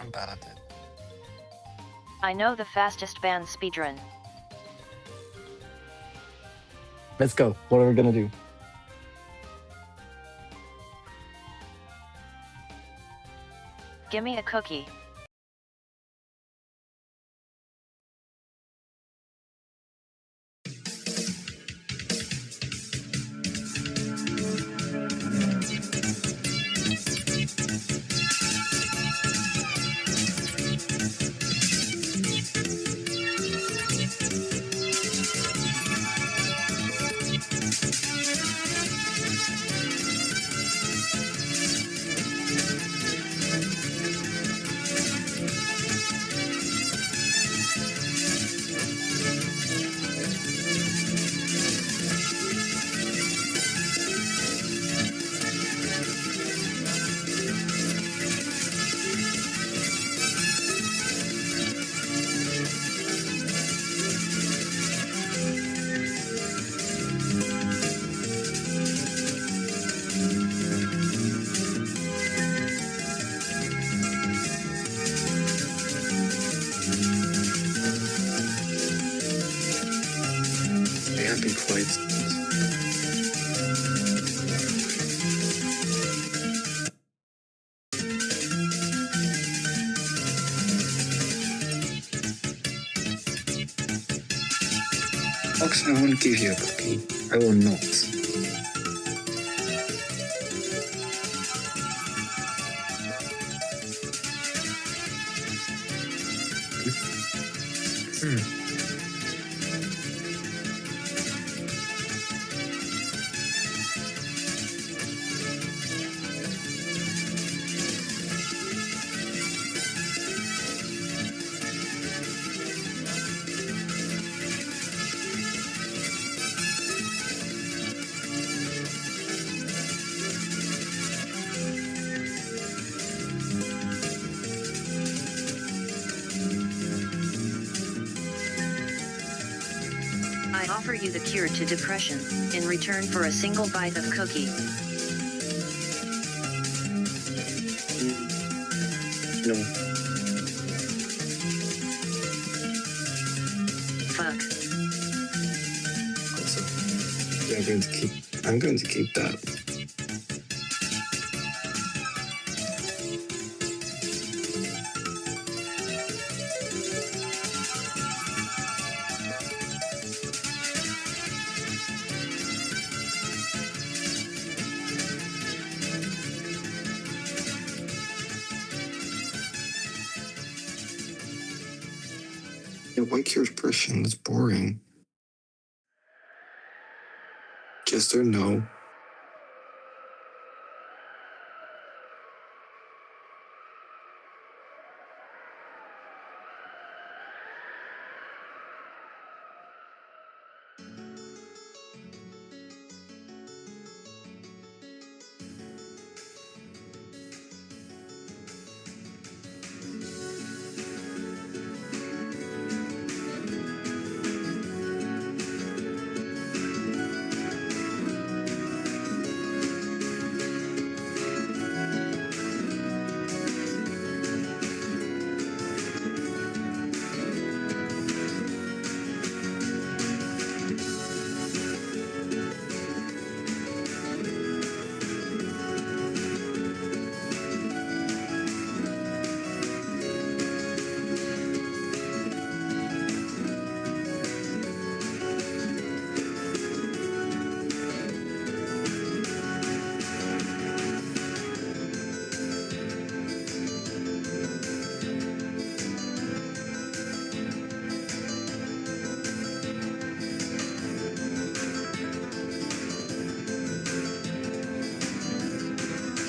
I'm bad at it. I know the fastest ban speedrun. Let's go. What are we gonna do? Gimme a cookie. They have been quite. Fox, I won't give you a cookie. I will not. I offer you the cure to depression, in return for a single bite of cookie. No. Fuck. Also, yeah, I'm going to keep that. Yeah, what cures depression? That's boring. Yes or no?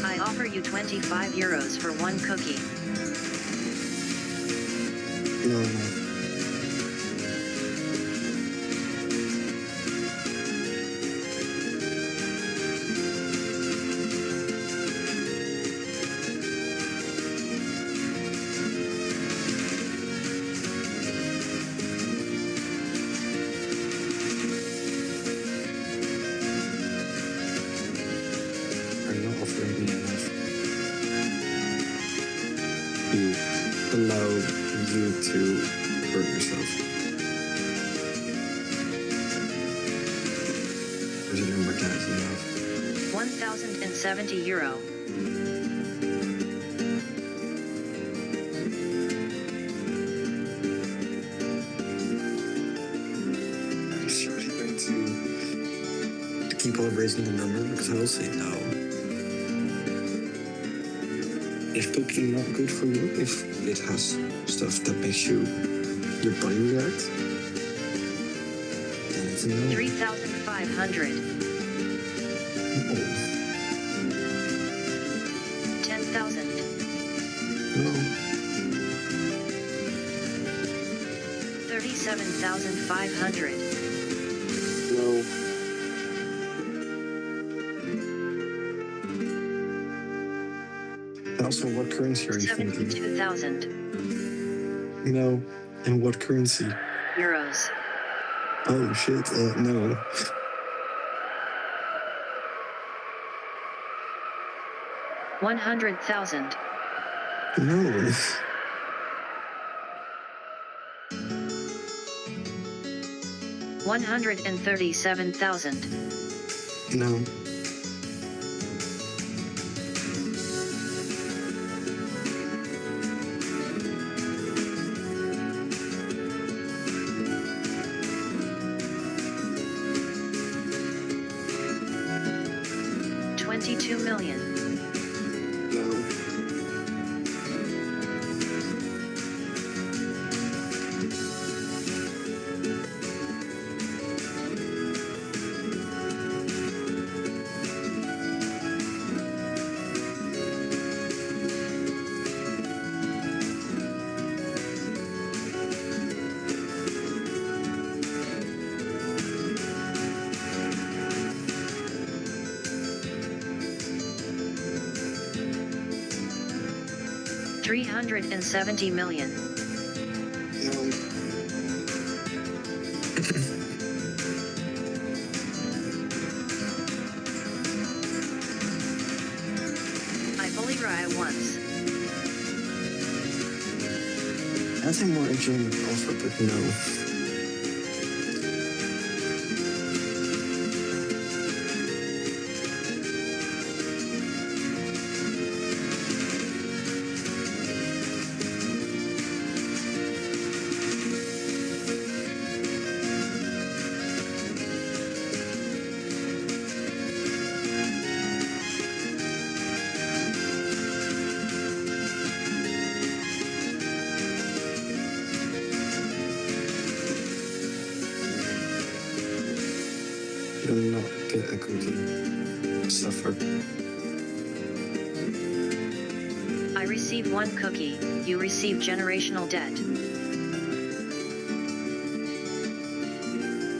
I offer you 25 euros for one cookie. No. Are not offering me enough to allow you to hurt yourself. Or is it number that is enough? 1,070 euro. Are you seriously going to keep on raising the number? Because I will say no. If cooking not good for you, if it has stuff that makes your body react, then it's a no. 3,500. No. 10,000. No. 37,500. No. Also, what currency are you thinking? 72,000 No. And what currency? euros. Oh shit, no. 100,000. No. 137,000. No. $22 million. No. $370 million. No. Nothing more enjoying to offer, but no. You'll not get a cookie. Suffer. I receive 1 cookie, you receive generational debt.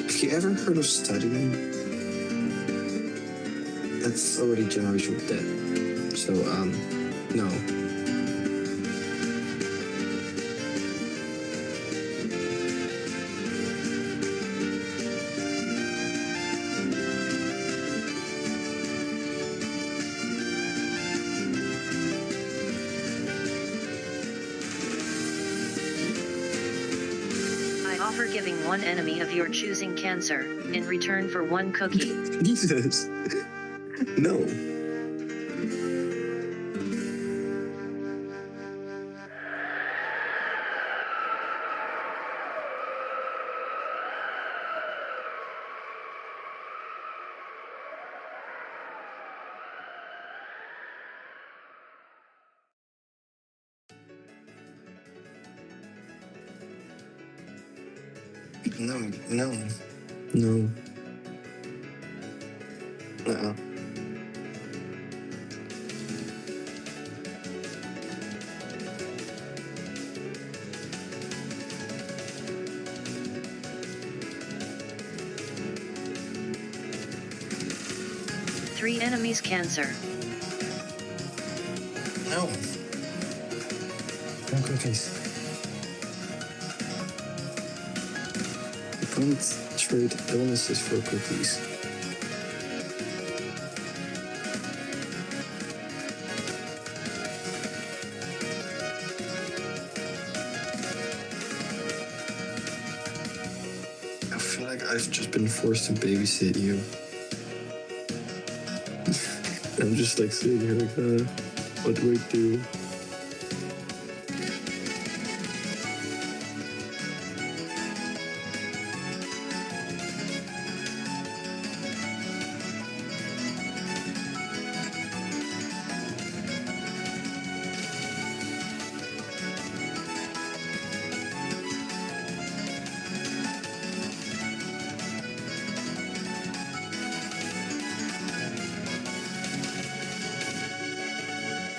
Have you ever heard of studying? That's already generational debt. So, no. I offer giving 1 enemy of your choosing cancer, in return for 1 cookie. Jesus. No. No, no, no. Uh-uh. Three enemies cancer. No. No cookies. You can't trade illnesses for cookies. I feel like I've just been forced to babysit you. I'm just like sitting here like, what do I do?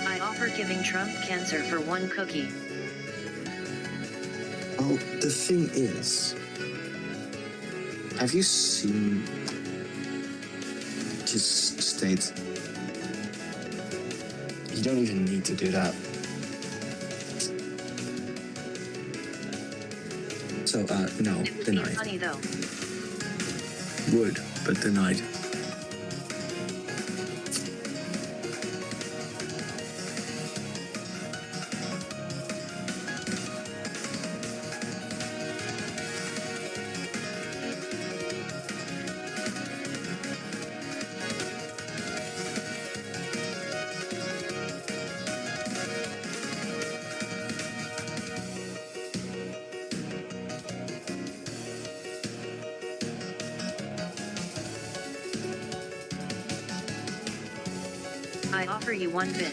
I offer giving Trump cancer for 1 cookie. Well, the thing is, have you seen his state? You don't even need to do that. So, no, It would be denied. funny though. Would, but denied. I offer you 1 bit.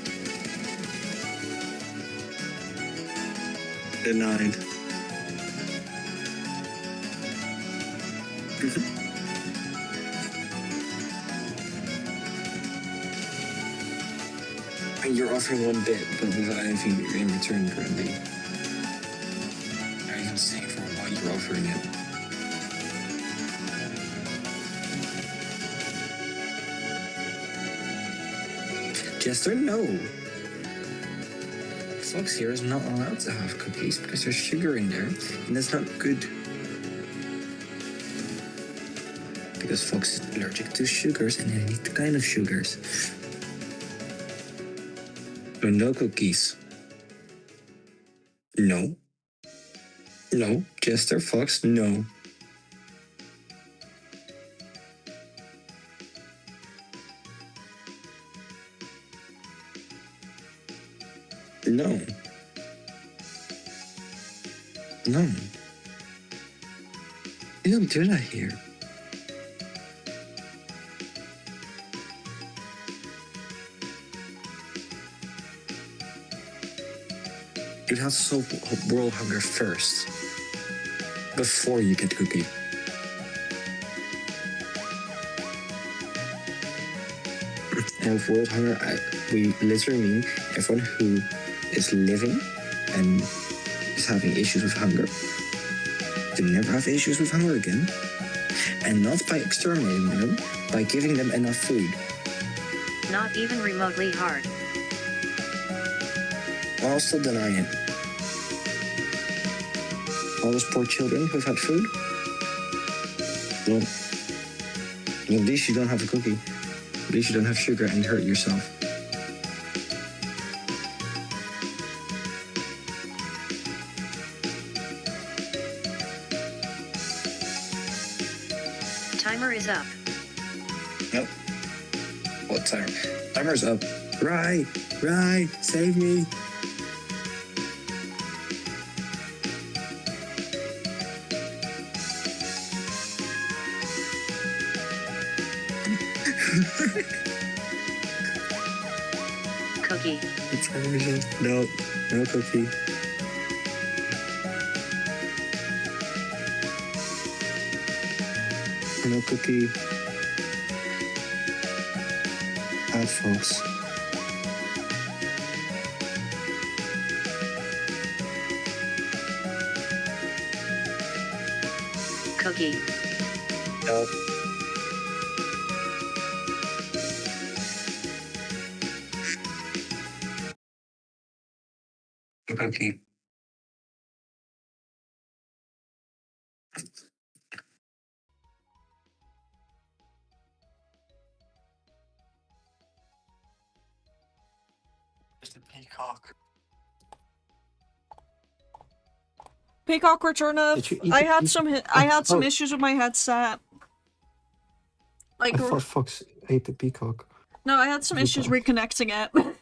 Denied. And you're offering 1 bit, but without anything in return currently. You're not even saying for why you're offering it. Jester, no. Fox here is not allowed to have cookies because there's sugar in there, and that's not good. Because Fox is allergic to sugars and any kind of sugars. So no cookies. No. No, Jester, Fox, no. No. No. You don't do that here. You have to solve world hunger first. Before you get cookie. And with world hunger, we literally mean everyone who is living and is having issues with hunger to never have issues with hunger again. And not by exterminating them, by giving them enough food. Not even remotely hard. I'll still deny it. All those poor children who've had food? Well, at least you don't have a cookie. At least you don't have sugar and hurt yourself. Timer is up. Nope. What timer? Timer's up. Right, save me. Cookie. The timer's up. No, no cookie. No cookie. Add false. Cookie. No. No cookie. It's the peacock. Peacock Returnative. Did you eat I the had peacock? some Oh. issues with my headset. Like, I thought Fox ate the peacock. no, I had some You issues don't. reconnecting it.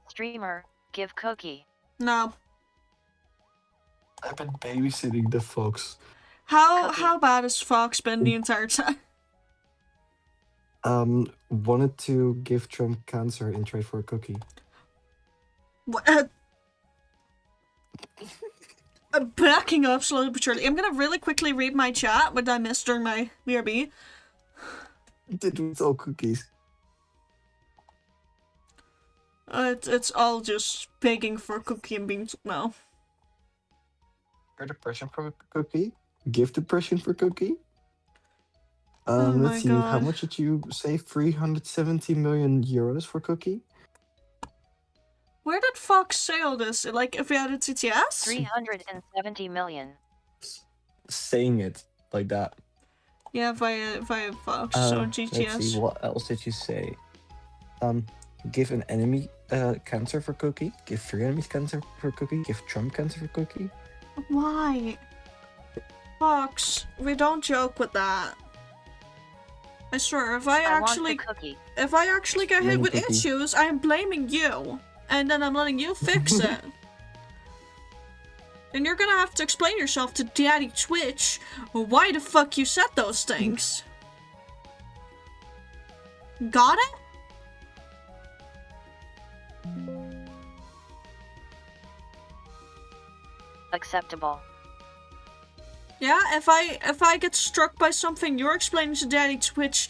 Streamer, give cookie. No. I've been babysitting the fox. Cookie. How bad has Fox been the entire time? Wanted to give Trump cancer in trade for a cookie. What? I'm backing up slowly but surely. I'm gonna really quickly read my chat, what I missed during my BRB. Did we all cookies? It's all just begging for cookie and beans now. Heard depression for a cookie? Give depression for cookie? Oh my Let's see, how God. much did you say? 370 million euros for cookie? Where did Fox say all this? Like, if we added CTS? 370 million. Saying it like that. Yeah, via Fox, so Let's see, GTS. what else did you say? Give an enemy cancer for cookie. Give 3 enemies cancer for cookie. Give Trump cancer for cookie. Why? Fox, we don't joke with that. I swear, if I want the actually cookie. get hit Mini with cookie. issues, I'm blaming you. And then I'm letting you fix it. And you're gonna have to explain yourself to Daddy Twitch why the fuck you said those things. Got it? Acceptable. Yeah, if I get struck by something, you're explaining to Daddy Twitch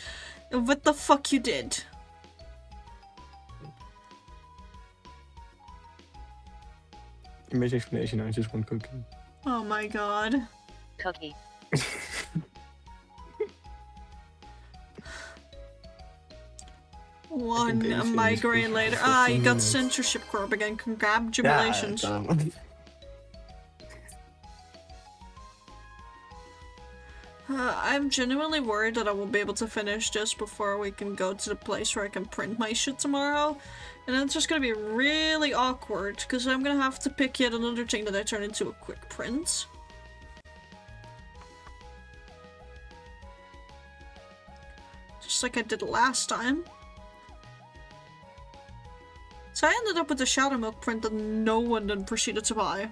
what the fuck you did. Image explanation, I just want cookie. Oh my god. Cookie. One babysitting is migraine good for later. 15 Ah, you got minutes. censorship corp again. Congratulations. I'm genuinely worried that I won't be able to finish this before we can go to the place where I can print my shit tomorrow. And then it's just gonna be really awkward, because I'm gonna have to pick yet another thing that I turn into a quick print. Just like I did last time. So I ended up with the Shadow Milk print that no one then proceeded to buy.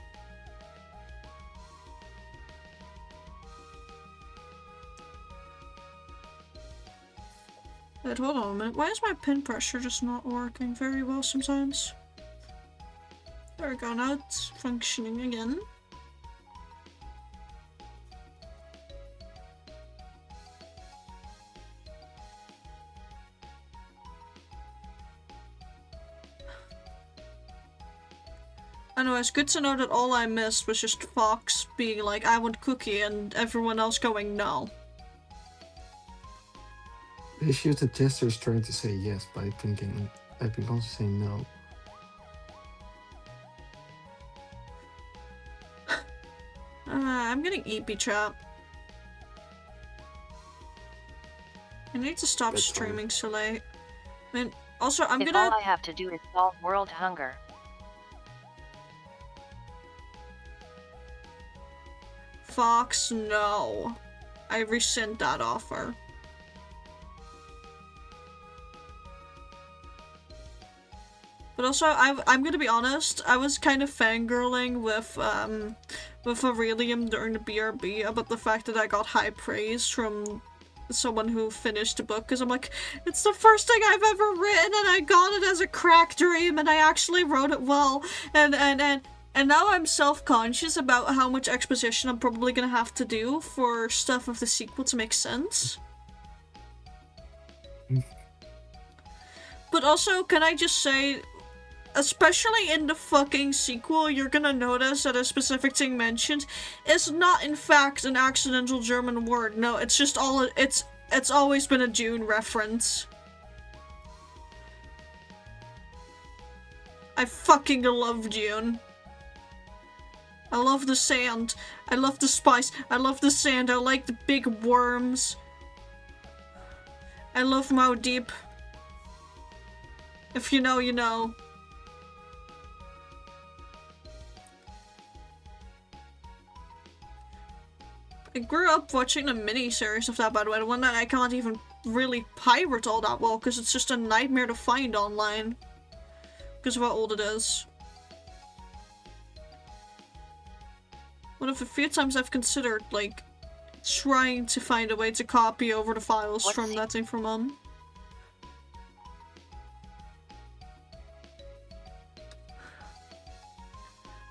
Wait, hold on a minute. Why is my pin pressure just not working very well sometimes? There we go, now it's functioning again. Anyway, it's good to know that all I missed was just Fox being like, I want cookie, and everyone else going, no. The issue is the jester is trying to say yes by thinking I've been also saying no. I'm getting EP chat. I need to stop That's streaming so late. I mean, also, I'm If gonna- all I have to do is solve world hunger. Fox, no. I rescind that offer. But also, I'm gonna be honest, I was kind of fangirling with Aurelium during the BRB about the fact that I got high praise from someone who finished the book, because I'm like, it's the first thing I've ever written, and I got it as a crack dream, and I actually wrote it well, and now I'm self-conscious about how much exposition I'm probably gonna have to do for stuff of the sequel to make sense. But also, can I just say, especially in the fucking sequel, you're gonna notice that a specific thing mentioned is not in fact an accidental German word. No, it's just it's always been a Dune reference. I fucking love Dune. I love the sand. I love the spice. I love the sand. I like the big worms. I love Muad'Dib. If you know, you know. I grew up watching a mini-series of that, by the way, the one that I can't even really pirate all that well, because it's just a nightmare to find online. Because of how old it is. One of the few times I've considered, like, trying to find a way to copy over the files from that thing from Mom.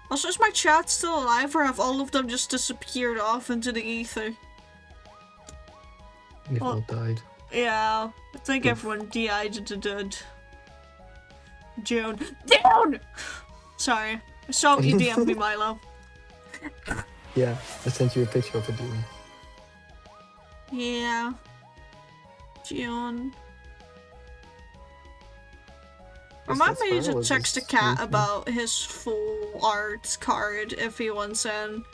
Also, is my chat still alive, or have all of them just disappeared off into the ether? We've all died. Yeah, I think everyone died into dud. June. Down! Sorry. I saw you DM'd me, Milo. Yeah, I sent you a picture of it, dude. Yeah. June. Remind me to text the cat about his full art card if he wants in.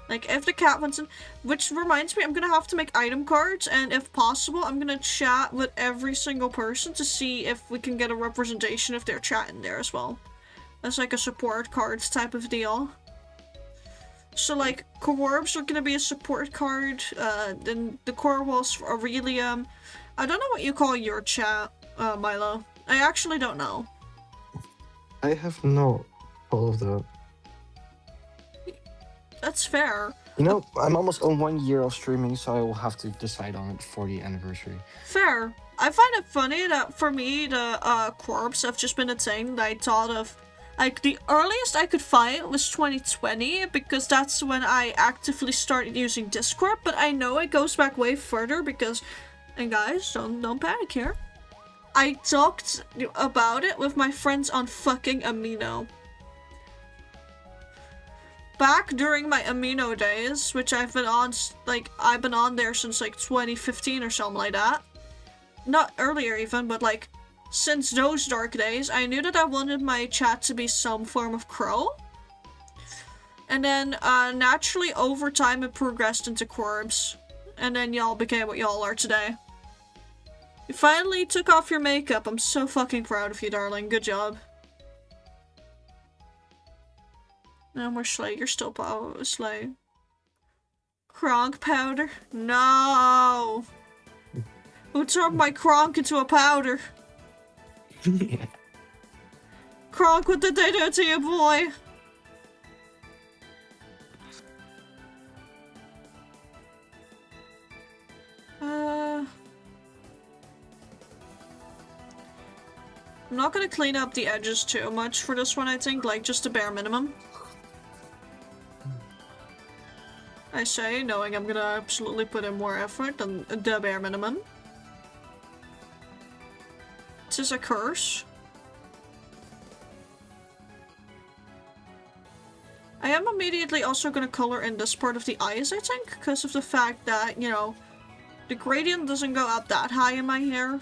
Like, if the cat wants in. Which reminds me, I'm gonna have to make item cards, and if possible, I'm gonna chat with every single person to see if we can get a representation of their chat in there as well. That's like a support cards type of deal. So, like, Corbs are gonna be a support card, then the Corwalls for Aurelium. I don't know what you call your chat, Milo. I actually don't know. I have no all of that. That's fair. You know, I'm almost on 1 year of streaming, so I will have to decide on it for the anniversary. Fair. I find it funny that for me, the corpse have just been a thing that I thought of. Like, the earliest I could find was 2020, because that's when I actively started using Discord, but I know it goes back way further because, and guys, don't panic here. I talked about it with my friends on fucking Amino. Back during my Amino days, which I've been on, like, I've been on there since, like, 2015 or something like that. Not earlier even, but, like, since those dark days, I knew that I wanted my chat to be some form of crow. And then, naturally, over time, it progressed into Corbs. and then y'all became what y'all are today. You finally took off your makeup. I'm so fucking proud of you, darling. Good job. No more Slay. You're still Slay. Kronk powder? No! Who turned my Kronk into a powder? Kronk, what did they do to you, boy? I'm not gonna clean up the edges too much for this one, I think, like just the bare minimum. I say, knowing I'm gonna absolutely put in more effort than the bare minimum. This is a curse. I am immediately also gonna color in this part of the eyes, I think, because of the fact that, you know, the gradient doesn't go up that high in my hair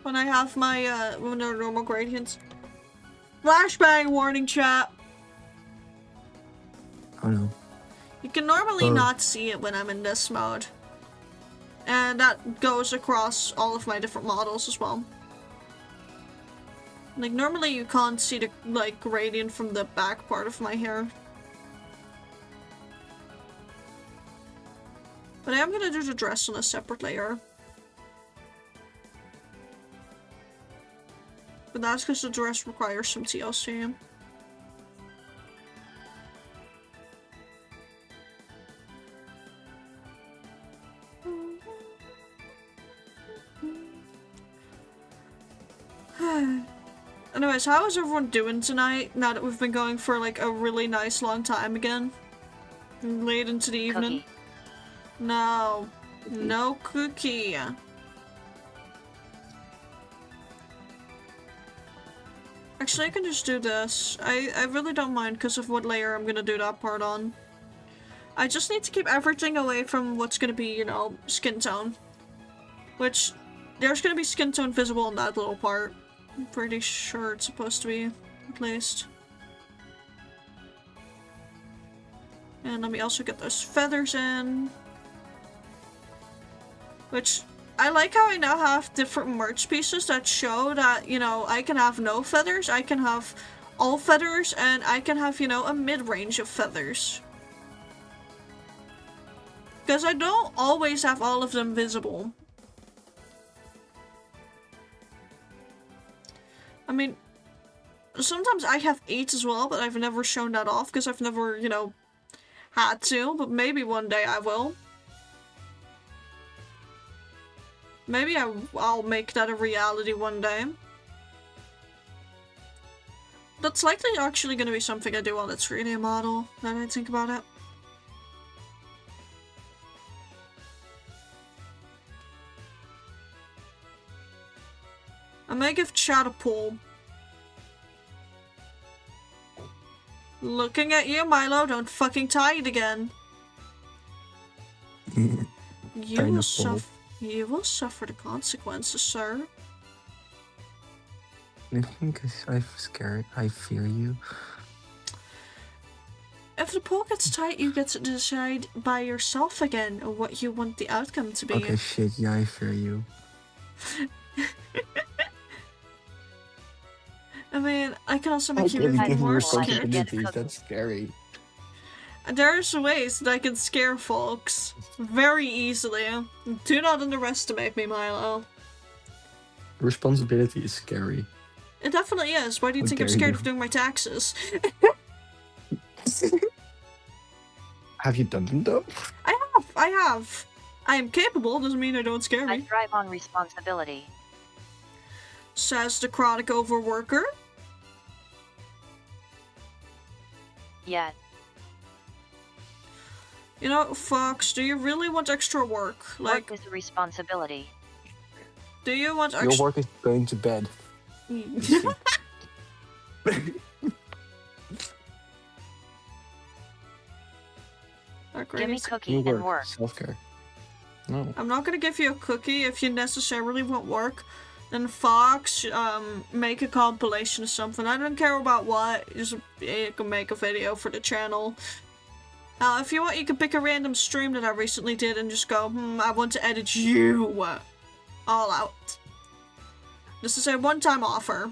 when I have my, when they're normal gradients. Flashbang warning, chat! Oh no. You can normally not see it when I'm in this mode. And that goes across all of my different models as well. Like, normally you can't see the, like, gradient from the back part of my hair. But I am gonna do the dress on a separate layer. But that's because the dress requires some TLC. Anyways, how is everyone doing tonight, now that we've been going for like a really nice long time again? Late into the evening? Cookie. No. No cookie. Actually, I can just do this. I really don't mind because of what layer I'm gonna do that part on. I just need to keep everything away from what's gonna be, you know, skin tone. Which, there's gonna be skin tone visible in that little part. I'm pretty sure it's supposed to be, at least. And let me also get those feathers in. Which, I like how I now have different merch pieces that show that, you know, I can have no feathers, I can have all feathers, and I can have, you know, a mid-range of feathers. Because I don't always have all of them visible. I mean, sometimes I have 8 as well, but I've never shown that off because I've never, you know, had to, but maybe one day I will. Maybe I'll make that a reality one day. That's likely actually going to be something I do on the 3D model, now that I think about it. I may give chat a pull. Looking at you, Milo, don't fucking tie it again. You will suffer the consequences, sir. I think I'm scared. I fear you. If the pull gets tight, you get to decide by yourself again what you want the outcome to be. Okay, shit, yeah, I fear you. I mean, I can also make you even more scared. That's scary. There's ways that I can scare folks very easily. Do not underestimate me, Milo. Responsibility is scary. It definitely is. Why do you think I'm scared of doing my taxes? Have you done them though? I have. I am capable, doesn't mean I don't scare I me. thrive on responsibility. Says the chronic overworker. Yeah. You know, Fox, do you really want extra work? Like, Work is a responsibility. do you want Your extra... work is going to bed. Give me cookie New and work. Self-care. No. I'm not gonna give you a cookie if you necessarily want work. Then Fox, make a compilation or something. I don't care about what. Just you can make a video for the channel. If you want, you can pick a random stream that I recently did and just go, I want to edit you all out. This is a one-time offer.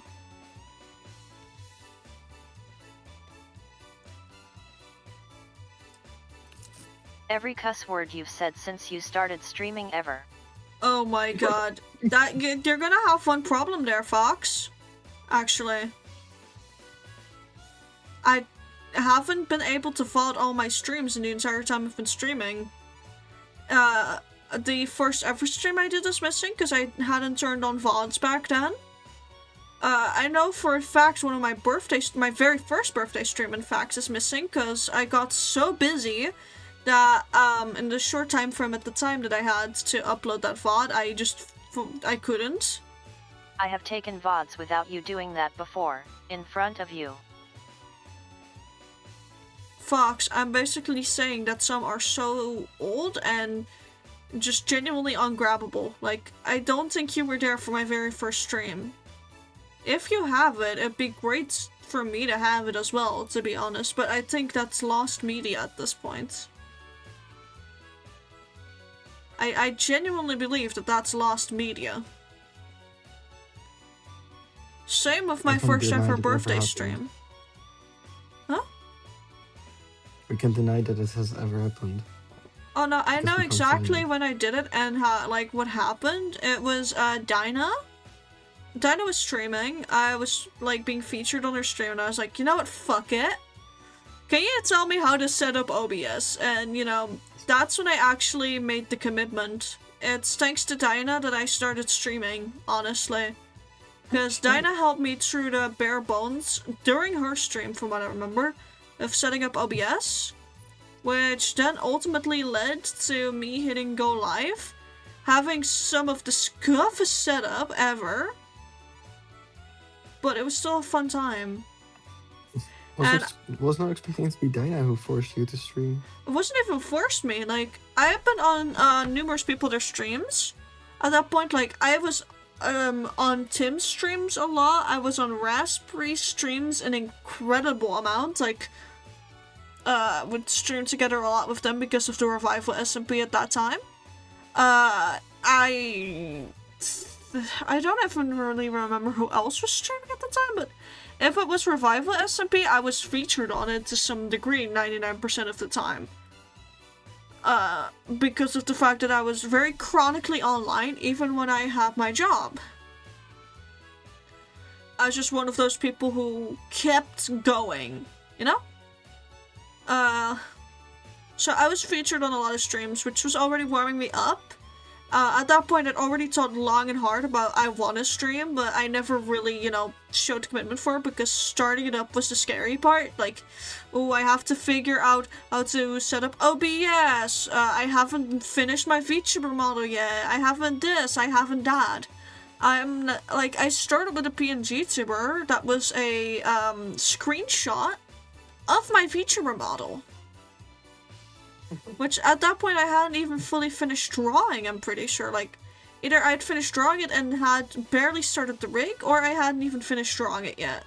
Every cuss word you've said since you started streaming ever. Oh my god. You're gonna have one problem there, Fox. Actually. I haven't been able to VOD all my streams in the entire time I've been streaming. The first ever stream I did is missing because I hadn't turned on VODs back then. I know for a fact one of my very first birthday stream in fact is missing because I got so busy that in the short time frame at the time that I had to upload that VOD, I couldn't. I have taken VODs without you doing that before, in front of you. Fox, I'm basically saying that some are so old and just genuinely ungrabbable. Like, I don't think you were there for my very first stream. If you have it, it'd be great for me to have it as well, to be honest, but I think that's lost media at this point. I genuinely believe that that's lost media. Same with my first ever birthday stream. Huh? We can deny that it has ever happened. Oh no, I know become exactly funny. when I did it and how, like, what happened. It was, Dinah. Dinah was streaming. I was, like, being featured on her stream and I was like, you know what, fuck it. Can you tell me how to set up OBS? And, you know, that's when I actually made the commitment. It's thanks to Dinah that I started streaming, honestly. Because Dinah helped me through the bare bones during her stream, from what I remember, of setting up OBS. Which then ultimately led to me hitting go live, having some of the scuffest setup ever. But it was still a fun time. Was not expecting it to be Dinah who forced you to stream. It wasn't even forced me, like, I've been on numerous people their streams. At that point, like, I was on Tim's streams a lot, I was on Raspberry streams an incredible amount, like, would stream together a lot with them because of the Revival SMP at that time. I don't even really remember who else was streaming at the time, but if it was Revival SMP, I was featured on it to some degree 99% of the time. Because of the fact that I was very chronically online, even when I had my job. I was just one of those people who kept going, you know? So I was featured on a lot of streams, which was already warming me up. At that point, I'd already thought long and hard about I want to stream, but I never really, you know, showed commitment for it because starting it up was the scary part. Like, oh, I have to figure out how to set up OBS. I haven't finished my VTuber model yet. I haven't this. I haven't that. I started with a PNG tuber that was a screenshot of my VTuber model. Which, at that point, I hadn't even fully finished drawing, I'm pretty sure. Like, either I'd finished drawing it and had barely started the rig, or I hadn't even finished drawing it yet.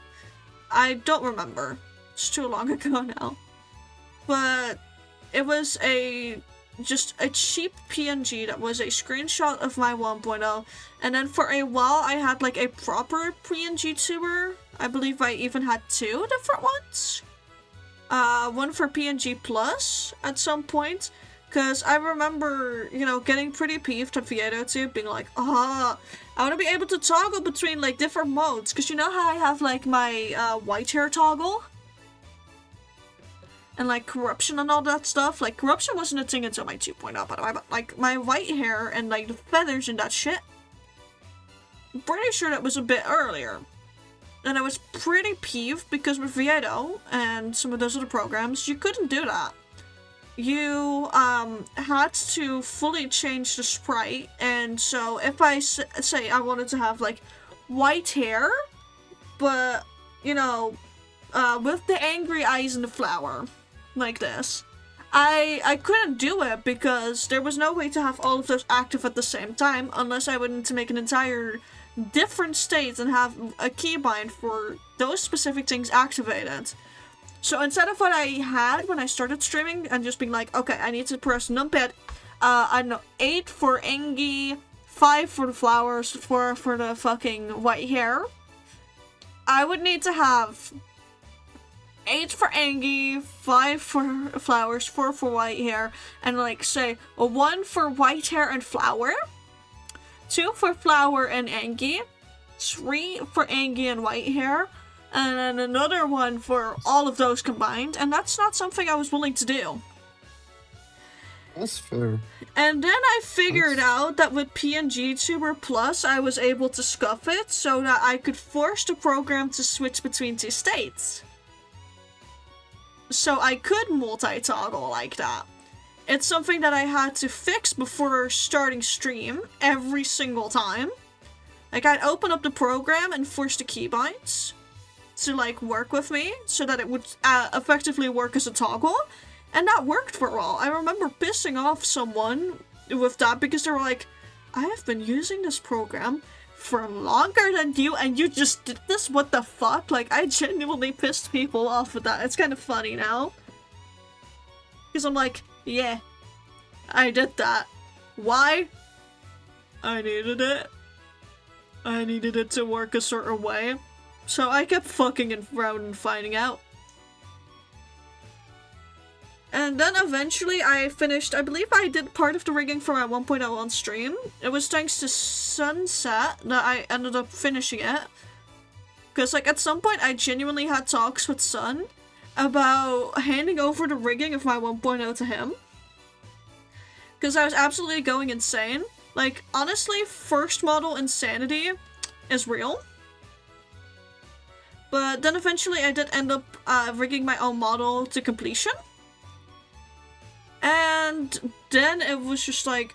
I don't remember. It's too long ago now. But it was just a cheap PNG that was a screenshot of my 1.0. And then for a while, I had, like, a proper PNG tuber. I believe I even had 2 different ones. One for PNG Plus at some point, because I remember, you know, getting pretty peeved at VODs, being like, I want to be able to toggle between, like, different modes, because you know how I have, like, my, white hair toggle? And, like, corruption and all that stuff? Like, corruption wasn't a thing until my 2.0, by the way, but, like, my white hair and, like, the feathers and that shit, I'm pretty sure that was a bit earlier. And I was pretty peeved because with Viedo and some of those other programs, you couldn't do that. You had to fully change the sprite, and so if I say I wanted to have, like, white hair, but, you know, with the angry eyes and the flower, like this, I couldn't do it because there was no way to have all of those active at the same time unless I would need to make an entire different states and have a keybind for those specific things activated. So instead of what I had when I started streaming and just being like, okay, I need to press numpad, I don't know, 8 for Engie, 5 for the flowers, 4 for the fucking white hair, I would need to have 8 for Engie, 5 for flowers, 4 for white hair, and like say a 1 for white hair and flower, 2 for flower and Engie, 3 for Engie and white hair, and then another one for all of those combined, and that's not something I was willing to do. That's fair. And then I figured out that with PNG Tuber Plus, I was able to scuff it so that I could force the program to switch between 2 states. So I could multi-toggle like that. It's something that I had to fix before starting stream every single time. Like, I'd open up the program and force the keybinds to, like, work with me so that it would effectively work as a toggle. And that worked for a while. I remember pissing off someone with that because they were like, I have been using this program for longer than you and you just did this? What the fuck? Like, I genuinely pissed people off with that. It's kind of funny now. Because I'm like, yeah, I did that. Why? I needed it. I needed it to work a certain way. So I kept fucking around and finding out. And then eventually I finished, I believe I did part of the rigging for my 1.0 on stream. It was thanks to Sunset that I ended up finishing it. Because like at some point I genuinely had talks with Sun about handing over the rigging of my 1.0 to him. Because I was absolutely going insane. Like, honestly, first model insanity is real. But then eventually I did end up rigging my own model to completion. And then it was just like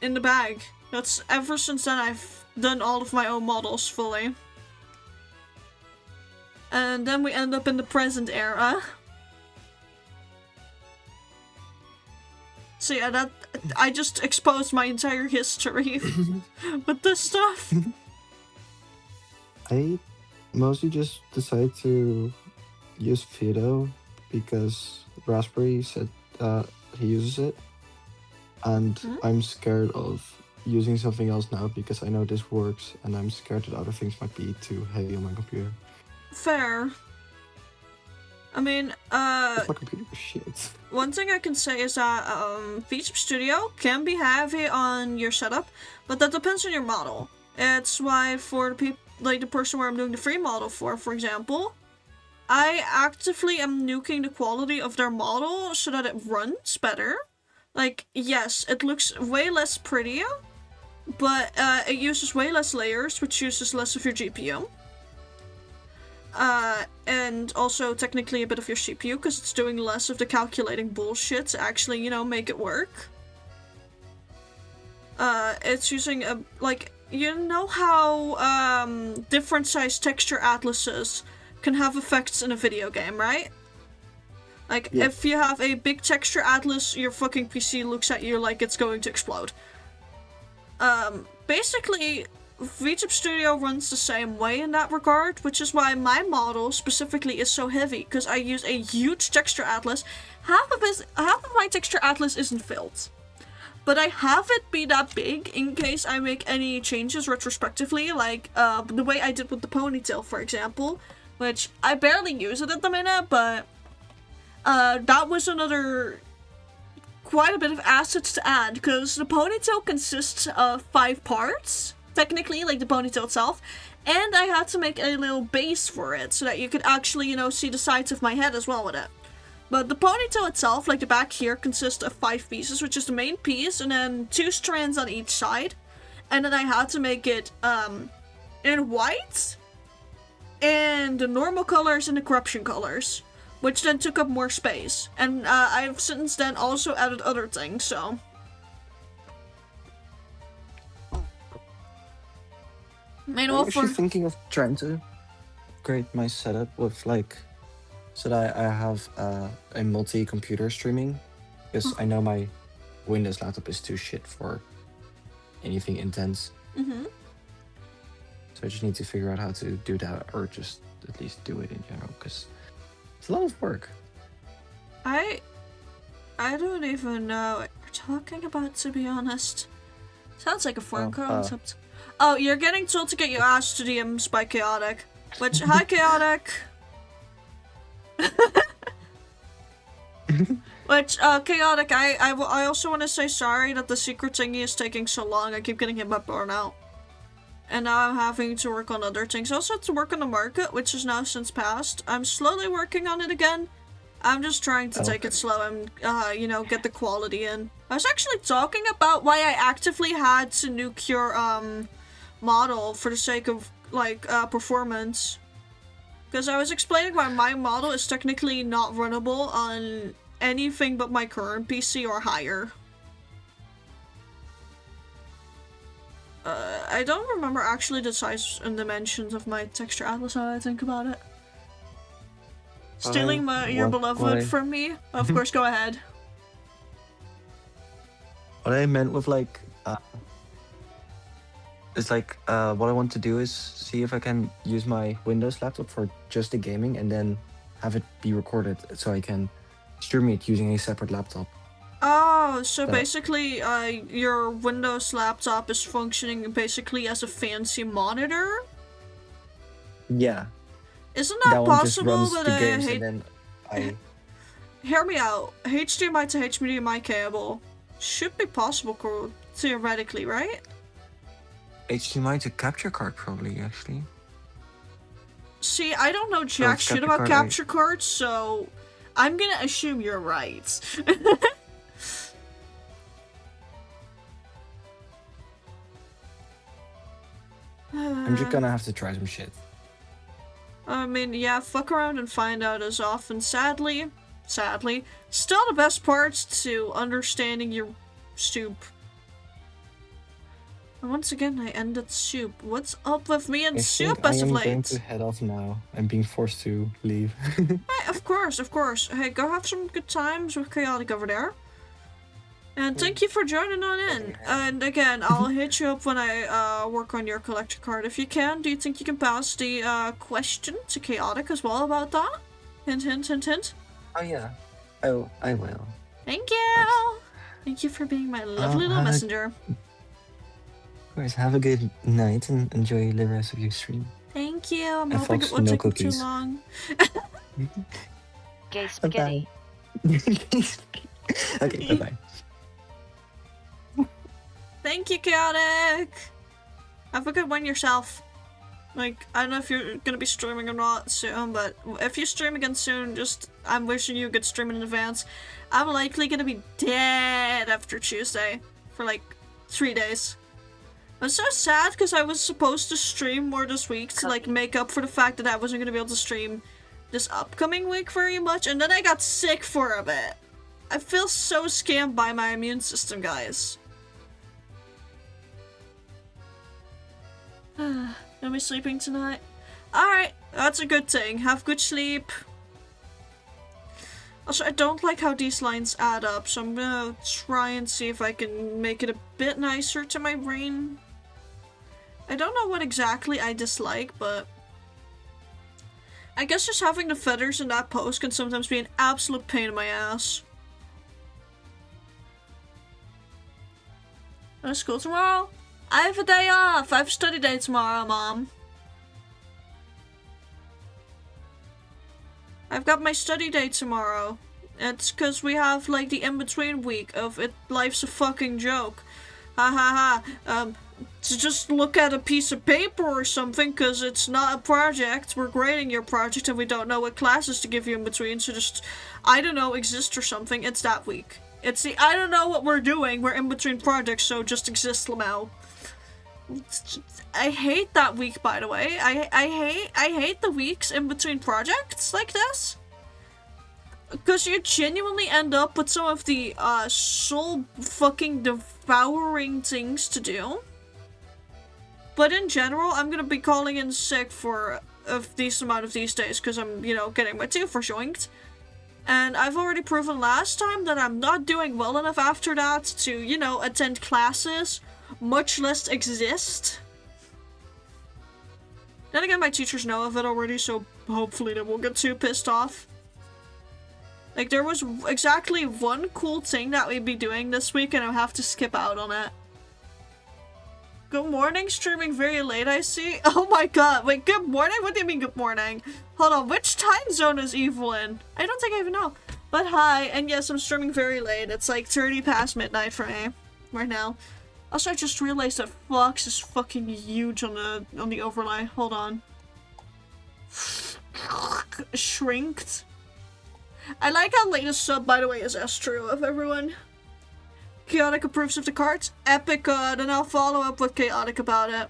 in the bag. That's ever since then I've done all of my own models fully. And then we end up in the present era. So yeah, that I just exposed my entire history with this stuff. I mostly just decided to use Fido because Raspberry said he uses it, and I'm scared of using something else now because I know this works, and I'm scared that other things might be too heavy on my computer. Fair. I mean, My computer is shit. one thing I can say is that VTube Studio can be heavy on your setup, but that depends on your model. It's why for the like the person where I'm doing the free model for example, I actively am nuking the quality of their model so that it runs better. Like, yes, it looks way less pretty, but it uses way less layers, which uses less of your GPU. And also technically a bit of your CPU, because it's doing less of the calculating bullshit to actually, you know, make it work. It's using a, like, you know how, different size texture atlases can have effects in a video game, right? Like, yeah. If you have a big texture atlas, your fucking PC looks at you like it's going to explode. Basically, VTube Studio runs the same way in that regard, which is why my model specifically is so heavy, because I use a huge texture atlas. Half of my texture atlas isn't filled. But I have it be that big in case I make any changes retrospectively, like the way I did with the ponytail, for example. Which, I barely use it at the minute, but that was another quite a bit of assets to add, because the ponytail consists of 5 parts, technically, like the ponytail itself, and I had to make a little base for it, so that you could actually, you know, see the sides of my head as well with it. But the ponytail itself, like the back here, consists of 5 pieces, which is the main piece, and then 2 strands on each side, and then I had to make it in white, and the normal colors and the corruption colors, which then took up more space. And I've since then also added other things, so. I'm actually thinking of trying to upgrade my setup with like, so that I have a multi-computer streaming, because I know my Windows laptop is too shit for anything intense. So I just need to figure out how to do that, or just at least do it in general, because It's a lot of work. I don't even know what you're talking about, to be honest. Sounds like a foreign concept. Oh, you're getting told to get your ass to DMs by Chaotic. Which, hi Chaotic! Which, Chaotic, I also want to say sorry that the secret thingy is taking so long. I keep getting hit by burnout. And now I'm having to work on other things. I also have to work on the market, which is now since passed. I'm slowly working on it again. I'm just trying to take it slow and, you know, get the quality in. I was actually talking about why I actively had to nuke your, model for the sake of, like, performance. Because I was explaining why my model is technically not runnable on anything but my current PC or higher. I don't remember actually the size and dimensions of my texture atlas now I think about it. Stealing your beloved from me? Of course, go ahead. What I meant with like, it's like, what I want to do is see if I can use my Windows laptop for just the gaming and then have it be recorded so I can stream it using a separate laptop. Oh, so basically, your Windows laptop is functioning basically as a fancy monitor? Yeah. Isn't that possible? Just runs the games and then I... Hear me out. HDMI to HDMI cable should be possible theoretically, right? HDMI to capture card probably, actually. See, I don't know jack shit about capture cards, so I'm gonna assume you're right. I'm just gonna have to try some shit. I mean, yeah, fuck around and find out as often. Sadly, still the best parts to understanding your soup. And once again, I ended soup. What's up with me and soup as of late? I am going to head off now. I'm being forced to leave. Hey, of course. Hey, go have some good times with Chaotic over there. And thank you for joining on in. And again, I'll hit you up when I work on your collector card. If you can, do you think you can pass the question to Chaotic as well about that? Hint, hint, hint, hint. Oh yeah, I will. Thank you. Thank you for being my lovely little messenger. Of course, have a good night and enjoy the rest of your stream. Thank you. I'm hoping it won't take me too long. Gay spaghetti. Okay, bye-bye. Thank you, Chaotic! Have a good one yourself. Like, I don't know if you're gonna be streaming or not soon, but if you stream again soon, I'm wishing you a good stream in advance. I'm likely gonna be dead after Tuesday for like 3 days. I'm so sad because I was supposed to stream more this week to like make up for the fact that I wasn't gonna be able to stream this upcoming week very much, and then I got sick for a bit. I feel so scammed by my immune system, guys. Gonna be sleeping tonight. Alright, that's a good thing. Have good sleep. Also, I don't like how these lines add up, so I'm gonna try and see if I can make it a bit nicer to my brain. I don't know what exactly I dislike, but I guess just having the feathers in that pose can sometimes be an absolute pain in my ass. Go to school tomorrow? I have a day off. I have a study day tomorrow, Mom. I've got my study day tomorrow. It's because we have, like, the in-between week of life's a fucking joke. Ha ha ha. To just look at a piece of paper or something, because it's not a project. We're grading your project and we don't know what classes to give you in between, so just, I don't know, exist or something. It's that week. It's the, I don't know what we're doing. We're in between projects, so just exist, Lamau. I hate that week, by the way. I hate the weeks in between projects like this. Because you genuinely end up with some of the soul fucking devouring things to do. But in general, I'm gonna be calling in sick for a decent amount of these days because I'm, you know, getting my tooth joinked. And I've already proven last time that I'm not doing well enough after that to, you know, attend classes, much less exist. Then again, my teachers know of it already, so hopefully they won't get too pissed off. Like, there was exactly one cool thing that we'd be doing this week, and I'll have to skip out on it. Good morning, streaming very late, I see. Oh my god, wait, good morning? What do you mean good morning? Hold on, which time zone is Evil in? I don't think I even know. But hi, and yes, I'm streaming very late. It's like 30 past midnight for me right now. Also, I just realized that Fox is fucking huge on the overlay. Hold on. Shrinked. I like how latest sub, by the way, is Astro of everyone. Chaotic approves of the cards. Epic good, and I'll follow up with Chaotic about it.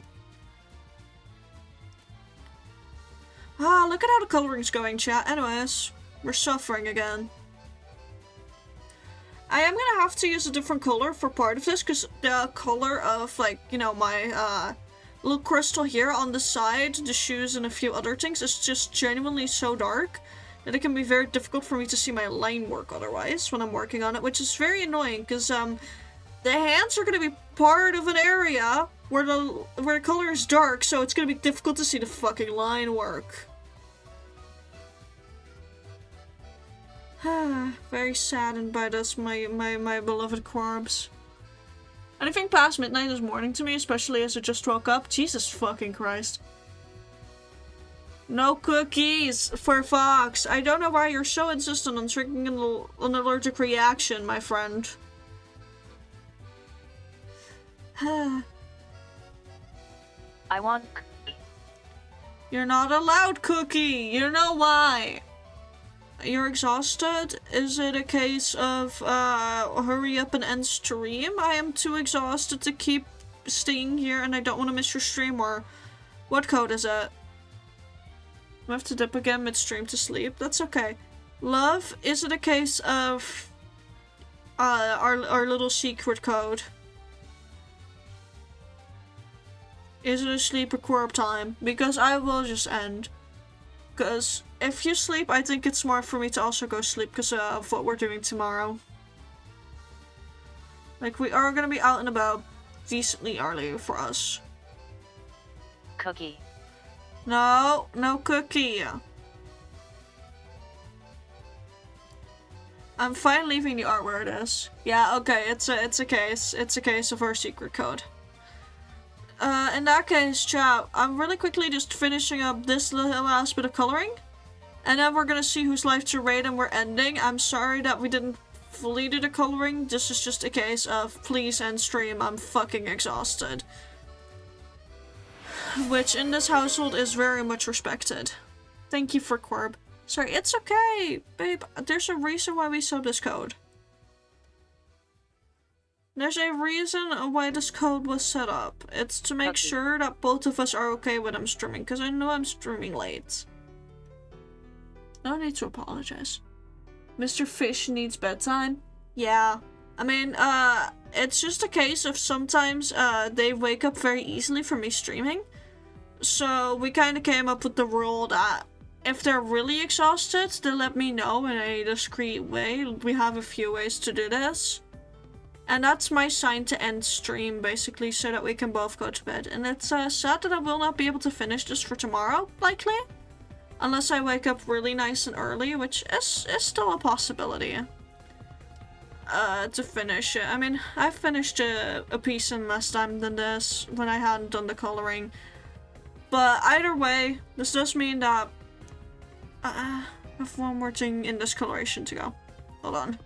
Ah, look at how the coloring's going, chat. Anyways, we're suffering again. I am gonna have to use a different color for part of this, because the color of, like, you know, my, little crystal here on the side, the shoes, and a few other things is just genuinely so dark that it can be very difficult for me to see my line work otherwise when I'm working on it, which is very annoying, because, the hands are going to be part of an area where the color is dark, so it's going to be difficult to see the fucking line work. Very saddened by this, my beloved Corbs. Anything past midnight is morning to me, especially as I just woke up. Jesus fucking Christ. No cookies for Fox. I don't know why you're so insistent on triggering an allergic reaction, my friend. I want You're not allowed cookie. You know why? You're exhausted? Is it a case of, hurry up and end stream? I am too exhausted to keep staying here and I don't want to miss your stream, or what code is it? I have to dip again midstream to sleep. That's okay. Love, is it a case of, our little secret code? Is it a sleep or corp time? Because I will just end. Because if you sleep, I think it's smart for me to also go sleep because of what we're doing tomorrow. Like, we are gonna be out and about decently early for us. cookie. No, no cookie. I'm fine leaving the art where it is. Yeah, okay, it's a case of our secret code. In that case, chat, I'm really quickly just finishing up this little last bit of coloring. And then we're gonna see who's live to raid and we're ending. I'm sorry that we didn't fully do the coloring. This is just a case of please end stream, I'm fucking exhausted. Which in this household is very much respected. Thank you for Corb. Sorry, it's okay, babe. There's a reason why we sub this code. There's a reason why this code was set up. It's to make sure that both of us are okay when I'm streaming, because I know I'm streaming late. No need to apologize. Mr. Fish needs bedtime. Yeah. I mean, it's just a case of sometimes, they wake up very easily from me streaming. So we kind of came up with the rule that if they're really exhausted, they let me know in a discreet way. We have a few ways to do this. And that's my sign to end stream, basically, so that we can both go to bed. And it's sad that I will not be able to finish this for tomorrow, likely. Unless I wake up really nice and early, which is still a possibility. To finish it. I mean, I finished a piece in less time than this, when I hadn't done the coloring. But either way, this does mean that I have one more thing in this coloration to go. Hold on.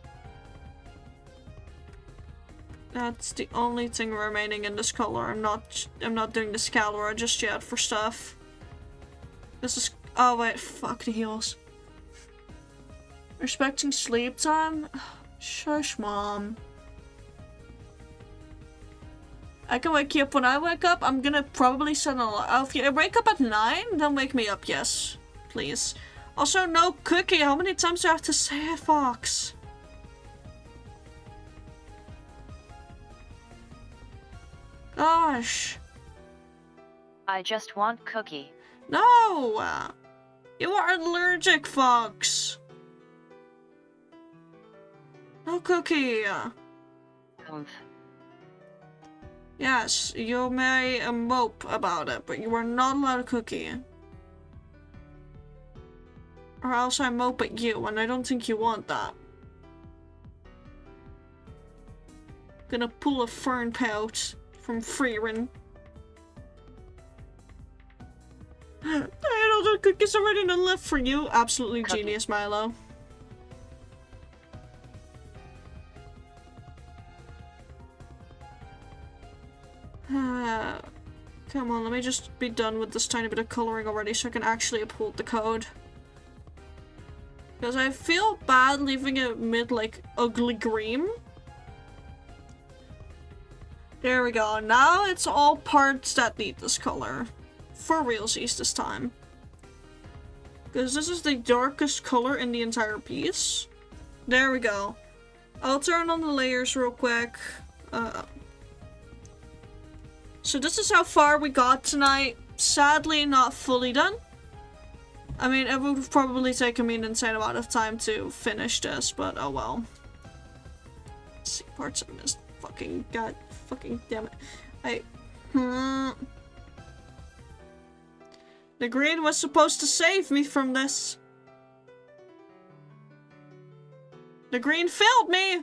That's the only thing remaining in this color. I'm not doing the Scalora just yet for stuff. This is, oh wait, fuck the heels. Respecting sleep time? Shush, mom. I can wake you up when I wake up. I'm gonna probably send a lot. If you wake up at 9, then wake me up, yes. Please. Also, no cookie. How many times do I have to say it, Fox? Gosh. I just want cookie. No! You are allergic, Fox. No cookie. Humph. Yes, you may mope about it, but you are not allowed a cookie. Or else I mope at you, and I don't think you want that. Gonna pull a fern pouch from Freerin. I had all the cookies already not left for you. Absolutely Cookie. genius, Milo. Come on, let me just be done with this tiny bit of coloring already so I can actually uphold the code. Because I feel bad leaving it mid, like, ugly green. There we go. Now it's all parts that need this color. For realsies this time. Because this is the darkest color in the entire piece. There we go. I'll turn on the layers real quick. So this is how far we got tonight. Sadly, not fully done. I mean, it would have probably taken me an insane amount of time to finish this, but oh well. Let's see, parts of this fucking god, fucking damn it. The green was supposed to save me from this. The green failed me.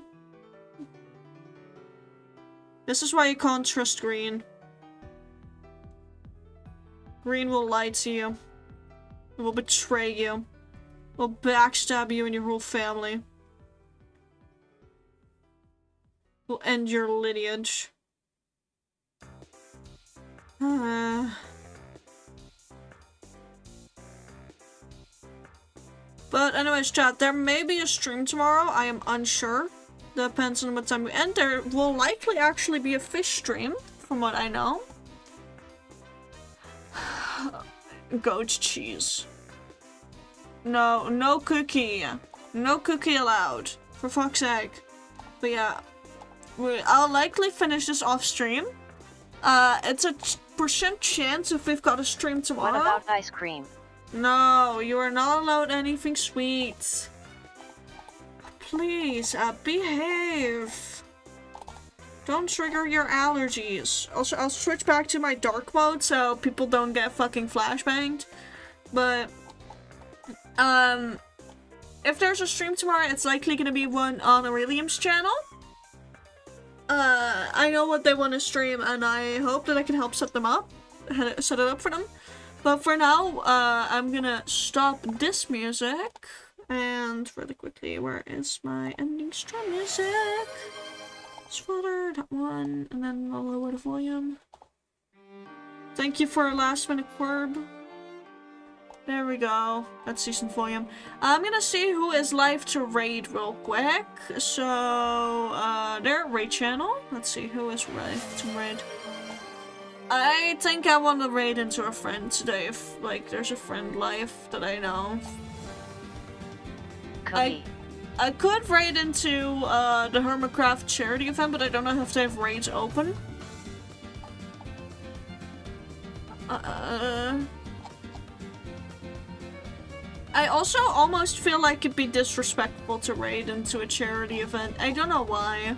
This is why you can't trust green. Green will lie to you. It will betray you. It will backstab you and your whole family. It will end your lineage. But anyways, chat, there may be a stream tomorrow. I am unsure. Depends on what time we end. There will likely actually be a fish stream, from what I know. Goat cheese. No, no cookie. No cookie allowed. For fuck's sake. But yeah. I'll likely finish this off stream. It's a % chance if we've got a stream tomorrow. What about ice cream? No, you are not allowed anything sweet. Please, behave. Don't trigger your allergies. Also, I'll switch back to my dark mode so people don't get fucking flashbanged. But, if there's a stream tomorrow, it's likely gonna be one on Aurelium's channel. I know what they want to stream, and I hope that I can help set it up for them. But for now, I'm gonna stop this music. And really quickly, where is my ending stream music? Folder, that one, and then I'll lower the volume. Thank you for a last minute quirb. There we go. That's decent volume. I'm gonna see who is live to raid real quick. So, their raid channel. Let's see who is live to raid. I think I want to raid into a friend today if, like, there's a friend live that I know. Cookie. I could raid into the Hermitcraft charity event, but I don't know if they have raids open. I also almost feel like it'd be disrespectful to raid into a charity event. I don't know why.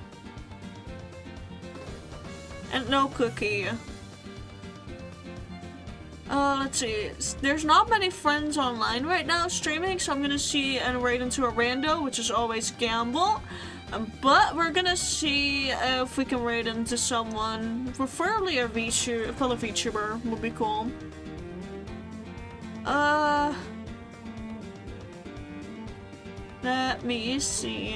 And no cookie. Let's see. There's not many friends online right now streaming, so I'm gonna see and raid into a rando, which is always gamble. But we're gonna see if we can raid into someone, preferably a fellow VTuber would be cool. Let me see.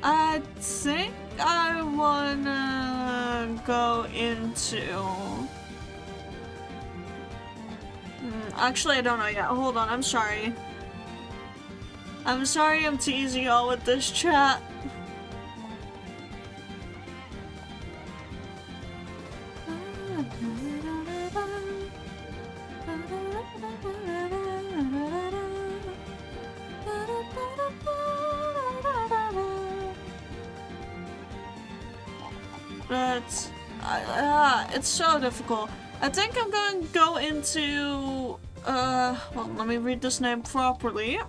I think I wanna go into... Actually, I don't know yet. Hold on, I'm sorry. I'm sorry I'm teasing y'all with this chat. But it's so difficult. I think I'm going to go into well, let me read this name properly.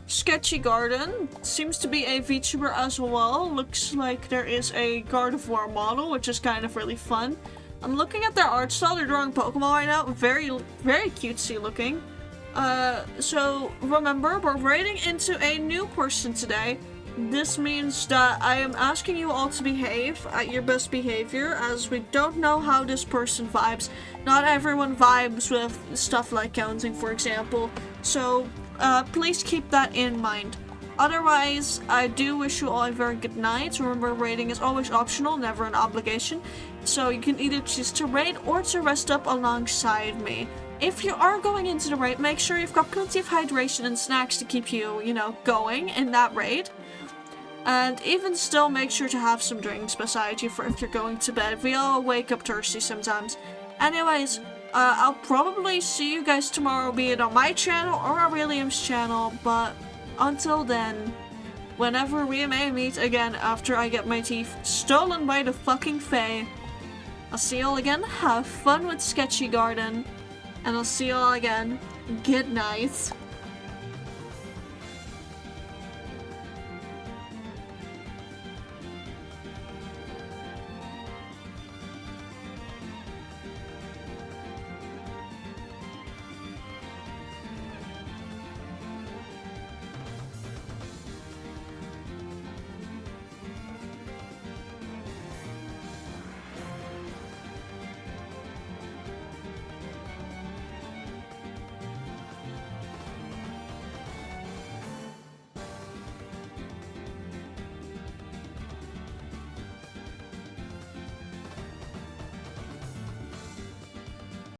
Sketchy Garden seems to be a VTuber as well. Looks like there is a Gardevoir model, which is kind of really fun. I'm looking at their art style. They're drawing Pokemon right now. Very, very cutesy looking. So remember, we're raiding into a new person today. This means that I am asking you all to behave at your best behavior, as we don't know how this person vibes. Not everyone vibes with stuff like counting, for example. So please keep that in mind. Otherwise, I do wish you all a very good night. Remember, raiding is always optional, never an obligation. So you can either choose to raid or to rest up alongside me. If you are going into the raid, make sure you've got plenty of hydration and snacks to keep you, you know, going in that raid. And even still, make sure to have some drinks beside you for if you're going to bed. We all wake up thirsty sometimes. Anyways, I'll probably see you guys tomorrow, be it on my channel or Aurelium's channel, but until then, whenever we may meet again after I get my teeth stolen by the fucking Fae, I'll see you all again, have fun with Sketchy Garden, and I'll see you all again. Good night.